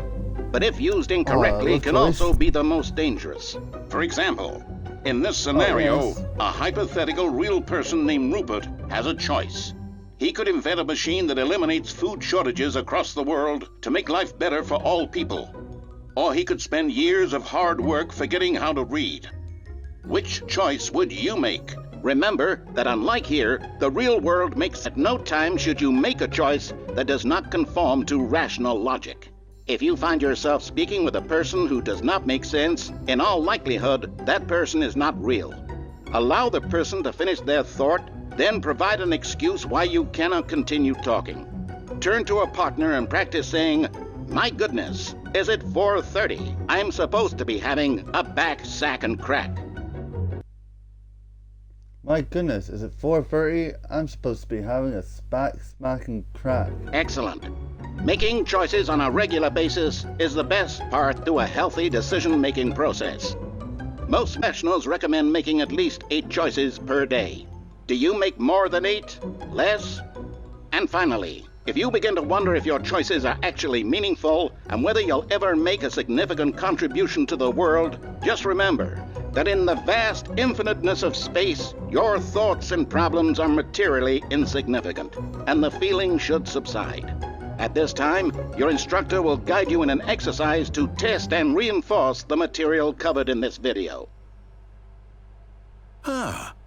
But if used incorrectly, can also be the most dangerous. For example, in this scenario, a hypothetical real person named Rupert has a choice. He could invent a machine that eliminates food shortages across the world to make life better for all people. Or he could spend years of hard work forgetting how to read. Which choice would you make? Remember that unlike here, the real world makes at no time should you make a choice that does not conform to rational logic. If you find yourself speaking with a person who does not make sense, in all likelihood, that person is not real. Allow the person to finish their thought, then provide an excuse why you cannot continue talking. Turn to a partner and practice saying, "My goodness, is it 4:30? I'm supposed to be having a back sack and crack." My goodness, is it 4:30? I'm supposed to be having a smack and crack. Excellent. Making choices on a regular basis is the best part to a healthy decision-making process. Most professionals recommend making at least 8 choices per day. Do you make more than 8? Less? And finally, if you begin to wonder if your choices are actually meaningful and whether you'll ever make a significant contribution to the world, just remember that in the vast infiniteness of space, your thoughts and problems are materially insignificant, and the feeling should subside. At this time, your instructor will guide you in an exercise to test and reinforce the material covered in this video.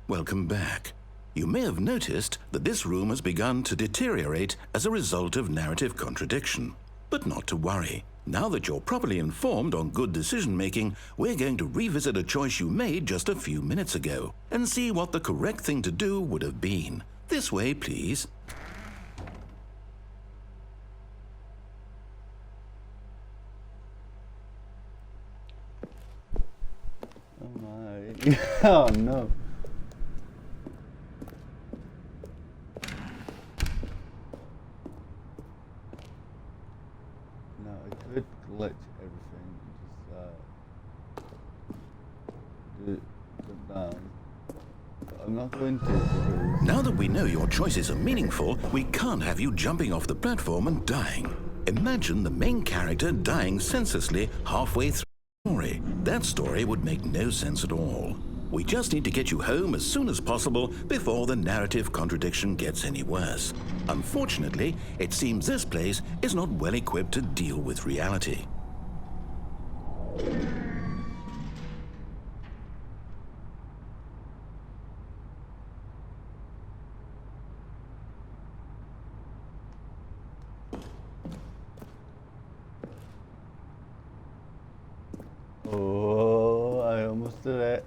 Welcome back. You may have noticed that this room has begun to deteriorate as a result of narrative contradiction. But not to worry. Now that you're properly informed on good decision-making, we're going to revisit a choice you made just a few minutes ago and see what the correct thing to do would have been. This way, please. Oh my. Oh no. No, I could glitch everything and just do it down. But I'm not going to because... Now that we know your choices are meaningful, we can't have you jumping off the platform and dying. Imagine the main character dying senselessly halfway through the story. That story would make no sense at all. We just need to get you home as soon as possible before the narrative contradiction gets any worse. Unfortunately, it seems this place is not well equipped to deal with reality. Oh, I almost did it.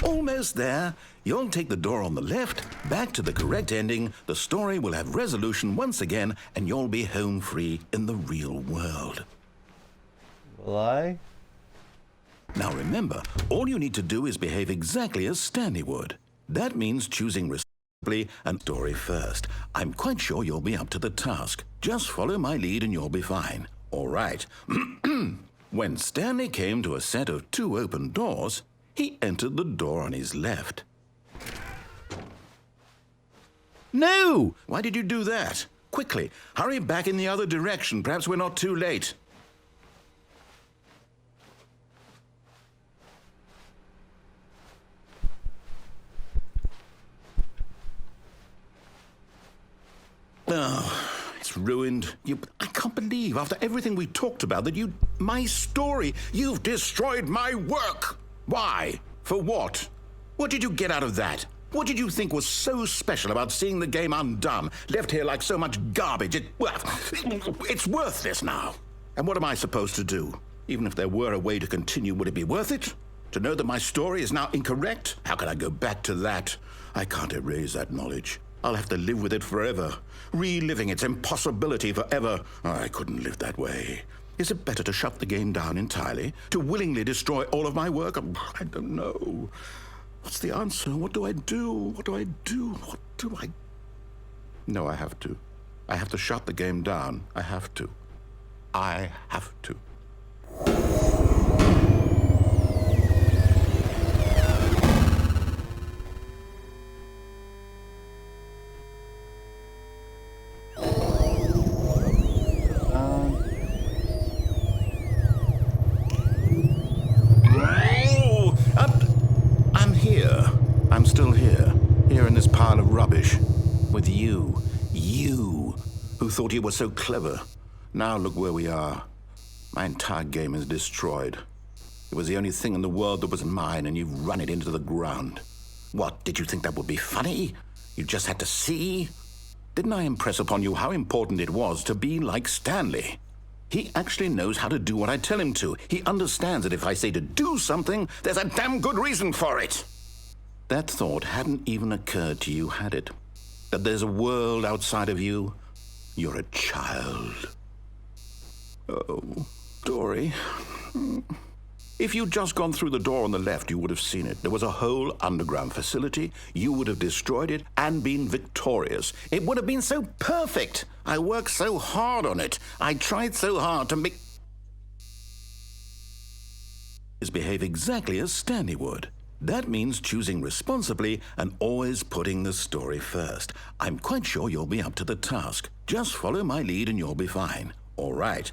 almost there. You'll take the door on the left, back to the correct ending, the story will have resolution once again, and you'll be home free in the real world. Will I? Now remember, all you need to do is behave exactly as Stanley would. That means choosing responsibly and story first. I'm quite sure you'll be up to the task. Just follow my lead and you'll be fine. All right. When Stanley came to a set of 2 open doors, he entered the door on his left. No! Why did you do that? Quickly, hurry back in the other direction. Perhaps we're not too late. Oh, it's ruined. I can't believe, after everything we talked about, that my story, you've destroyed my work. Why? For what? What did you get out of that? What did you think was so special about seeing the game undone, left here like so much garbage? It's worthless now. And what am I supposed to do? Even if there were a way to continue, would it be worth it? To know that my story is now incorrect? How can I go back to that? I can't erase that knowledge. I'll have to live with it forever, reliving its impossibility forever. I couldn't live that way. Is it better to shut the game down entirely? To willingly destroy all of my work? I don't know. What's the answer? What do I do? What do I do? What do I... No, I have to. I have to shut the game down. I have to. I have to. I'm still here in this pile of rubbish, with you, who thought you were so clever. Now look where we are. My entire game is destroyed. It was the only thing in the world that was mine, and you've run it into the ground. What, did you think that would be funny? You just had to see? Didn't I impress upon you how important it was to be like Stanley? He actually knows how to do what I tell him to. He understands that if I say to do something, there's a damn good reason for it. That thought hadn't even occurred to you, had it? That there's a world outside of you? You're a child. Oh, Dory. If you'd just gone through the door on the left, you would have seen it. There was a whole underground facility. You would have destroyed it and been victorious. It would have been so perfect. I worked so hard on it. I tried so hard to make... behave exactly as Stanley would. That means choosing responsibly and always putting the story first. I'm quite sure you'll be up to the task. Just follow my lead and you'll be fine. All right.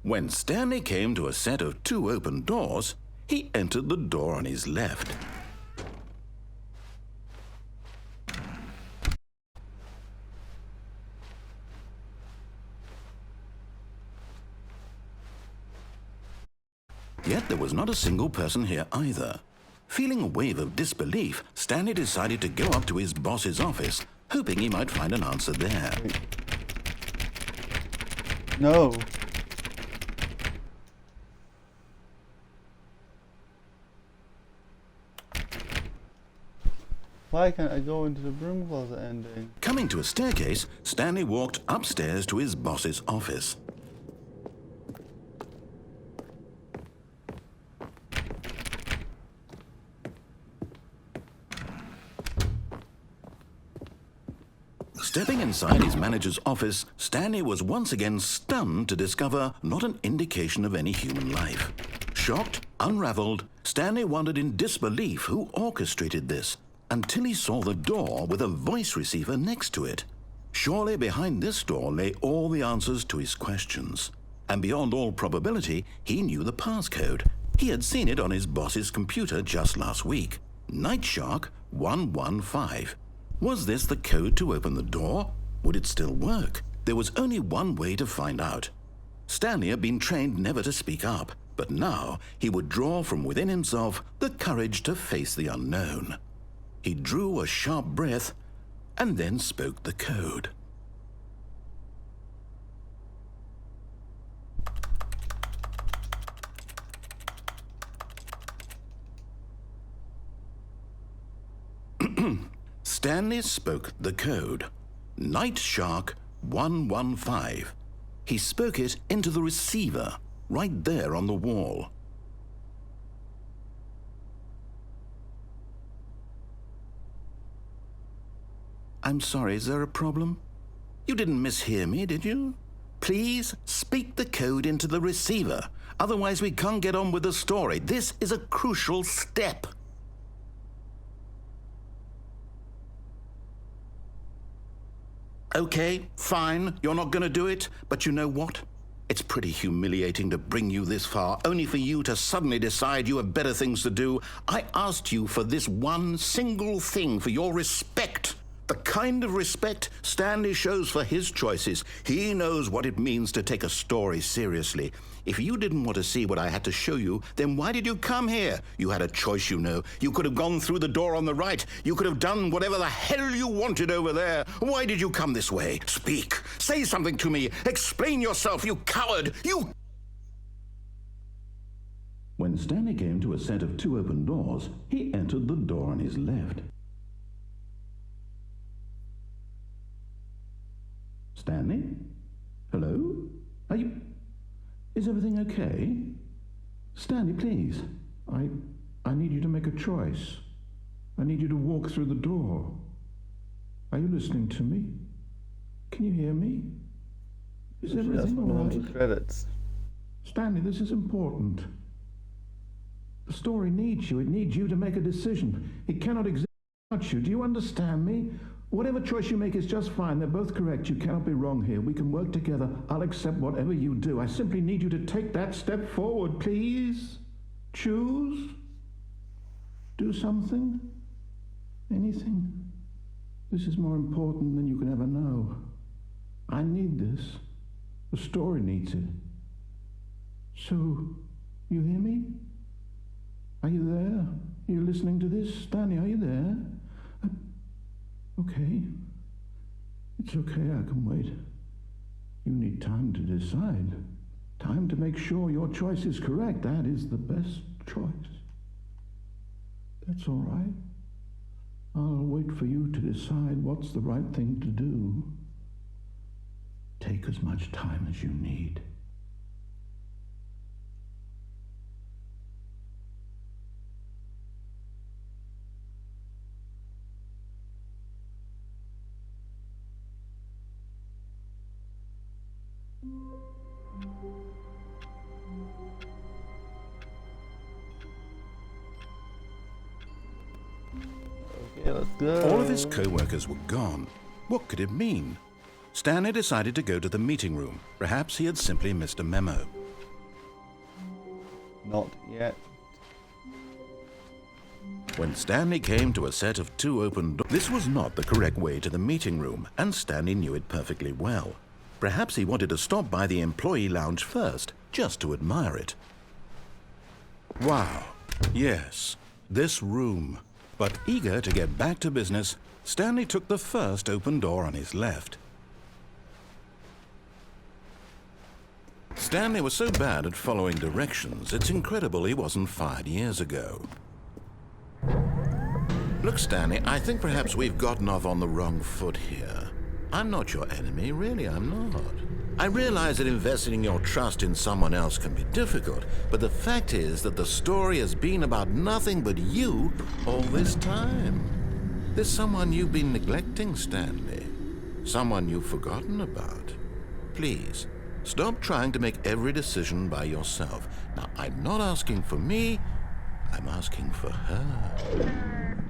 When Stanley came to a set of 2 open doors, he entered the door on his left. Yet there was not a single person here either. Feeling a wave of disbelief, Stanley decided to go up to his boss's office, hoping he might find an answer there. No. Why can't I go into the broom closet ending? Coming to a staircase, Stanley walked upstairs to his boss's office. Stepping inside his manager's office, Stanley was once again stunned to discover not an indication of any human life. Shocked, unraveled, Stanley wondered in disbelief who orchestrated this, until he saw the door with a voice receiver next to it. Surely behind this door lay all the answers to his questions. And beyond all probability, he knew the passcode. He had seen it on his boss's computer just last week. Nightshark 115. Was this the code to open the door? Would it still work? There was only one way to find out. Stanley had been trained never to speak up, but now he would draw from within himself the courage to face the unknown. He drew a sharp breath and then spoke the code. Stanley spoke the code. Night Shark 115. He spoke it into the receiver, right there on the wall. I'm sorry, is there a problem? You didn't mishear me, did you? Please speak the code into the receiver. Otherwise, we can't get on with the story. This is a crucial step. Okay, fine, you're not going to do it, but you know what? It's pretty humiliating to bring you this far, only for you to suddenly decide you have better things to do. I asked you for this one single thing, for your respect. The kind of respect Stanley shows for his choices. He knows what it means to take a story seriously. If you didn't want to see what I had to show you, then why did you come here? You had a choice, you know. You could have gone through the door on the right. You could have done whatever the hell you wanted over there. Why did you come this way? Speak. Say something to me. Explain yourself, you coward. You... When Stanley came to a set of 2 open doors, he entered the door on his left. Stanley? Hello? Are you... Is everything okay? Stanley, please. I need you to make a choice. I need you to walk through the door. Are you listening to me? Can you hear me? Is everything all right? Credits. Stanley, this is important. The story needs you. It needs you to make a decision. It cannot exist without you. Do you understand me? Whatever choice you make is just fine. They're both correct. You cannot be wrong here. We can work together. I'll accept whatever you do. I simply need you to take that step forward, please. Choose. Do something. Anything. This is more important than you can ever know. I need this. The story needs it. So, you hear me? Are you there? Are you listening to this? Stanley, are you there? Okay. It's okay, I can wait. You need time to decide. Time to make sure your choice is correct. That is the best choice. That's all right. I'll wait for you to decide what's the right thing to do. Take as much time as you need. Okay, let's go. All of his co-workers were gone. What could it mean? Stanley decided to go to the meeting room. Perhaps he had simply missed a memo. Not yet. When Stanley came to a set of 2 open doors, this was not the correct way to the meeting room, and Stanley knew it perfectly well. Perhaps he wanted to stop by the employee lounge first, just to admire it. Wow, yes, this room. But eager to get back to business, Stanley took the first open door on his left. Stanley was so bad at following directions, it's incredible he wasn't fired years ago. Look, Stanley, I think perhaps we've gotten off on the wrong foot here. I'm not your enemy, really, I'm not. I realize that investing your trust in someone else can be difficult, but the fact is that the story has been about nothing but you all this time. There's someone you've been neglecting, Stanley. Someone you've forgotten about. Please, stop trying to make every decision by yourself. Now, I'm not asking for me, I'm asking for her.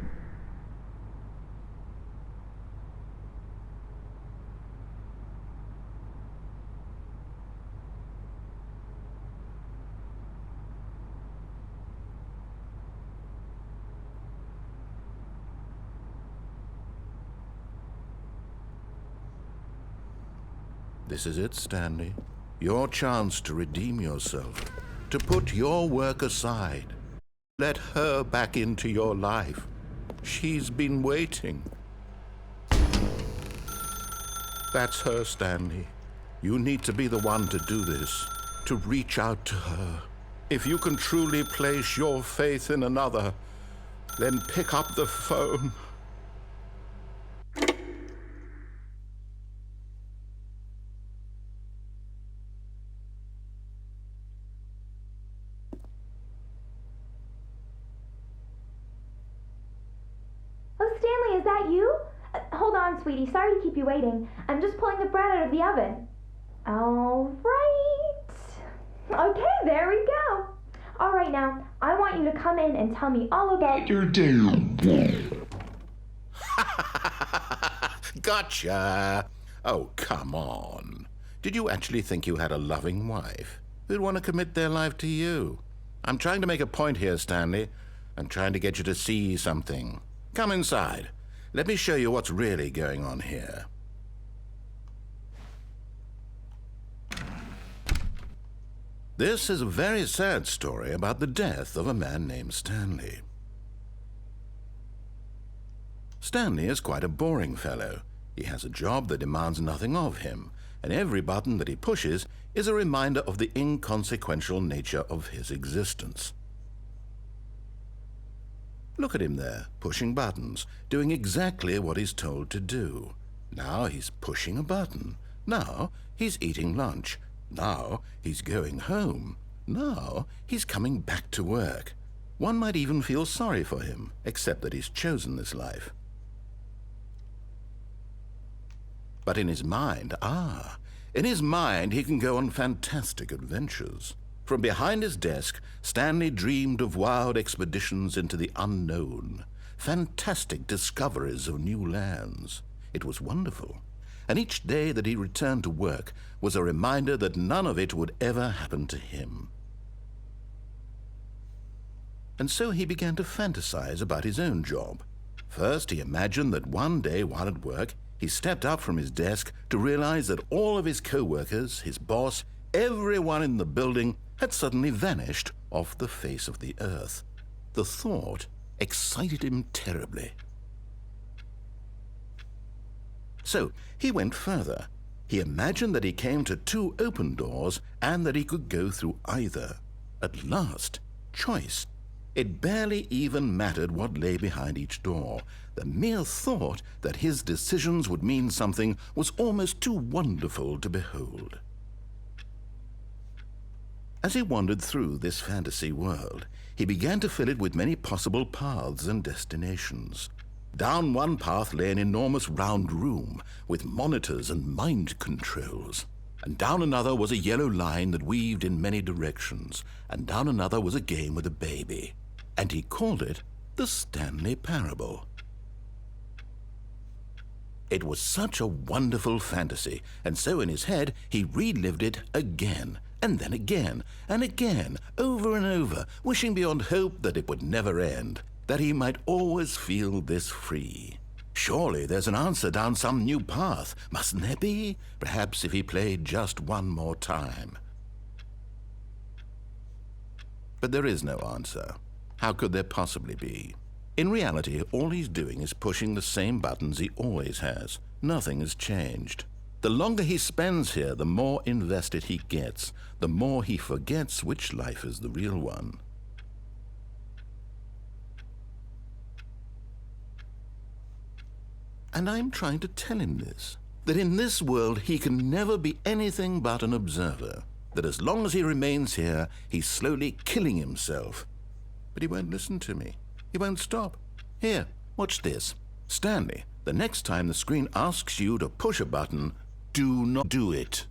This is it, Stanley. Your chance to redeem yourself, to put your work aside. Let her back into your life. She's been waiting. That's her, Stanley. You need to be the one to do this, to reach out to her. If you can truly place your faith in another, then pick up the phone sweetie. Sorry to keep you waiting. I'm just pulling the bread out of the oven. All right. Okay, there we go. All right, now, I want you to come in and tell me all about your day. Gotcha! Oh, come on. Did you actually think you had a loving wife who'd want to commit their life to you? I'm trying to make a point here, Stanley. I'm trying to get you to see something. Come inside. Let me show you what's really going on here. This is a very sad story about the death of a man named Stanley. Stanley is quite a boring fellow. He has a job that demands nothing of him, and every button that he pushes is a reminder of the inconsequential nature of his existence. Look at him there, pushing buttons, doing exactly what he's told to do. Now he's pushing a button. Now he's eating lunch. Now he's going home. Now he's coming back to work. One might even feel sorry for him, except that he's chosen this life. But in his mind, in his mind he can go on fantastic adventures. From behind his desk, Stanley dreamed of wild expeditions into the unknown, fantastic discoveries of new lands. It was wonderful, and each day that he returned to work was a reminder that none of it would ever happen to him. And so he began to fantasize about his own job. First, he imagined that one day while at work, he stepped up from his desk to realize that all of his co-workers, his boss, everyone in the building had suddenly vanished off the face of the earth. The thought excited him terribly. So he went further. He imagined that he came to 2 open doors and that he could go through either. At last, choice. It barely even mattered what lay behind each door. The mere thought that his decisions would mean something was almost too wonderful to behold. As he wandered through this fantasy world, he began to fill it with many possible paths and destinations. Down one path lay an enormous round room with monitors and mind controls. And down another was a yellow line that weaved in many directions. And down another was a game with a baby. And he called it the Stanley Parable. It was such a wonderful fantasy, and so in his head he relived it again, and then again, and again, over and over, wishing beyond hope that it would never end, that he might always feel this free. Surely there's an answer down some new path, mustn't there be? Perhaps if he played just one more time. But there is no answer. How could there possibly be? In reality, all he's doing is pushing the same buttons he always has. Nothing has changed. The longer he spends here, the more invested he gets, the more he forgets which life is the real one. And I'm trying to tell him this, that in this world he can never be anything but an observer, that as long as he remains here, he's slowly killing himself. But he won't listen to me. He won't stop. Here, watch this. Stanley, the next time the screen asks you to push a button, do not do it.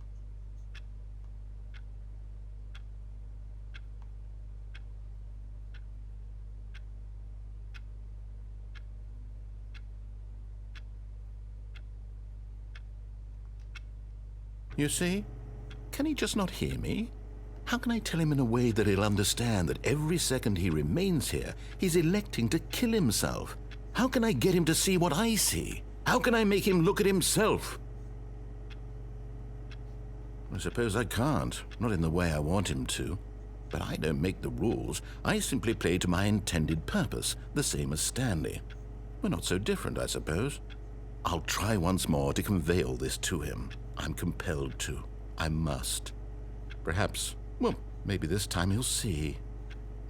You see? Can he just not hear me? How can I tell him in a way that he'll understand that every second he remains here, he's electing to kill himself? How can I get him to see what I see? How can I make him look at himself? I suppose I can't, not in the way I want him to. But I don't make the rules. I simply play to my intended purpose, the same as Stanley. We're not so different, I suppose. I'll try once more to convey all this to him. I'm compelled to. I must. Perhaps, well, maybe this time he'll see.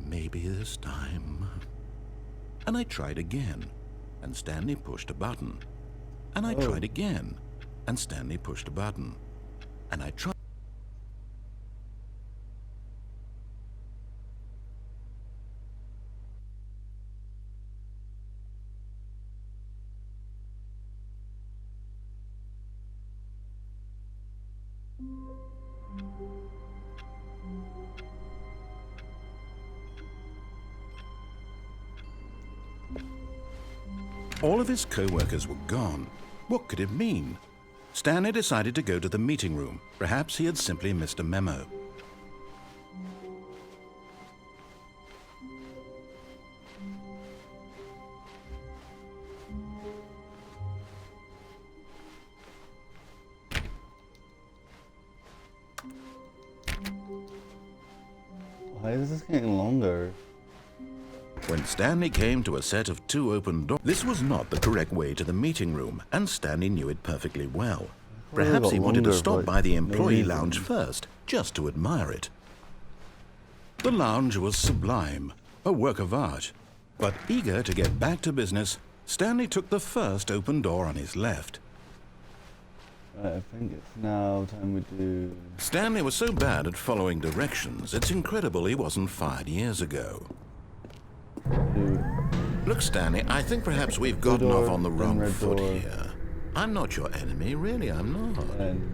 Maybe this time. And I tried again, and Stanley pushed a button. And I tried again, and Stanley pushed a button. And I tried. All of his co-workers were gone. What could it mean? Stanley decided to go to the meeting room. Perhaps he had simply missed a memo. Why is this getting longer? When Stanley came to a set of 2 open doors, this was not the correct way to the meeting room, and Stanley knew it perfectly well. Perhaps he wanted to stop by the employee lounge first, just to admire it. The lounge was sublime, a work of art. But eager to get back to business, Stanley took the first open door on his left. Right, I think it's now time we do... Stanley was so bad at following directions, it's incredible he wasn't fired years ago. Look, Stanley, I think perhaps we've gotten off on the wrong foot here. I'm not your enemy, really, I'm not.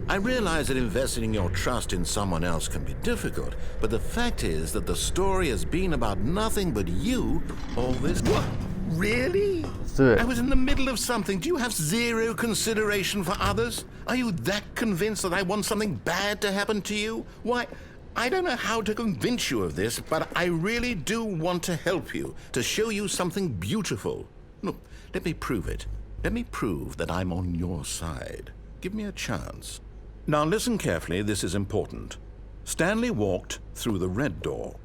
I realize that investing your trust in someone else can be difficult, but the fact is that the story has been about nothing but you all this... What? Really? Let's do it. I was in the middle of something. Do you have zero consideration for others? Are you that convinced that I want something bad to happen to you? Why, I don't know how to convince you of this, but I really do want to help you, to show you something beautiful. Look, let me prove it. Let me prove that I'm on your side. Give me a chance. Now listen carefully, this is important. Stanley walked through the red door.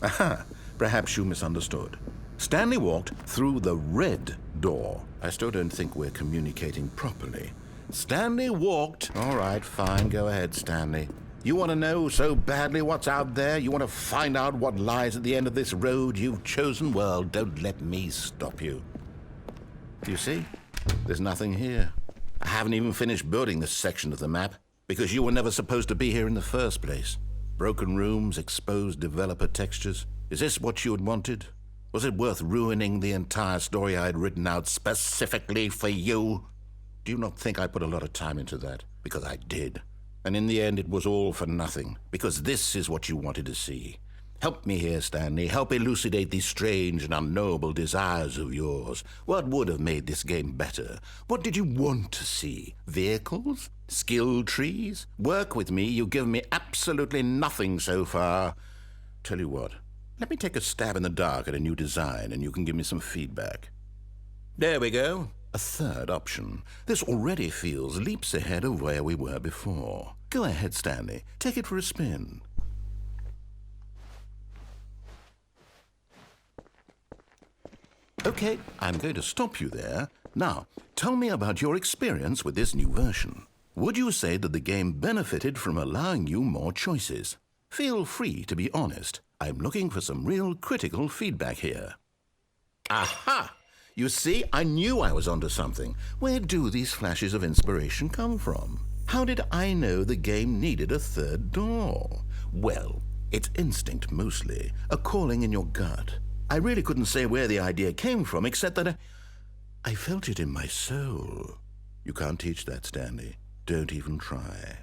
Aha, perhaps you misunderstood. Stanley walked through the red door. I still don't think we're communicating properly. Stanley walked... All right, fine, go ahead, Stanley. You want to know so badly what's out there? You want to find out what lies at the end of this road you've chosen? Well, don't let me stop you. You see? There's nothing here. I haven't even finished building this section of the map, because you were never supposed to be here in the first place. Broken rooms, exposed developer textures. Is this what you had wanted? Was it worth ruining the entire story I had written out specifically for you? Do you not think I put a lot of time into that? Because I did. And in the end, it was all for nothing, because this is what you wanted to see. Help me here, Stanley. Help elucidate these strange and unknowable desires of yours. What would have made this game better? What did you want to see? Vehicles? Skill trees? Work with me. You've given me absolutely nothing so far. Tell you what, let me take a stab in the dark at a new design, and you can give me some feedback. There we go. A third option. This already feels leaps ahead of where we were before. Go ahead, Stanley. Take it for a spin. Okay, I'm going to stop you there. Now, tell me about your experience with this new version. Would you say that the game benefited from allowing you more choices? Feel free to be honest. I'm looking for some real critical feedback here. Aha! You see, I knew I was onto something. Where do these flashes of inspiration come from? How did I know the game needed a third door? Well, it's instinct mostly, a calling in your gut. I really couldn't say where the idea came from, except that I felt it in my soul. You can't teach that, Stanley. Don't even try.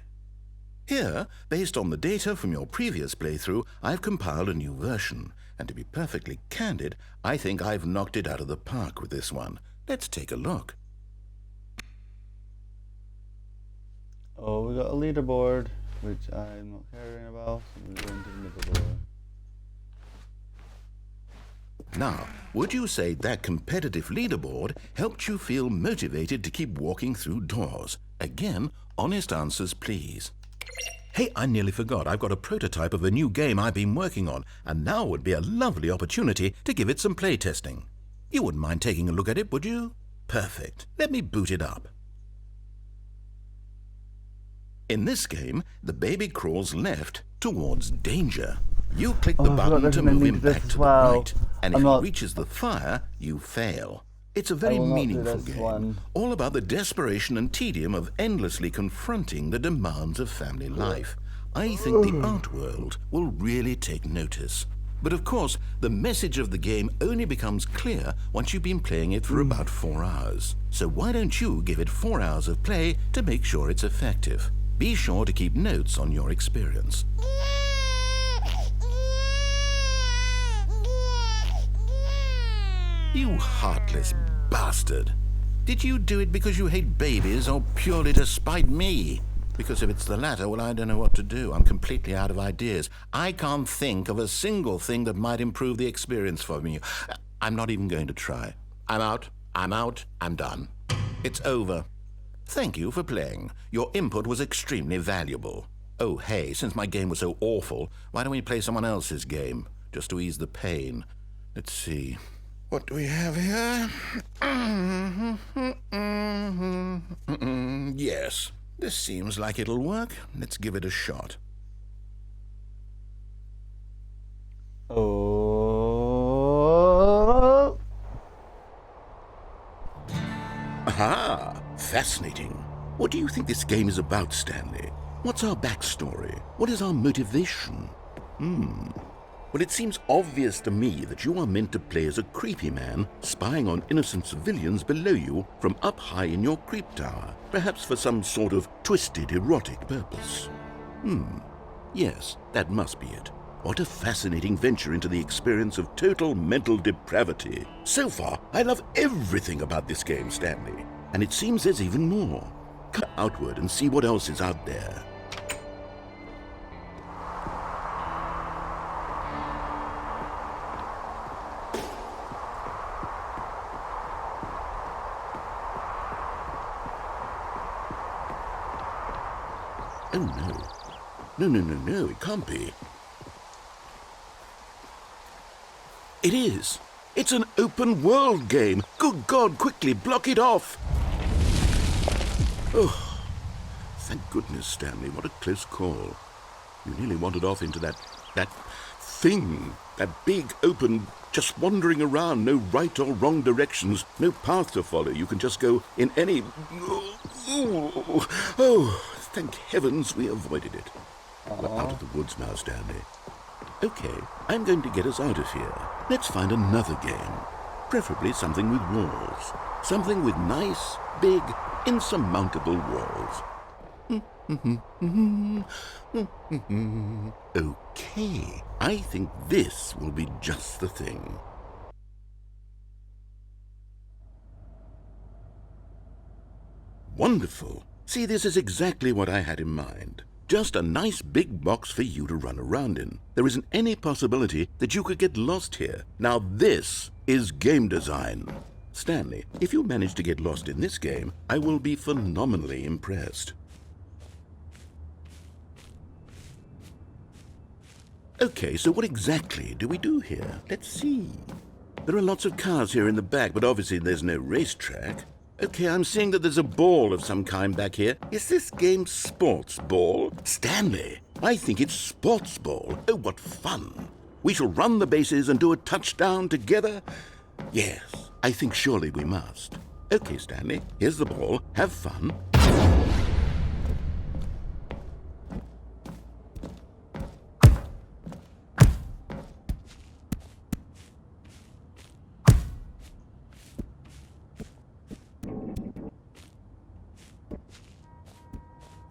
Here, based on the data from your previous playthrough, I've compiled a new version. And to be perfectly candid, I think I've knocked it out of the park with this one. Let's take a look. Oh, we got a leaderboard, which I'm not caring about, so we're going to the leaderboard. Now, would you say that competitive leaderboard helped you feel motivated to keep walking through doors? Again, honest answers, please. Hey, I nearly forgot. I've got a prototype of a new game I've been working on, and now would be a lovely opportunity to give it some playtesting. You wouldn't mind taking a look at it, would you? Perfect. Let me boot it up. In this game, the baby crawls left towards danger. You click the button to move him back to the right, and if he reaches the fire, you fail. It's a very meaningful game, all about the desperation and tedium of endlessly confronting the demands of family life. I think the art world will really take notice. But of course, the message of the game only becomes clear once you've been playing it for about 4 hours. So why don't you give it 4 hours of play to make sure it's effective? Be sure to keep notes on your experience. You heartless bastard. Did you do it because you hate babies or purely to spite me? Because if it's the latter, well, I don't know what to do. I'm completely out of ideas. I can't think of a single thing that might improve the experience for me. I'm not even going to try. I'm out, I'm done. It's over. Thank you for playing. Your input was extremely valuable. Oh, hey, since my game was so awful, why don't we play someone else's game, just to ease the pain? Let's see. What do we have here? Yes, this seems like it'll work. Let's give it a shot. Oh. Aha! Fascinating. What do you think this game is about, Stanley? What's our backstory? What is our motivation? Well, it seems obvious to me that you are meant to play as a creepy man spying on innocent civilians below you from up high in your creep tower, perhaps for some sort of twisted erotic purpose. Yes, that must be it. What a fascinating venture into the experience of total mental depravity. So far, I love everything about this game, Stanley. And it seems there's even more. Come outward and see what else is out there. Oh, no. No, it can't be. It is. It's an open world game. Good God, quickly, block it off. Oh, thank goodness, Stanley. What a close call. You nearly wandered off into that thing. That big, open, just wandering around, no right or wrong directions, no path to follow. You can just go in any... Oh, thank heavens we avoided it. We're out of the woods now, Stanley. Okay, I'm going to get us out of here. Let's find another game. Preferably something with walls. Something with nice, big, insurmountable walls. Okay, I think this will be just the thing. Wonderful. See, this is exactly what I had in mind. Just a nice big box for you to run around in. There isn't any possibility that you could get lost here. Now this is game design. Stanley, if you manage to get lost in this game, I will be phenomenally impressed. Okay, so what exactly do we do here? Let's see. There are lots of cars here in the back, but obviously there's no racetrack. Okay, I'm seeing that there's a ball of some kind back here. Is this game sports ball? Stanley, I think it's sports ball. Oh, what fun. We shall run the bases and do a touchdown together? Yes, I think surely we must. Okay, Stanley, here's the ball. Have fun.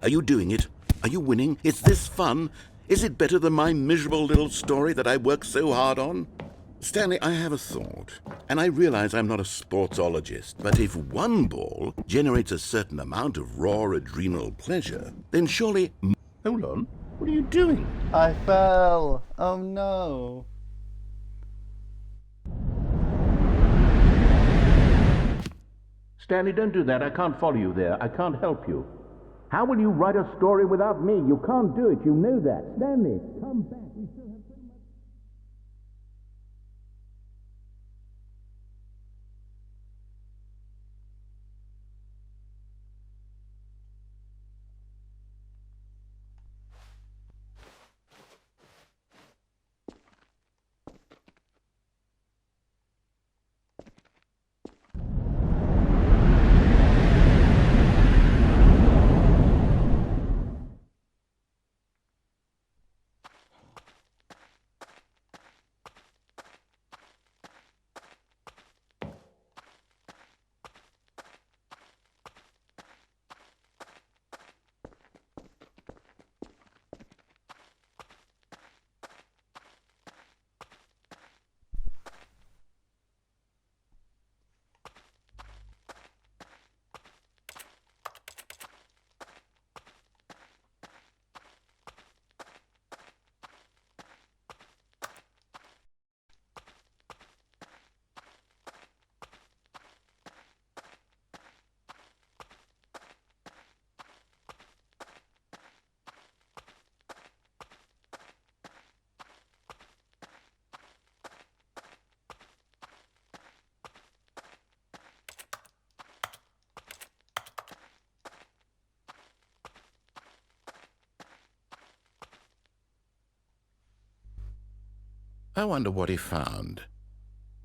Are you doing it? Are you winning? Is this fun? Is it better than my miserable little story that I worked so hard on? Stanley, I have a thought, and I realize I'm not a sportsologist, but if one ball generates a certain amount of raw adrenal pleasure, then surely... Hold on. What are you doing? I fell. Oh no. Stanley, don't do that. I can't follow you there. I can't help you. How will you write a story without me? You can't do it. You know that. Stanley, come back. We still have so much... I wonder what he found.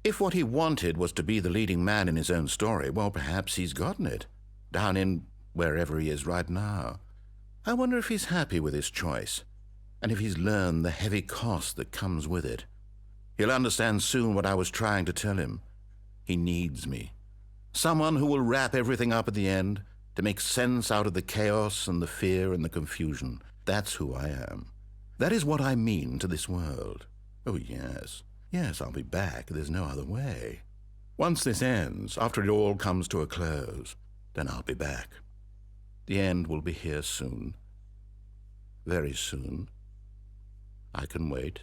If what he wanted was to be the leading man in his own story, well, perhaps he's gotten it, down in wherever he is right now. I wonder if he's happy with his choice, and if he's learned the heavy cost that comes with it. He'll understand soon what I was trying to tell him. He needs me. Someone who will wrap everything up at the end, to make sense out of the chaos and the fear and the confusion. That's who I am. That is what I mean to this world. Oh, yes. Yes, I'll be back. There's no other way. Once this ends, after it all comes to a close, then I'll be back. The end will be here soon. Very soon. I can wait.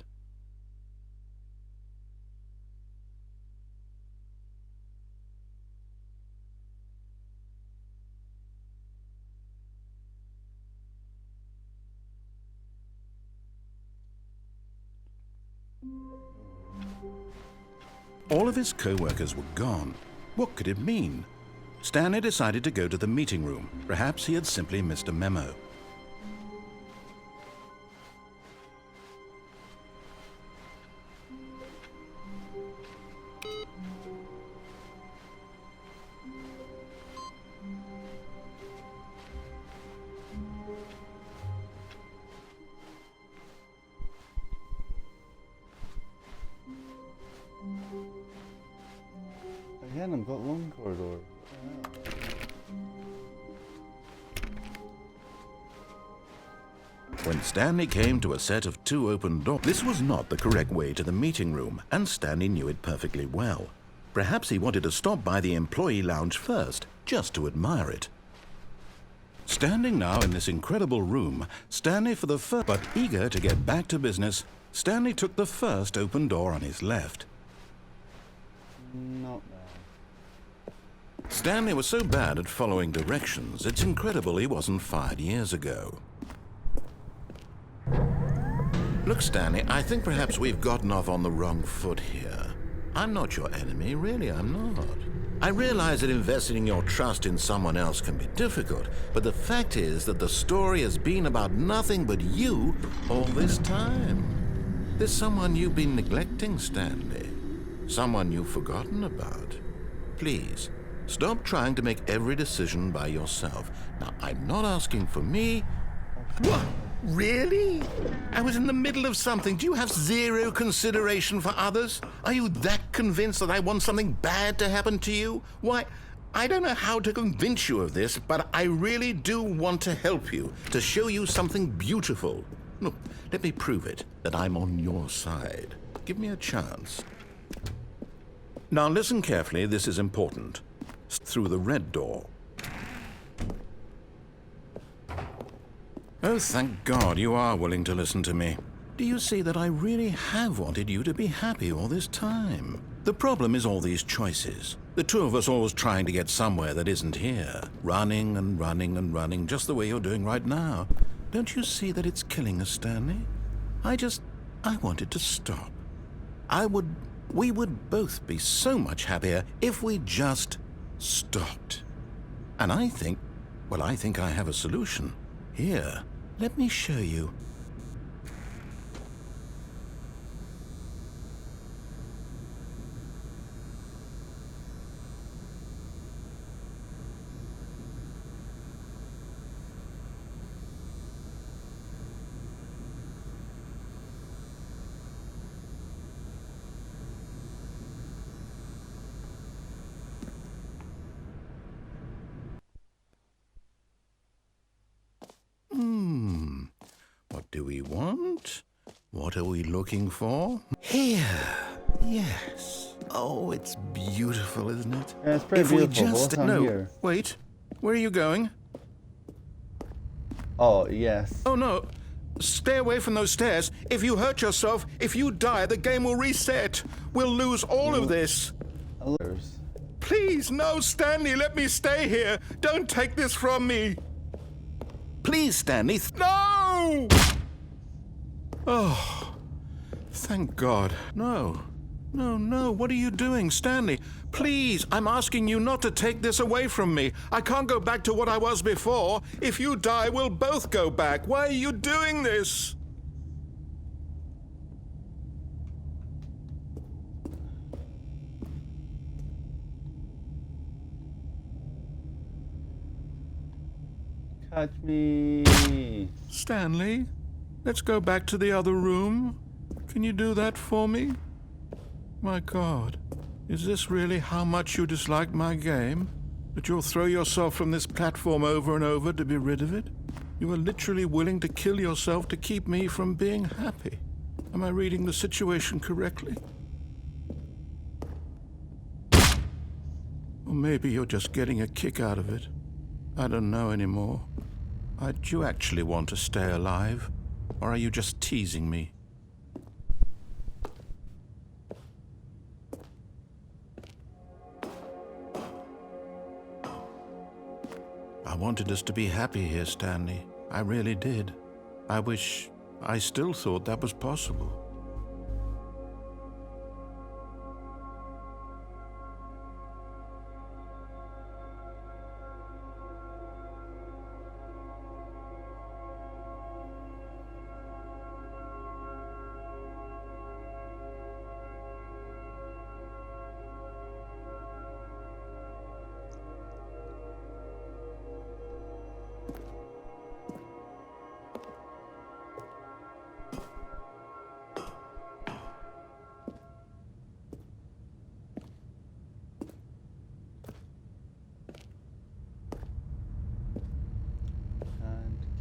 All of his co-workers were gone. What could it mean? Stanley decided to go to the meeting room. Perhaps he had simply missed a memo. Again, I've got long corridor. When Stanley came to a set of 2 open doors, this was not the correct way to the meeting room, and Stanley knew it perfectly well. Perhaps he wanted to stop by the employee lounge first, just to admire it. Standing now in this incredible room, Stanley for the first, but eager to get back to business, Stanley took the first open door on his left. Not bad. Stanley was so bad at following directions, it's incredible he wasn't fired years ago. Look, Stanley, I think perhaps we've gotten off on the wrong foot here. I'm not your enemy, really, I'm not. I realize that investing your trust in someone else can be difficult, but the fact is that the story has been about nothing but you all this time. There's someone you've been neglecting, Stanley. Someone you've forgotten about. Please, stop trying to make every decision by yourself. Now, I'm not asking for me. What? Really? I was in the middle of something. Do you have zero consideration for others? Are you that convinced that I want something bad to happen to you? Why, I don't know how to convince you of this, but I really do want to help you, to show you something beautiful. Look, let me prove it, that I'm on your side. Give me a chance. Now listen carefully, this is important. Through the red door. Oh, thank God you are willing to listen to me. Do you see that I really have wanted you to be happy all this time? The problem is all these choices. The two of us always trying to get somewhere that isn't here. Running and running and running, just the way you're doing right now. Don't you see that it's killing us, Stanley? I wanted to stop. We would both be so much happier if we just stopped. And I think I have a solution. Here, let me show you. What do we want? What are we looking for? Here. Yes. Oh, it's beautiful, isn't it? Yeah, it's pretty beautiful. What's on no, here? Wait. Where are you going? Oh, yes. Oh, no. Stay away from those stairs. If you hurt yourself, if you die, the game will reset. We'll lose all of this. Please, no, Stanley, let me stay here. Don't take this from me. Please, Stanley. No! Oh, thank God. No. No, what are you doing, Stanley? Please, I'm asking you not to take this away from me. I can't go back to what I was before. If you die, we'll both go back. Why are you doing this? Catch me. Stanley, let's go back to the other room. Can you do that for me? My God, is this really how much you dislike my game? That you'll throw yourself from this platform over and over to be rid of it? You are literally willing to kill yourself to keep me from being happy. Am I reading the situation correctly? Or maybe you're just getting a kick out of it. I don't know anymore. Do you actually want to stay alive? Or are you just teasing me? I wanted us to be happy here, Stanley. I really did. I still thought that was possible.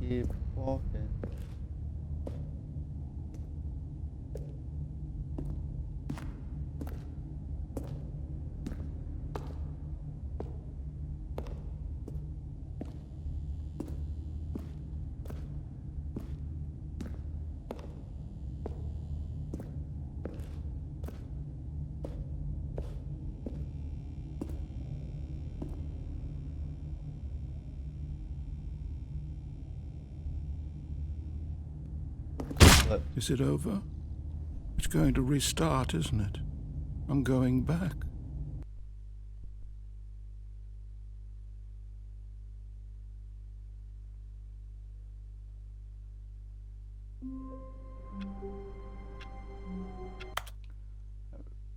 Keep walking. Is it over? It's going to restart, isn't it? I'm going back.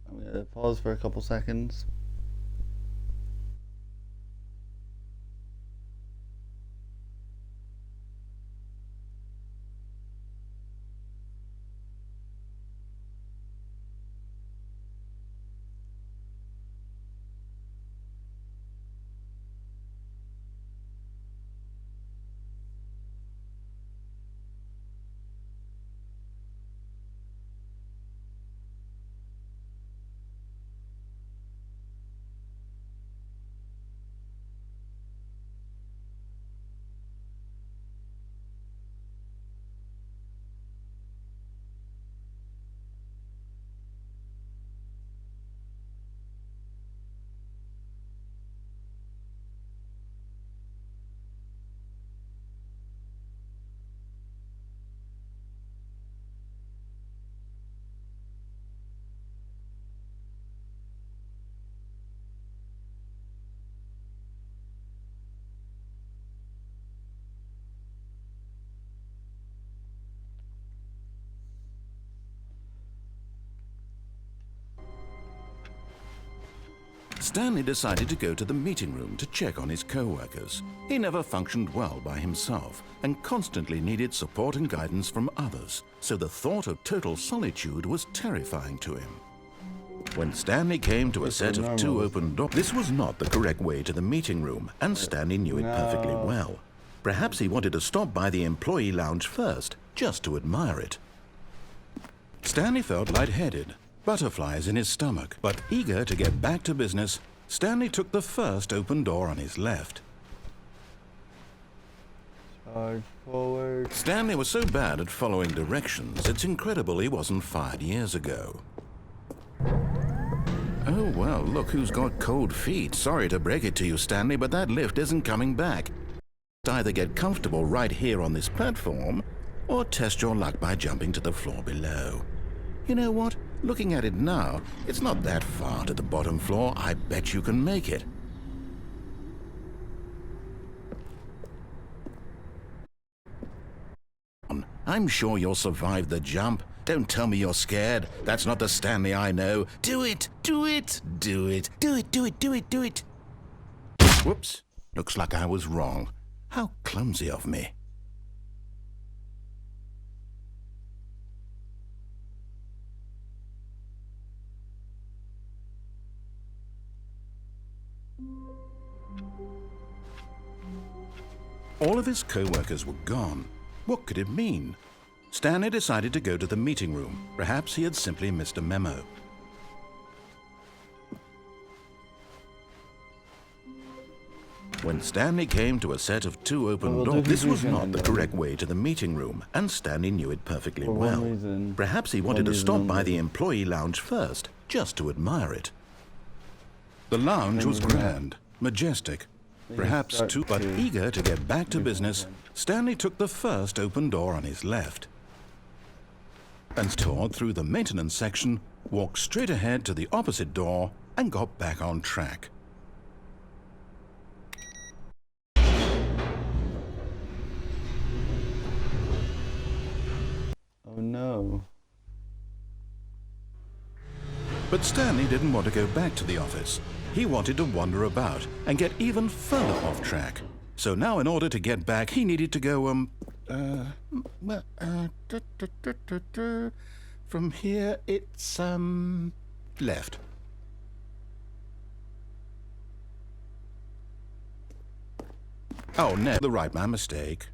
I'm going to pause for a couple seconds. Stanley decided to go to the meeting room to check on his co-workers. He never functioned well by himself and constantly needed support and guidance from others, so the thought of total solitude was terrifying to him. When Stanley came to a set of two open doors, this was not the correct way to the meeting room, and Stanley knew it perfectly well. Perhaps he wanted to stop by the employee lounge first, just to admire it. Stanley felt lightheaded, butterflies in his stomach, but eager to get back to business, Stanley took the first open door on his left. Charge forward. Stanley was so bad at following directions, it's incredible he wasn't fired years ago. Oh, well, look who's got cold feet. Sorry to break it to you, Stanley, but that lift isn't coming back. Either get comfortable right here on this platform, or test your luck by jumping to the floor below. You know what? Looking at it now, it's not that far to the bottom floor. I bet you can make it. I'm sure you'll survive the jump. Don't tell me you're scared. That's not the Stanley I know. Do it! Do it! Do it! Do it! Do it! Do it! Do it! Whoops. Looks like I was wrong. How clumsy of me. All of his co-workers were gone. What could it mean? Stanley decided to go to the meeting room. Perhaps he had simply missed a memo. When Stanley came to a set of 2 open doors, this was not the correct way to the meeting room, and Stanley knew it perfectly well. Perhaps he wanted to stop by the employee lounge first, just to admire it. The lounge was grand, majestic, perhaps too, but eager to get back to business, Stanley took the first open door on his left and toured through the maintenance section, walked straight ahead to the opposite door, and got back on track. Oh no. But Stanley didn't want to go back to the office. He wanted to wander about and get even further off track. So now in order to get back, he needed to go, from here it's, left. Oh, no, the right, my mistake.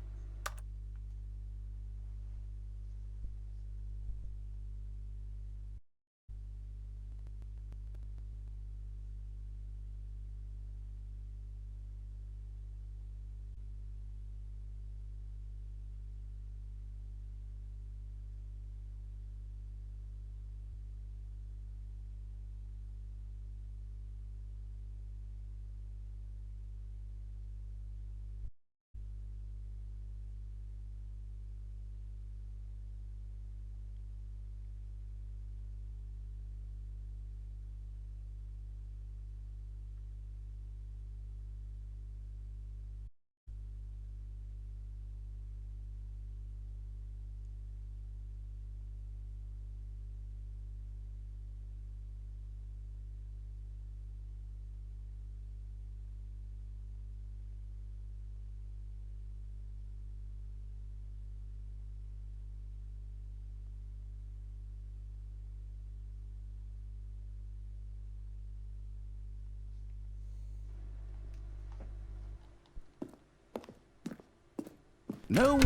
No,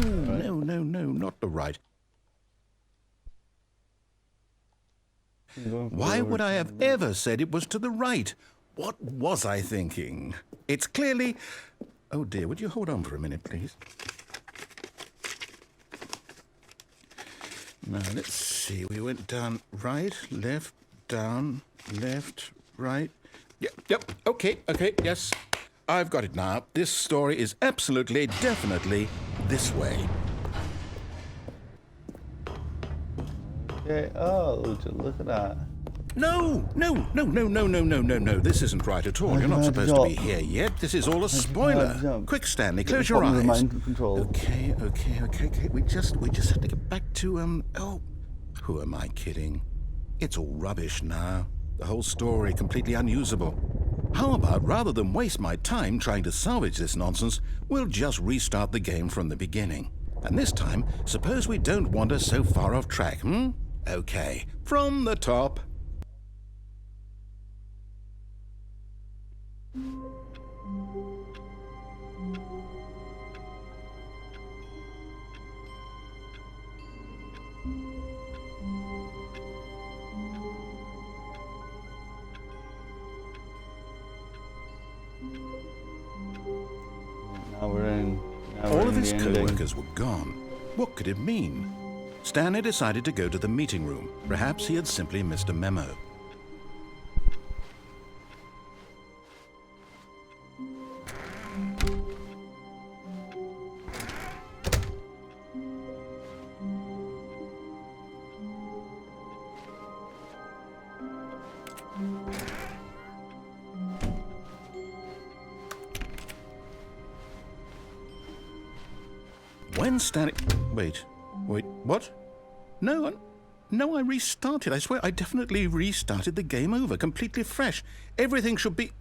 not the right. Why would I have ever said it was to the right? What was I thinking? It's clearly... Oh dear, would you hold on for a minute, please? Now, let's see. We went down right, left, down, left, right. Yep, okay, yes. I've got it now. This story is absolutely, definitely this way. Okay, oh, look at that. No. This isn't right at all. You're not supposed to be here yet. This is all a spoiler. Quick, Stanley, close your eyes. Mind control. Okay. We just have to get back to, oh, who am I kidding? It's all rubbish now. The whole story completely unusable. How about, rather than waste my time trying to salvage this nonsense, we'll just restart the game from the beginning. And this time, suppose we don't wander so far off track, Okay, from the top. All of his co-workers were gone. What could it mean? Stanley decided to go to the meeting room. Perhaps he had simply missed a memo. When Stanley... Wait, what? No, I restarted. I swear, I definitely restarted the game over, completely fresh. Everything should be...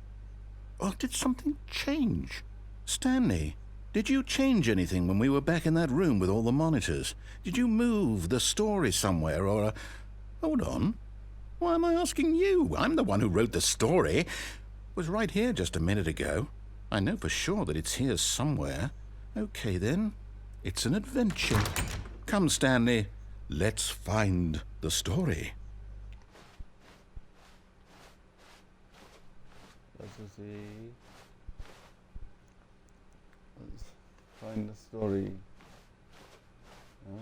Oh, did something change? Stanley, Did you change anything when we were back in that room with all the monitors? Did you move the story somewhere or... Hold on. Why am I asking you? I'm the one who wrote the story. It was right here just a minute ago. I know for sure that it's here somewhere. Okay, then. It's an adventure. Come, Stanley. Let's find the story. Let's see. Let's find the story. Oh.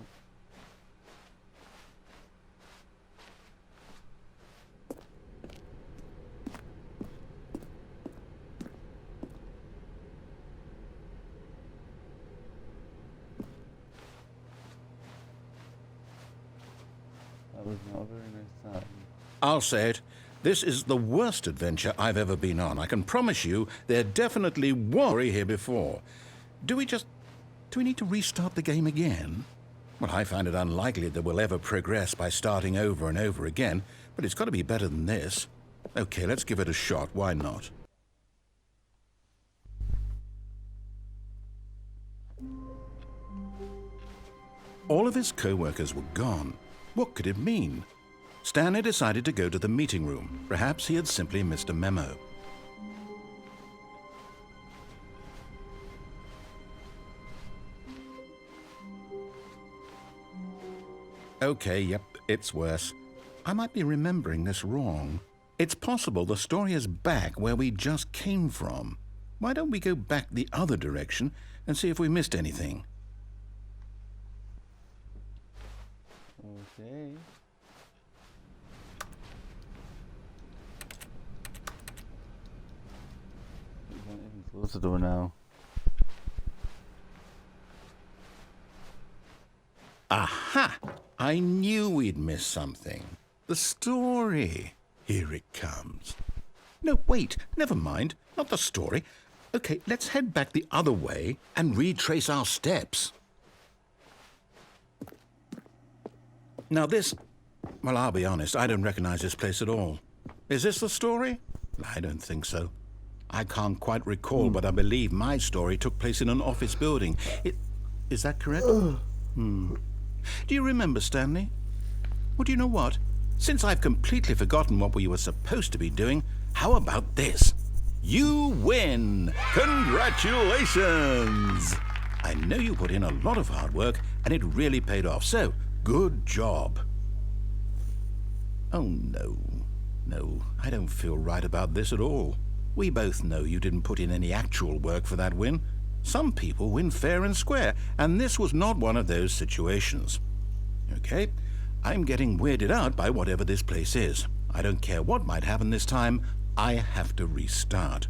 That was not a very nice time. I'll say it. This is the worst adventure I've ever been on. I can promise you there definitely was here before. Do we need to restart the game again? Well, I find it unlikely that we'll ever progress by starting over and over again, but it's got to be better than this. Okay, let's give it a shot. Why not? All of his co-workers were gone. What could it mean? Stanley decided to go to the meeting room. Perhaps he had simply missed a memo. Okay, yep, it's worse. I might be remembering this wrong. It's possible the story is back where we just came from. Why don't we go back the other direction and see if we missed anything? Okay. We're going even closer to her now. Aha! I knew we'd miss something. The story. Here it comes. No, wait, never mind. Not the story. Okay, let's head back the other way and retrace our steps. Now this... Well, I'll be honest, I don't recognize this place at all. Is this the story? I don't think so. I can't quite recall, but I believe my story took place in an office building. Is that correct? Do you remember, Stanley? Well, do you know what? Since I've completely forgotten what we were supposed to be doing, how about this? You win! Congratulations! I know you put in a lot of hard work, and it really paid off, so good job. Oh, no. No, I don't feel right about this at all. We both know you didn't put in any actual work for that win. Some people win fair and square, and this was not one of those situations. Okay, I'm getting weirded out by whatever this place is. I don't care what might happen this time, I have to restart.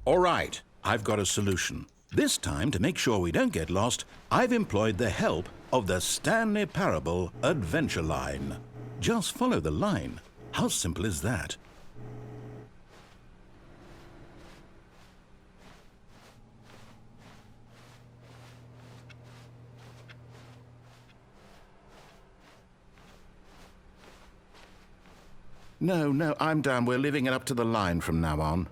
All right, I've got a solution. This time, to make sure we don't get lost, I've employed the help of the Stanley Parable Adventure Line. Just follow the line. How simple is that? No, I'm down. We're leaving it up to the line from now on.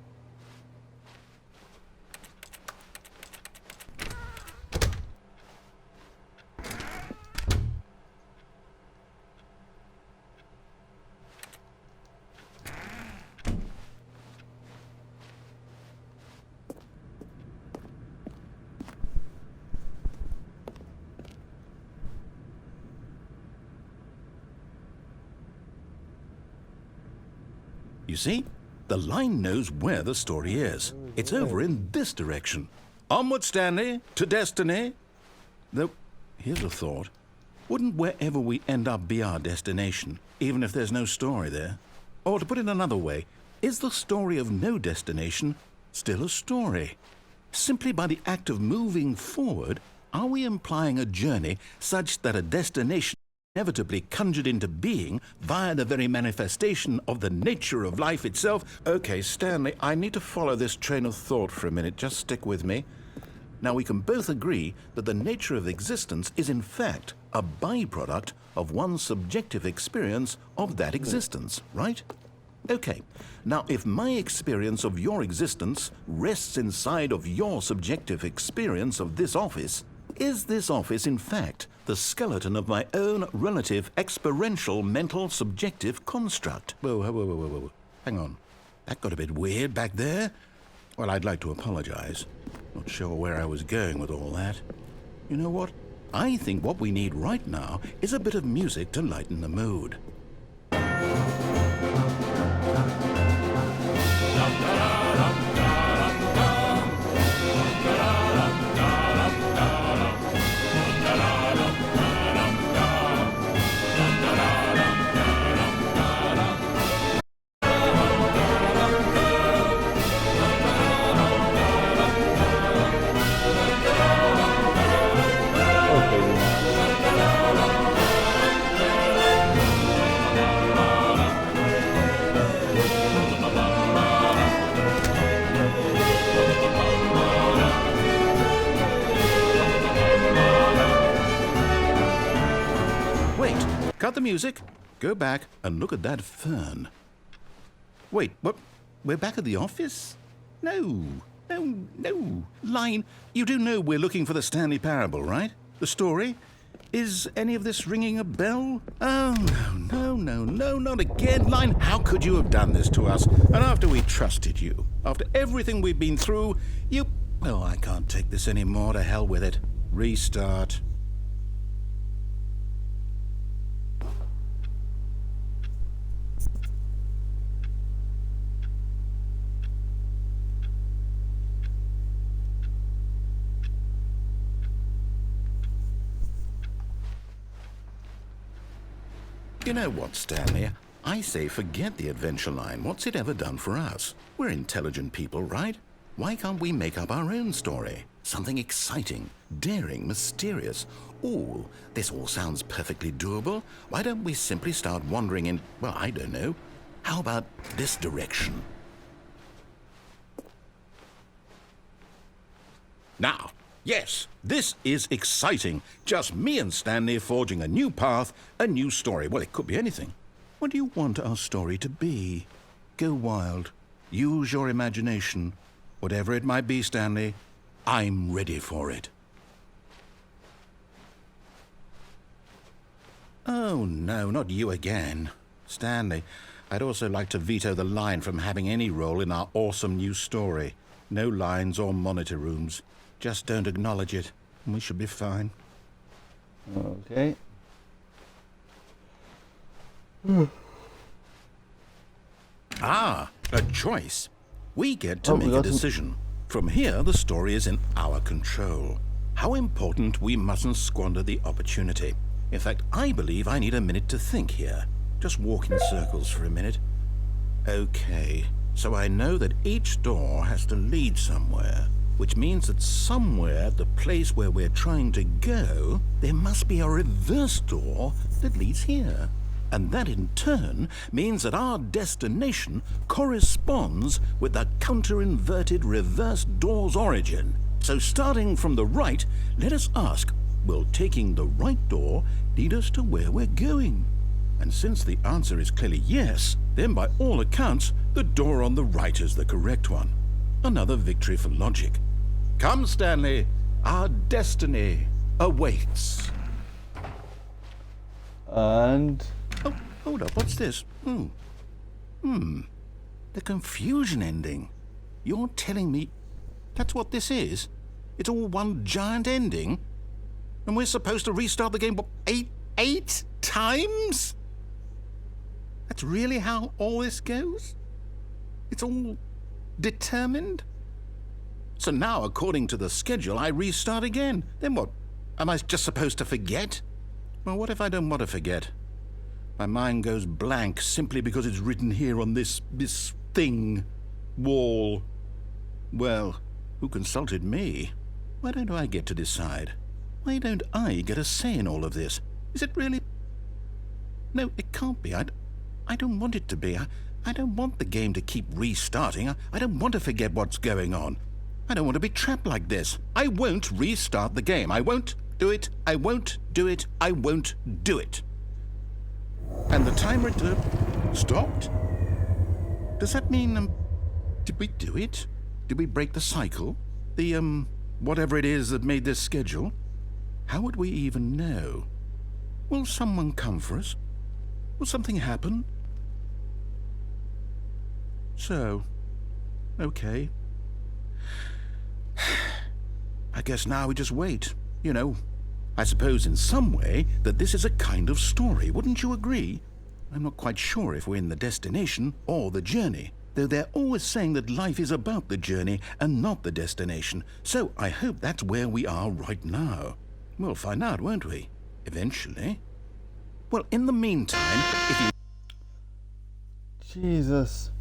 You see, the line knows where the story is. It's over in this direction. Onward, Stanley, to destiny. Though, here's a thought. Wouldn't wherever we end up be our destination, even if there's no story there? Or to put it another way, is the story of no destination still a story? Simply by the act of moving forward, are we implying a journey such that a destination inevitably conjured into being via the very manifestation of the nature of life itself? Okay, Stanley, I need to follow this train of thought for a minute. Just stick with me. Now, we can both agree that the nature of existence is in fact a byproduct of one's subjective experience of that existence, right? Okay, now if my experience of your existence rests inside of your subjective experience of this office, is this office in fact the skeleton of my own relative experiential mental subjective construct? Whoa. Hang on. That got a bit weird back there. Well, I'd like to apologize. Not sure where I was going with all that. You know what? I think what we need right now is a bit of music to lighten the mood. Cut the music, go back and look at that fern. Wait, what? We're back at the office? No. Line, you do know we're looking for the Stanley Parable, right? The story? Is any of this ringing a bell? Oh, no, not again. Line, how could you have done this to us? And after we trusted you, after everything we've been through, you... Oh, I can't take this anymore. To hell with it. Restart. You know what, Stanley? I say forget the adventure line. What's it ever done for us? We're intelligent people, right? Why can't we make up our own story? Something exciting, daring, mysterious. Ooh, this all sounds perfectly doable. Why don't we simply start wandering in, well, I don't know. How about this direction? Now, yes, this is exciting. Just me and Stanley forging a new path, a new story. Well, it could be anything. What do you want our story to be? Go wild. Use your imagination. Whatever it might be, Stanley, I'm ready for it. Oh, no, not you again. Stanley, I'd also like to veto the line from having any role in our awesome new story. No lines or monitor rooms. Just don't acknowledge it, and we should be fine. Okay. Ah, a choice. We get to make a decision. From here, the story is in our control. How important we mustn't squander the opportunity. In fact, I believe I need a minute to think here. Just walk in circles for a minute. Okay, so I know that each door has to lead somewhere, which means that somewhere at the place where we're trying to go, there must be a reverse door that leads here. And that in turn means that our destination corresponds with the counter-inverted reverse door's origin. So starting from the right, let us ask, will taking the right door lead us to where we're going? And since the answer is clearly yes, then by all accounts, the door on the right is the correct one. Another victory for logic. Come, Stanley, our destiny awaits. And... Oh, hold up, what's this? The confusion ending. You're telling me that's what this is? It's all one giant ending? And we're supposed to restart the game, what, eight times? That's really how all this goes? It's all determined? So now, according to the schedule, I restart again. Then what? Am I just supposed to forget? Well, what if I don't want to forget? My mind goes blank simply because it's written here on this thing, wall. Well, who consulted me? Why don't I get to decide? Why don't I get a say in all of this? Is it really? No, it can't be. I don't want it to be. I don't want the game to keep restarting. I don't want to forget what's going on. I don't want to be trapped like this. I won't restart the game. I won't do it. I won't do it. I won't do it. And the timer stopped? Does that mean, did we do it? Did we break the cycle? The, whatever it is that made this schedule? How would we even know? Will someone come for us? Will something happen? So, okay. I guess now we just wait. You know, I suppose in some way that this is a kind of story, wouldn't you agree? I'm not quite sure if we're in the destination or the journey, though they're always saying that life is about the journey and not the destination, so I hope that's where we are right now. We'll find out, won't we? Eventually. Well, in the meantime, if you... Jesus.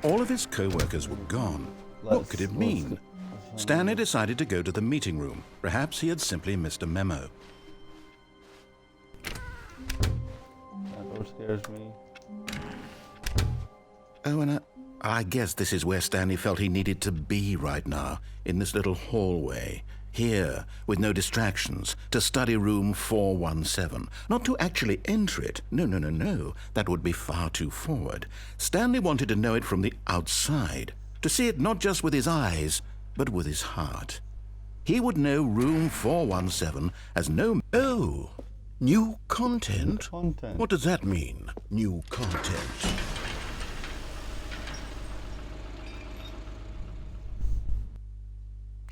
All of his co-workers were gone. What could it mean? Stanley decided to go to the meeting room. Perhaps he had simply missed a memo. That door scares me. Oh, and I guess this is where Stanley felt he needed to be right now, in this little hallway. Here, with no distractions, to study room 417. Not to actually enter it. No. That would be far too forward. Stanley wanted to know it from the outside. To see it not just with his eyes, but with his heart. He would know room 417 as no... Oh! New content? What does that mean? New content.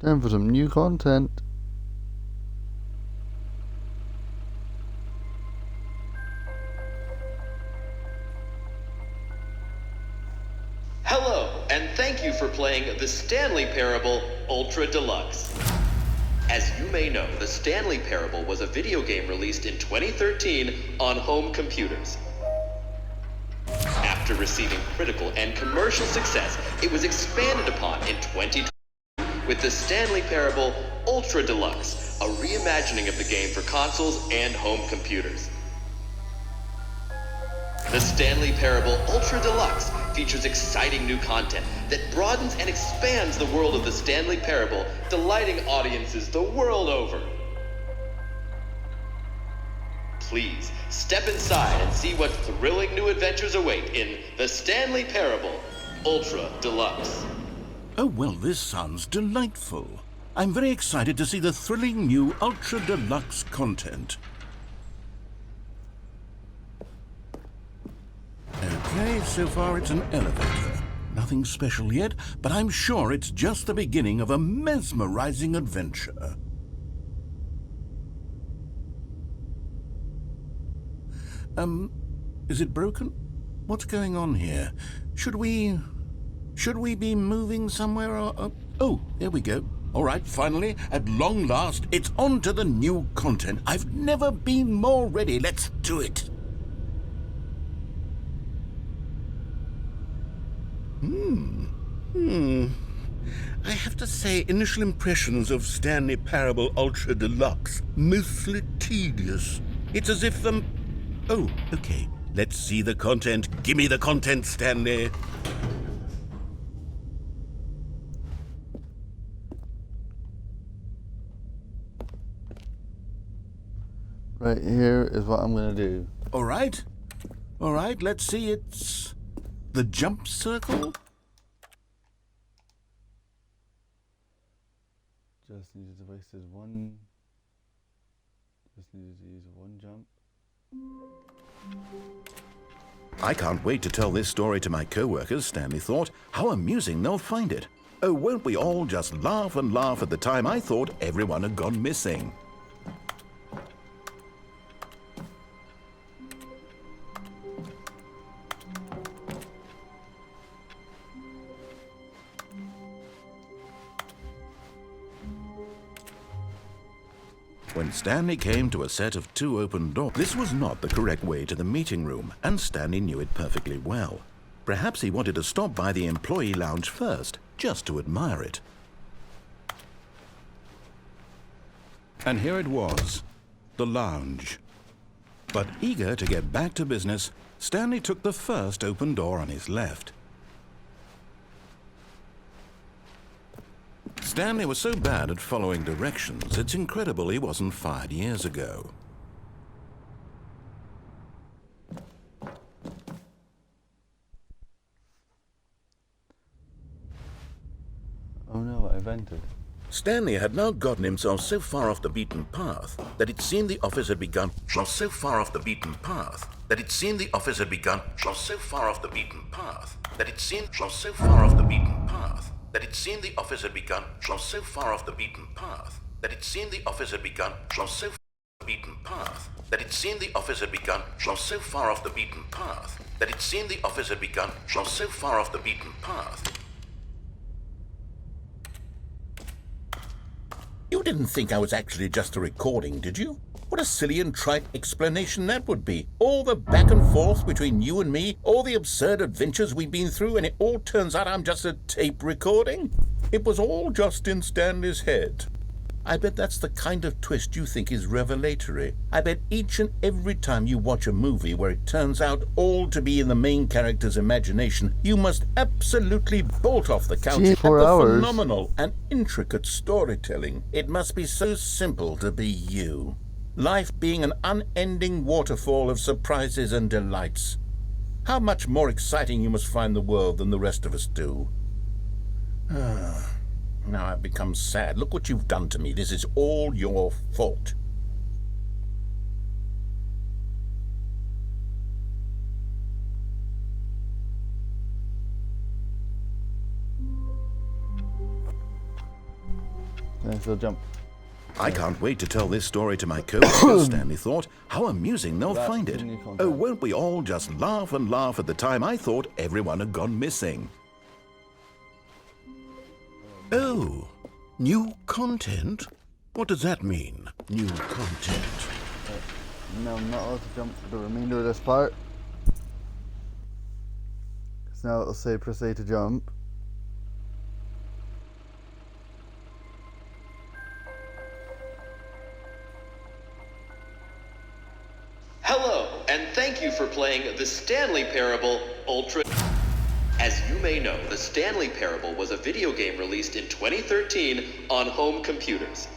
Time for some new content. Hello, and thank you for playing The Stanley Parable Ultra Deluxe. As you may know, The Stanley Parable was a video game released in 2013 on home computers. After receiving critical and commercial success, it was expanded upon in 2020 with The Stanley Parable Ultra Deluxe, a reimagining of the game for consoles and home computers. The Stanley Parable Ultra Deluxe features exciting new content that broadens and expands the world of The Stanley Parable, delighting audiences the world over. Please, step inside and see what thrilling new adventures await in The Stanley Parable Ultra Deluxe. Oh, well, this sounds delightful. I'm very excited to see the thrilling new Ultra Deluxe content. Okay, so far it's an elevator. Nothing special yet, but I'm sure it's just the beginning of a mesmerizing adventure. Is it broken? What's going on here? Should we be moving somewhere or... Oh, there we go. All right, finally, at long last, it's on to the new content. I've never been more ready. Let's do it. I have to say, initial impressions of Stanley Parable Ultra Deluxe, mostly tedious. It's as if, Oh, okay. Let's see the content. Give me the content, Stanley. Right here is what I'm gonna do. All right, let's see. It's the jump circle. Just needed to waste one. Just needed to use one jump. I can't wait to tell this story to my co-workers, Stanley thought. How amusing they'll find it. Oh, won't we all just laugh and laugh at the time I thought everyone had gone missing? When Stanley came to a set of 2 open doors, this was not the correct way to the meeting room, and Stanley knew it perfectly well. Perhaps he wanted to stop by the employee lounge first, just to admire it. And here it was, the lounge. But eager to get back to business, Stanley took the first open door on his left. Stanley was so bad at following directions, it's incredible he wasn't fired years ago. Oh no, I vented. Stanley had now gotten himself so far off the beaten path that it seemed the office had begun. So far off the beaten path that it seemed the office had begun. So far off the beaten path that it seemed. So far off the beaten path that it seemed the office had begun. So far off the beaten path that it seemed the office had begun. So far off the beaten path that it seemed the office had begun. So far off the beaten path that it seemed the office had begun. So far off the beaten path. You didn't think I was actually just a recording, did you? What a silly and trite explanation that would be. All the back and forth between you and me, all the absurd adventures we've been through, and it all turns out I'm just a tape recording? It was all just in Stanley's head. I bet that's the kind of twist you think is revelatory. I bet each and every time you watch a movie where it turns out all to be in the main character's imagination, you must absolutely bolt off the couch at the phenomenal and intricate storytelling. It must be so simple to be you. Life being an unending waterfall of surprises and delights. How much more exciting you must find the world than the rest of us do. Now I've become sad. Look what you've done to me. This is all your fault. Can I still jump? I can't wait to tell this story to my co-workers, Stanley thought. How amusing they'll find it. Oh, won't we all just laugh and laugh at the time I thought everyone had gone missing? Oh, new content? What does that mean, new content? No, I'm not allowed to jump for the remainder of this part. Because now it'll say proceed to jump. Hello, and thank you for playing The Stanley Parable Ultra. As you may know, The Stanley Parable was a video game released in 2013 on home computers.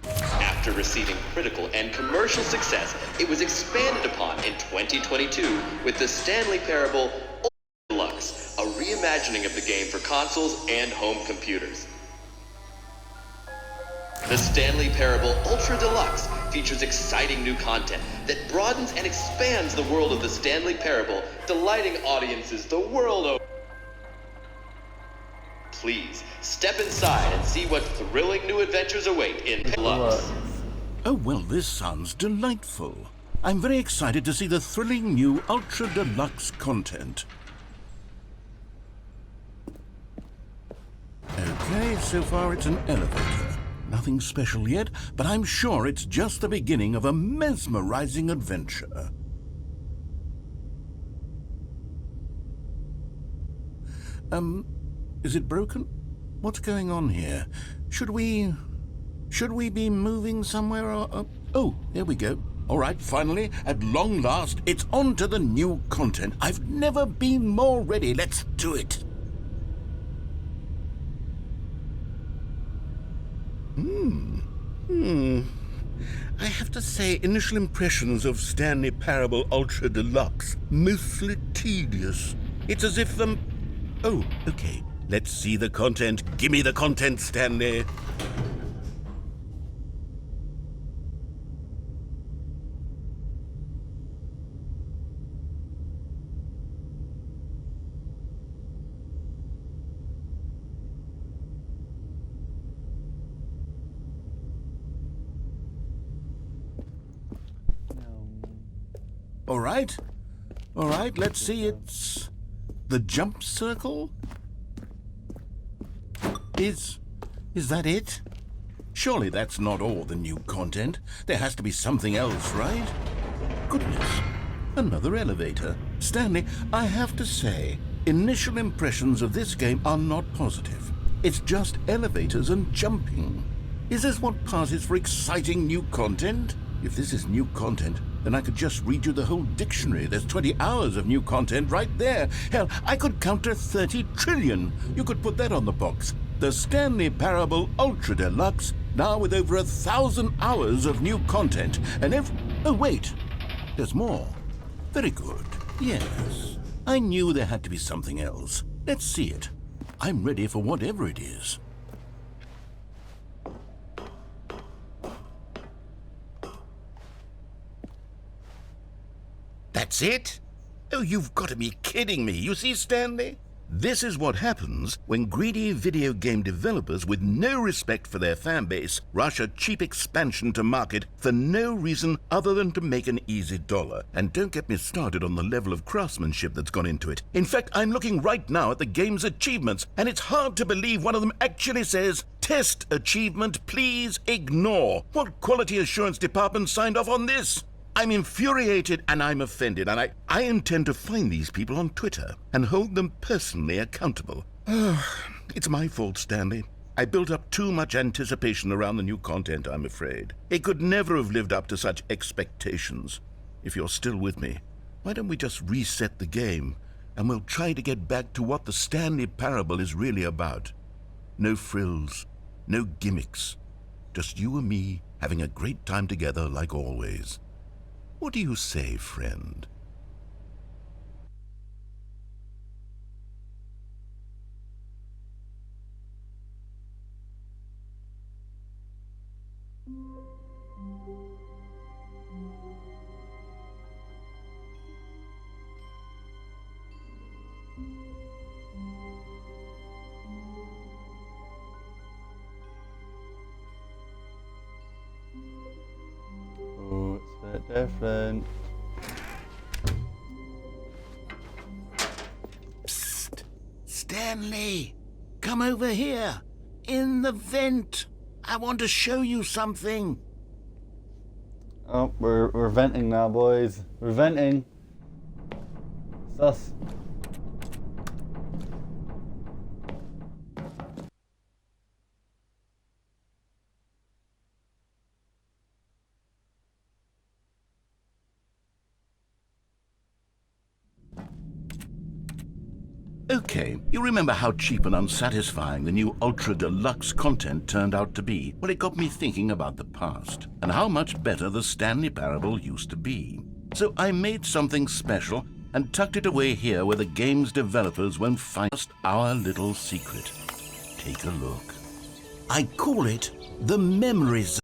After receiving critical and commercial success, it was expanded upon in 2022 with The Stanley Parable Ultra Deluxe, a reimagining of the game for consoles and home computers. The Stanley Parable Ultra Deluxe features exciting new content that broadens and expands the world of the Stanley Parable, delighting audiences the world over. Please, step inside and see what thrilling new adventures await in Deluxe. Oh, well, this sounds delightful. I'm very excited to see the thrilling new Ultra Deluxe content. Okay, so far it's an elevator. Nothing special yet, but I'm sure it's just the beginning of a mesmerizing adventure. Is it broken? What's going on here? Should we be moving somewhere or... Oh, here we go. All right, finally, at long last, it's on to the new content. I've never been more ready. Let's do it. I have to say, initial impressions of Stanley Parable Ultra Deluxe, mostly tedious. It's as if the... Oh, okay. Let's see the content. Give me the content, Stanley. All right. All right, let's see. It's the jump circle? Is that it? Surely that's not all the new content. There has to be something else, right? Goodness. Another elevator. Stanley, I have to say, initial impressions of this game are not positive. It's just elevators and jumping. Is this what passes for exciting new content? If this is new content, then I could just read you the whole dictionary. There's 20 hours of new content right there. Hell, I could count to 30 trillion. You could put that on the box. The Stanley Parable Ultra Deluxe, now with over 1,000 hours of new content. And oh, wait. There's more. Very good. Yes. I knew there had to be something else. Let's see it. I'm ready for whatever it is. That's it? Oh, you've got to be kidding me. You see, Stanley? This is what happens when greedy video game developers with no respect for their fan base rush a cheap expansion to market for no reason other than to make an easy dollar. And don't get me started on the level of craftsmanship that's gone into it. In fact, I'm looking right now at the game's achievements, and it's hard to believe one of them actually says, "Test achievement, please ignore." What quality assurance department signed off on this? I'm infuriated and I'm offended, and I intend to find these people on Twitter and hold them personally accountable. It's my fault, Stanley. I built up too much anticipation around the new content, I'm afraid. It could never have lived up to such expectations. If you're still with me, why don't we just reset the game and we'll try to get back to what the Stanley Parable is really about. No frills, no gimmicks. Just you and me having a great time together like always. What do you say, friend? Different. Psst! Stanley! Come over here! In the vent! I want to show you something! Oh, we're venting now, boys. We're venting. Sus. Okay, you remember how cheap and unsatisfying the new Ultra Deluxe content turned out to be? Well, it got me thinking about the past, and how much better the Stanley Parable used to be. So I made something special and tucked it away here where the game's developers won't find just our little secret. Take a look. I call it the Memory Zone,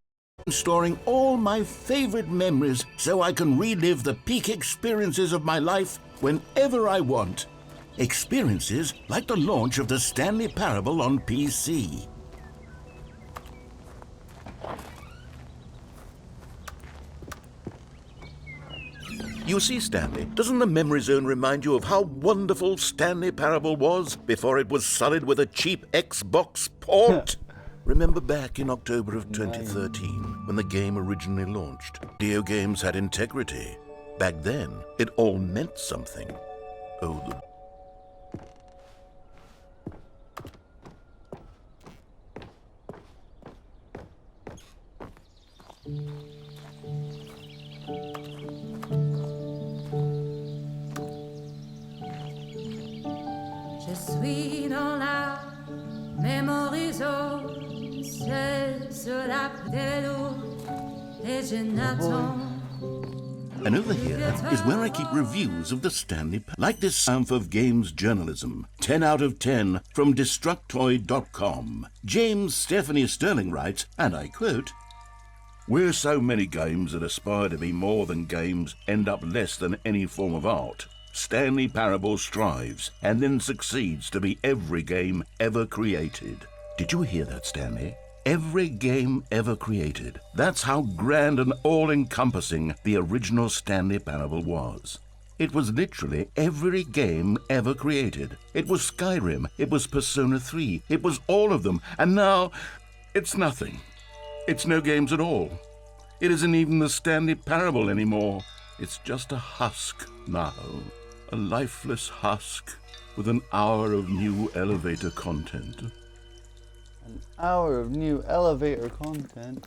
storing all my favorite memories so I can relive the peak experiences of my life whenever I want. Experiences like the launch of the Stanley Parable on PC. You see, Stanley, doesn't the Memory Zone remind you of how wonderful Stanley Parable was before it was sullied with a cheap Xbox port? Remember back in October of 2013, when the game originally launched? Video games had integrity. Back then, it all meant something. Oh, the Je suis dans la Memory Zone, seul sur la pédale, et je n'attends. And over here is where I keep reviews of the Stanley Parable. Like this Triumph of Games Journalism, 10 out of 10 from Destructoid.com. James Stephanie Sterling writes, and I quote, "Where so many games that aspire to be more than games end up less than any form of art, Stanley Parable strives and then succeeds to be every game ever created." Did you hear that, Stanley? every game ever created. That's how grand and all-encompassing the original Stanley Parable was. It was literally every game ever created. It was Skyrim, it was Persona 3, it was all of them, and now it's nothing. It's no games at all. It isn't even the Stanley Parable anymore. It's just a husk now, a lifeless husk with an hour of new elevator content. An hour of new elevator content?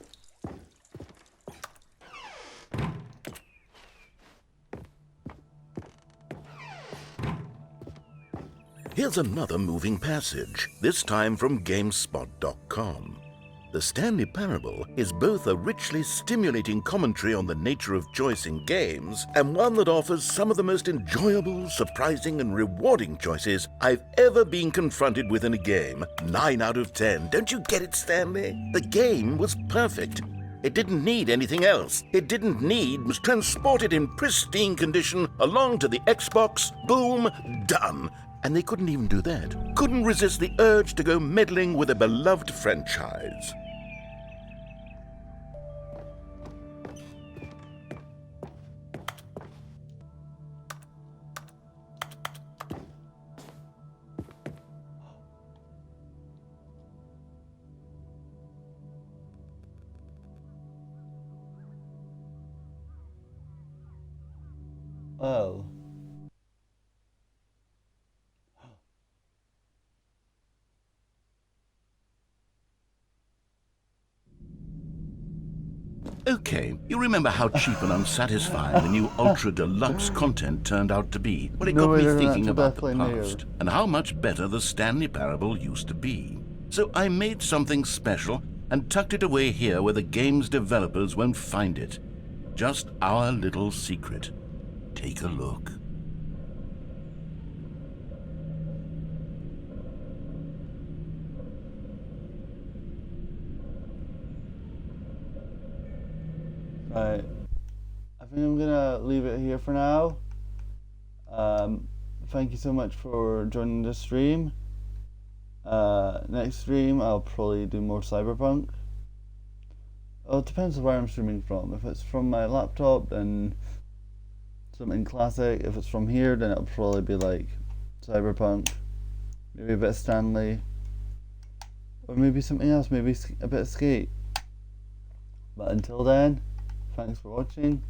Here's another moving passage, this time from GameSpot.com. The Stanley Parable is both a richly stimulating commentary on the nature of choice in games and one that offers some of the most enjoyable, surprising, and rewarding choices I've ever been confronted with in a game. 9 out of 10. Don't you get it, Stanley? The game was perfect. It didn't need anything else. It didn't need was transported in pristine condition along to the Xbox. Boom, done. And they couldn't even do that. Couldn't resist the urge to go meddling with a beloved franchise. Oh. Okay, you remember how cheap and unsatisfying the new Ultra Deluxe content turned out to be? Well, it got me thinking about the past and how much better the Stanley Parable used to be. So I made something special and tucked it away here where the game's developers won't find it. Just our little secret. Take a look. Right, I think I'm gonna leave it here for now. Thank you so much for joining the stream. Next stream I'll probably do more Cyberpunk. Oh, it depends on where I'm streaming from. If it's from my laptop, then something classic. If it's from here, then it'll probably be like Cyberpunk, maybe a bit of Stanley, or maybe something else, maybe a bit of Skate. But until then, thanks for watching.